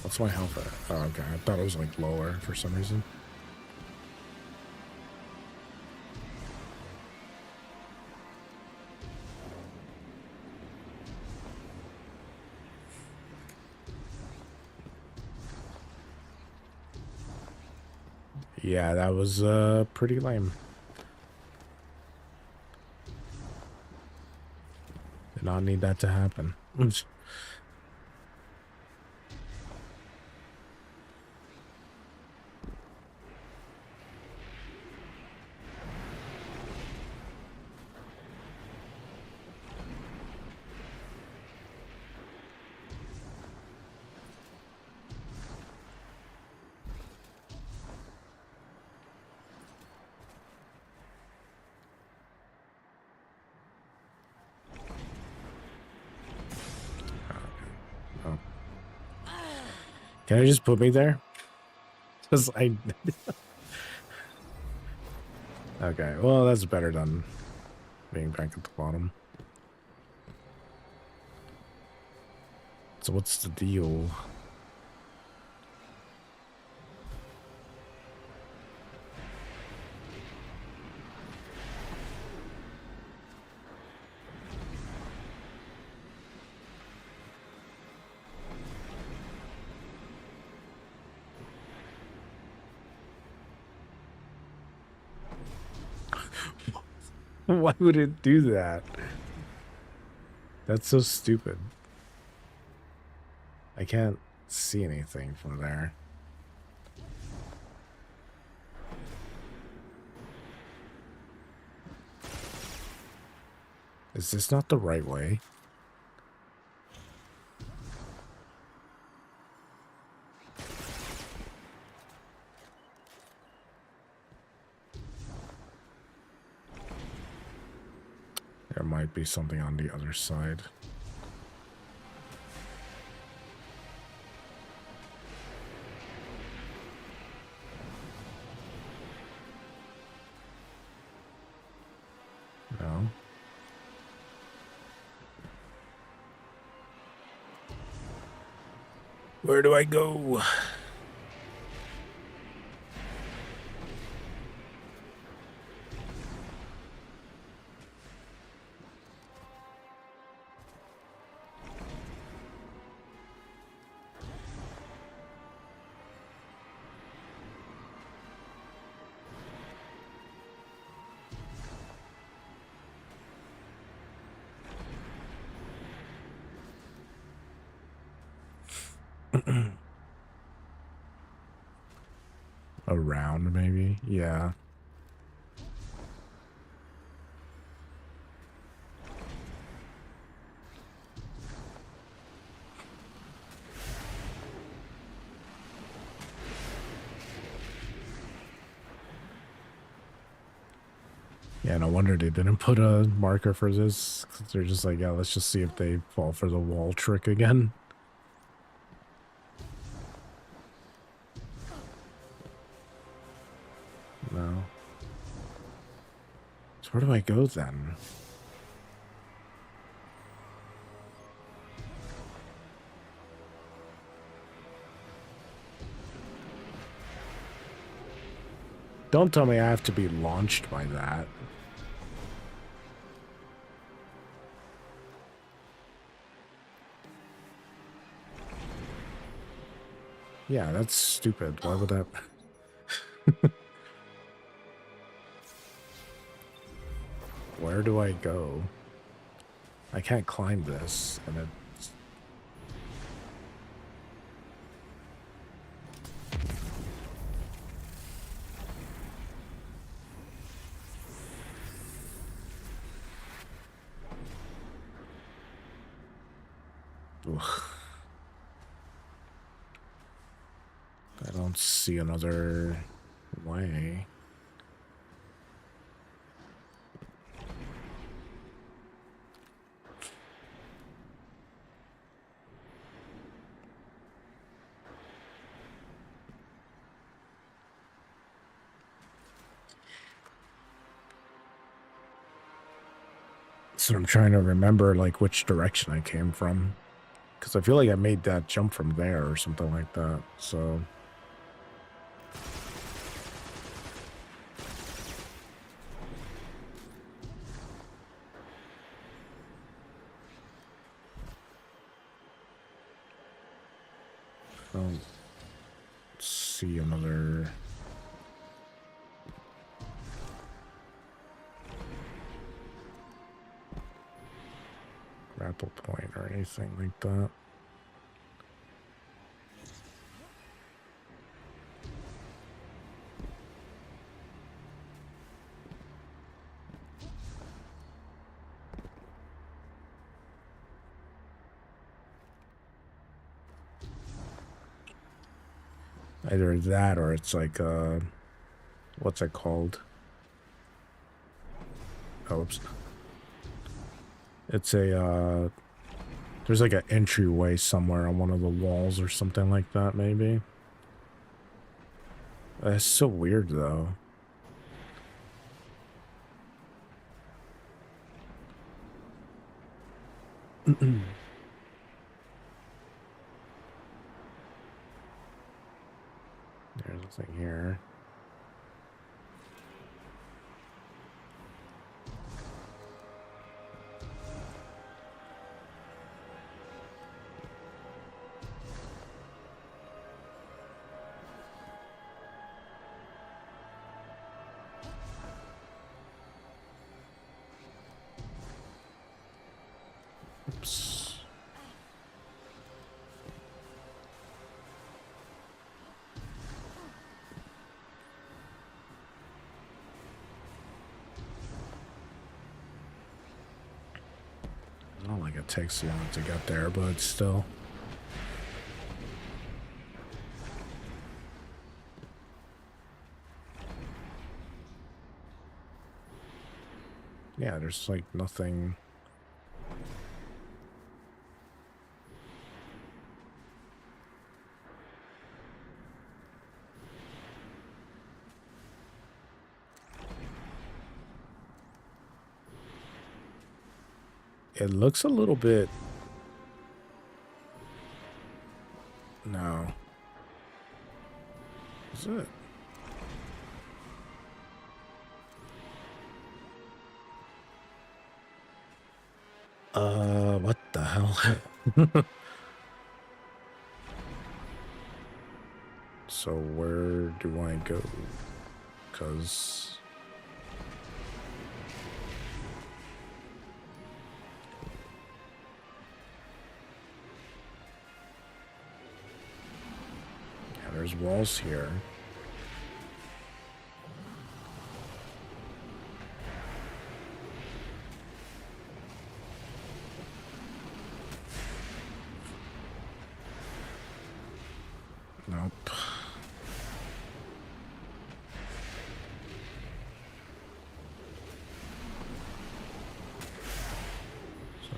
What's my health at? Oh, okay. I thought it was like lower for some reason. Yeah, that was pretty lame. Did not need that to happen. Oh. Can I just put me there? Because I... Okay, well, that's better than being back at the bottom. So what's the deal? Why would it do that? That's so stupid. I can't see anything from there. Is this not the right way? There might be something on the other side. No. Where do I go? Around, maybe? Yeah. Yeah, no wonder they didn't put a marker for this. 'Cause they're just like, yeah, let's just see if they fall for the wall trick again. No. So where do I go then? Don't tell me I have to be launched by that. Yeah, that's stupid. Why would that... Where do I go? I can't climb this, and it's... Ugh. I don't see another way. So I'm trying to remember, like, which direction I came from. Because I feel like I made that jump from there or something like that, so... I don't see another... grapple point or anything like that. Either that or it's like, what's it called? Oops. It's a, there's like an entryway somewhere on one of the walls or something like that, maybe. That's so weird, though. There's a thing here. Oops. I don't like it takes long to get there, but still. Yeah, there's like nothing. It looks a little bit... No. Is it? What the hell? So where do I go? 'Cause... there's walls here. Nope.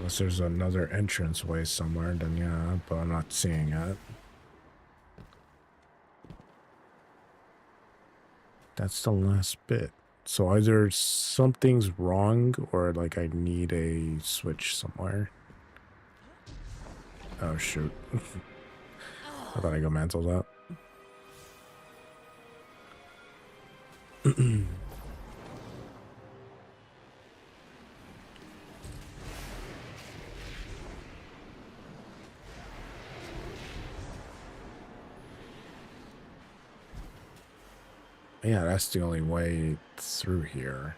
Unless there's another entranceway somewhere, then yeah, but I'm not seeing it. That's the last bit. So either something's wrong or like I need a switch somewhere. Oh shoot. I thought I go mantle that. Yeah, that's the only way through here.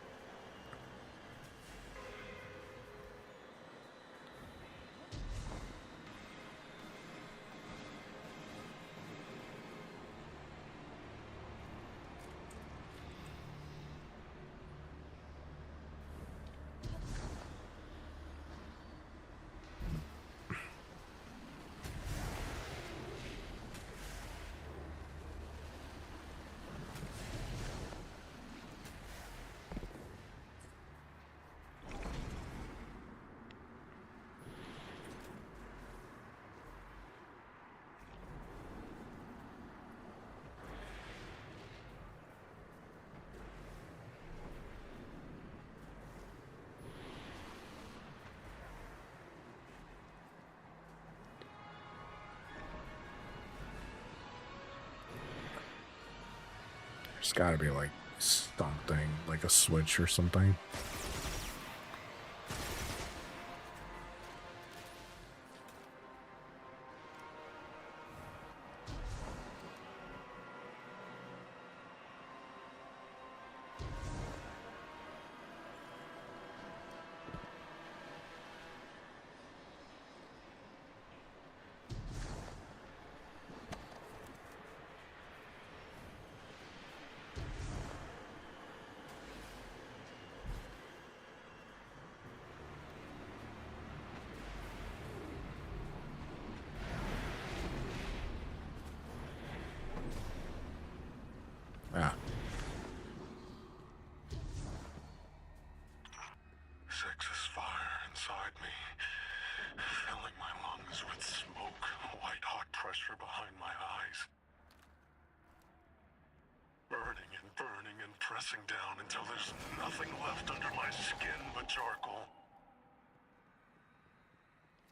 There's gotta be like something, like a switch or something. Ah. Sex's fire inside me, filling my lungs with smoke, white-hot pressure behind my eyes. Burning and pressing down until there's nothing left under my skin but charcoal.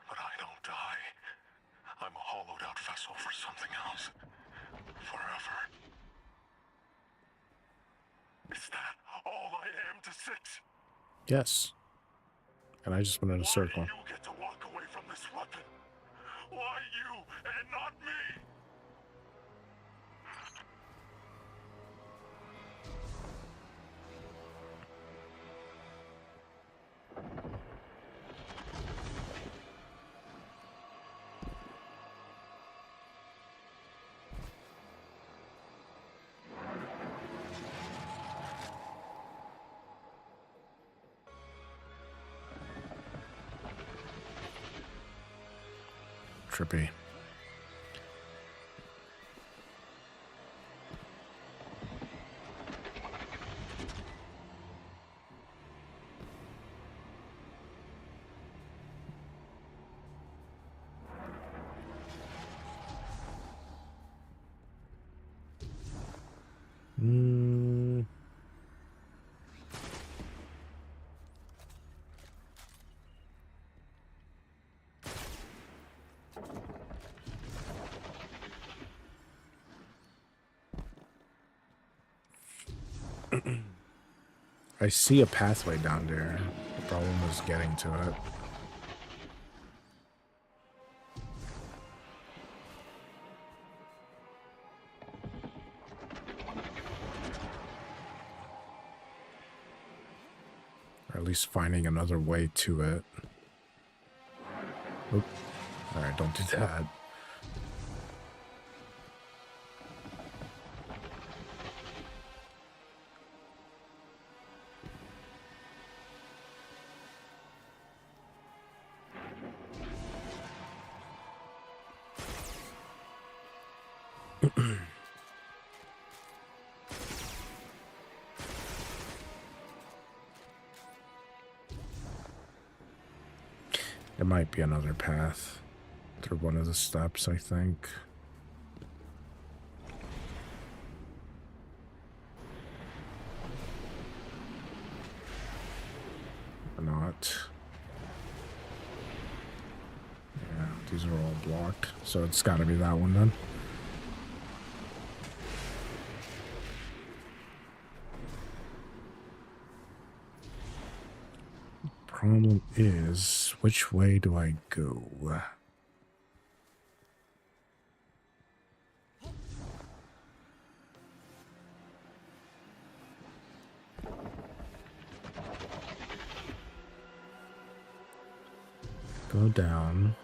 But I don't die. I'm a hollowed-out vessel for something else. Forever. Is that all I am to Six? Yes. And I just went in a circle. Why do you get to walk away from this weapon? Why you and not me? Trippy. I see a pathway down there. The problem was getting to it. Or at least finding another way to it. Oop. Alright, don't do that. There might be another path through one of the steps, I think. Or not. Yeah, these are all blocked, so it's got to be that one then. Problem is, which way do I go? Go down.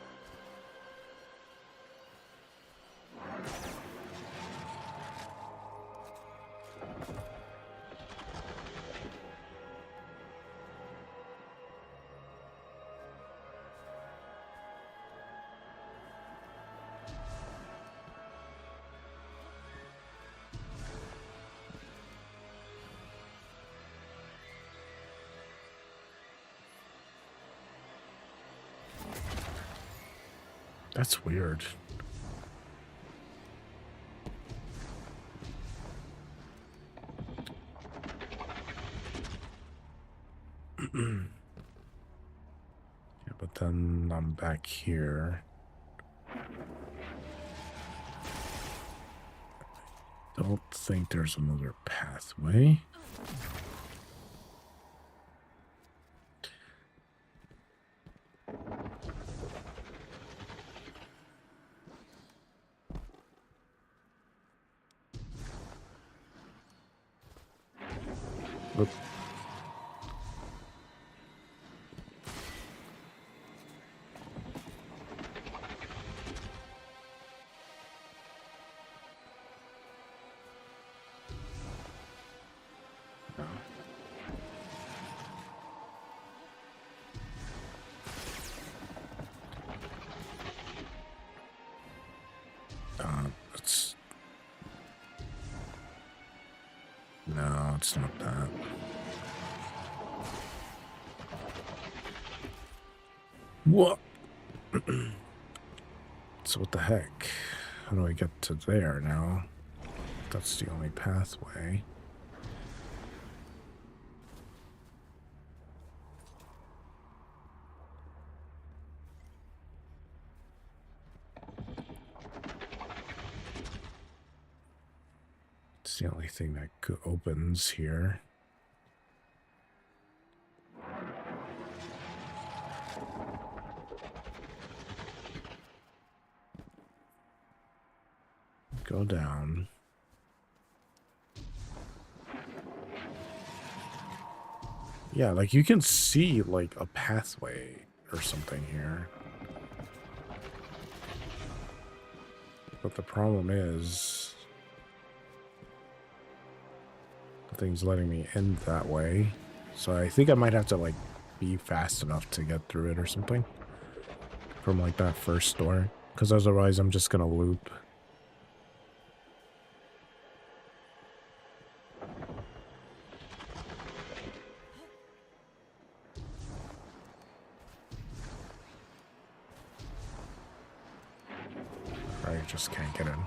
That's weird. Yeah, but then I'm back here. Don't think there's another pathway. Oop. It's... No, it's not that. What? So what the heck? How do I get to there now? That's the only pathway. It's the only thing that opens here. Go down. Yeah, like you can see like a pathway or something here. But the problem is nothing's letting me in that way. So I think I might have to like be fast enough to get through it or something from like that first door, because otherwise I'm just gonna loop. I just can't get in.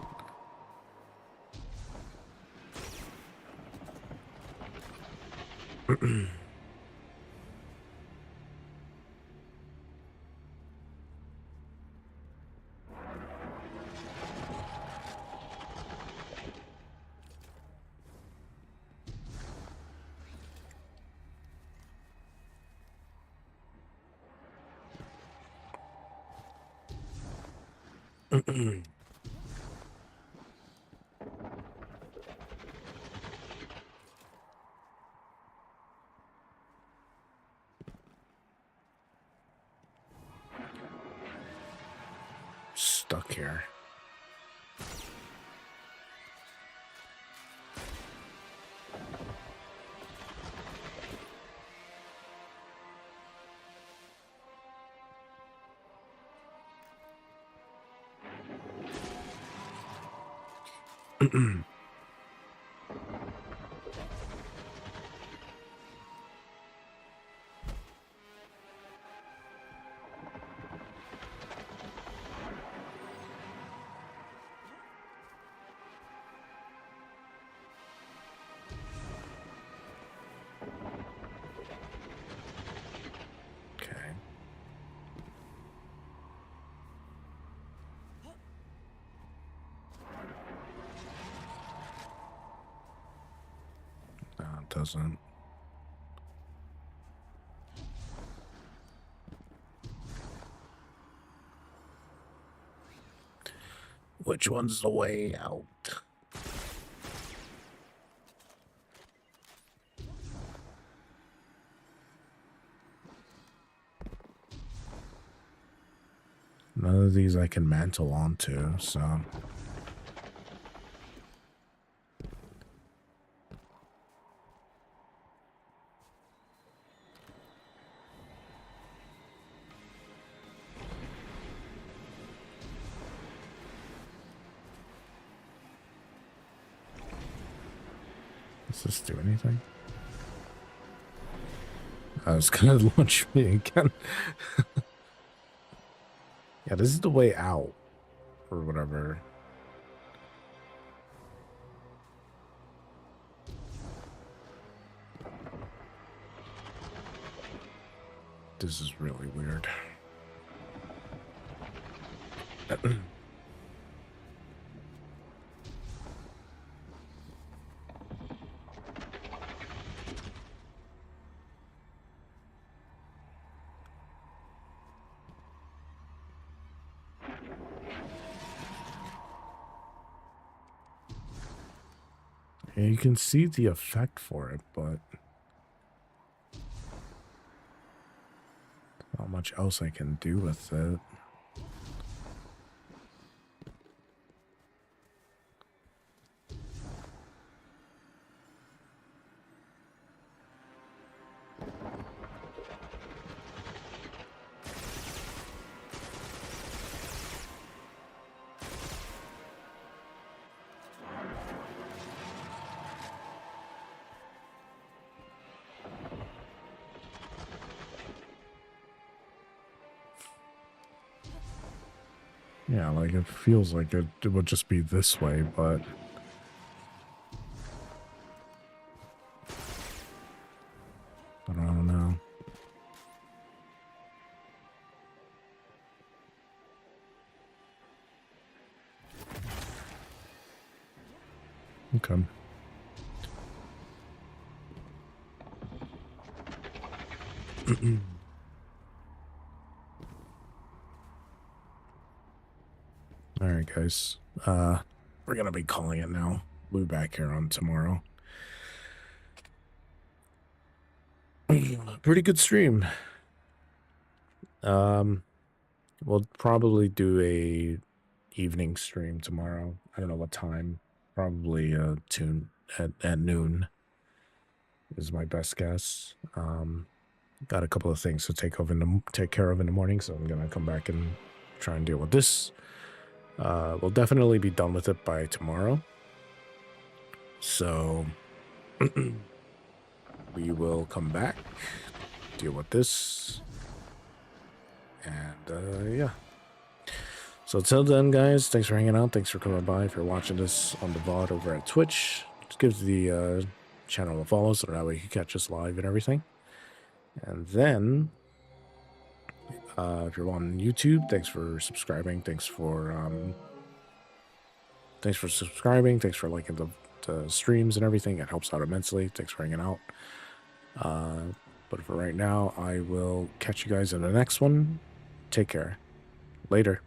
Stuck here. doesn't. Which one's the way out? None of these I can mantle onto, so... Does this do anything? I was gonna launch me again. Yeah, this is the way out. Or whatever. This is really weird. Yeah, you can see the effect for it, but not much else I can do with it. Yeah, like it feels like it would just be this way, but I don't know. Okay. All right, guys. We're gonna be calling it now. We'll be back here on tomorrow. Pretty good stream. We'll probably do a evening stream tomorrow. I don't know what time. Probably tune at noon is my best guess. Got a couple of things to take care of in the morning, so I'm gonna come back and try and deal with this. We'll definitely be done with it by tomorrow. So we will come back, deal with this, and yeah. So till then, guys, thanks for hanging out. Thanks for coming by. If you're watching this on the VOD over at Twitch, just give the channel a follow so that way you can catch us live and everything. And then, if you're on YouTube, thanks for subscribing. Thanks for subscribing. Thanks for liking the streams and everything. It helps out immensely. Thanks for hanging out. But for right now, I will catch you guys in the next one. Take care. Later.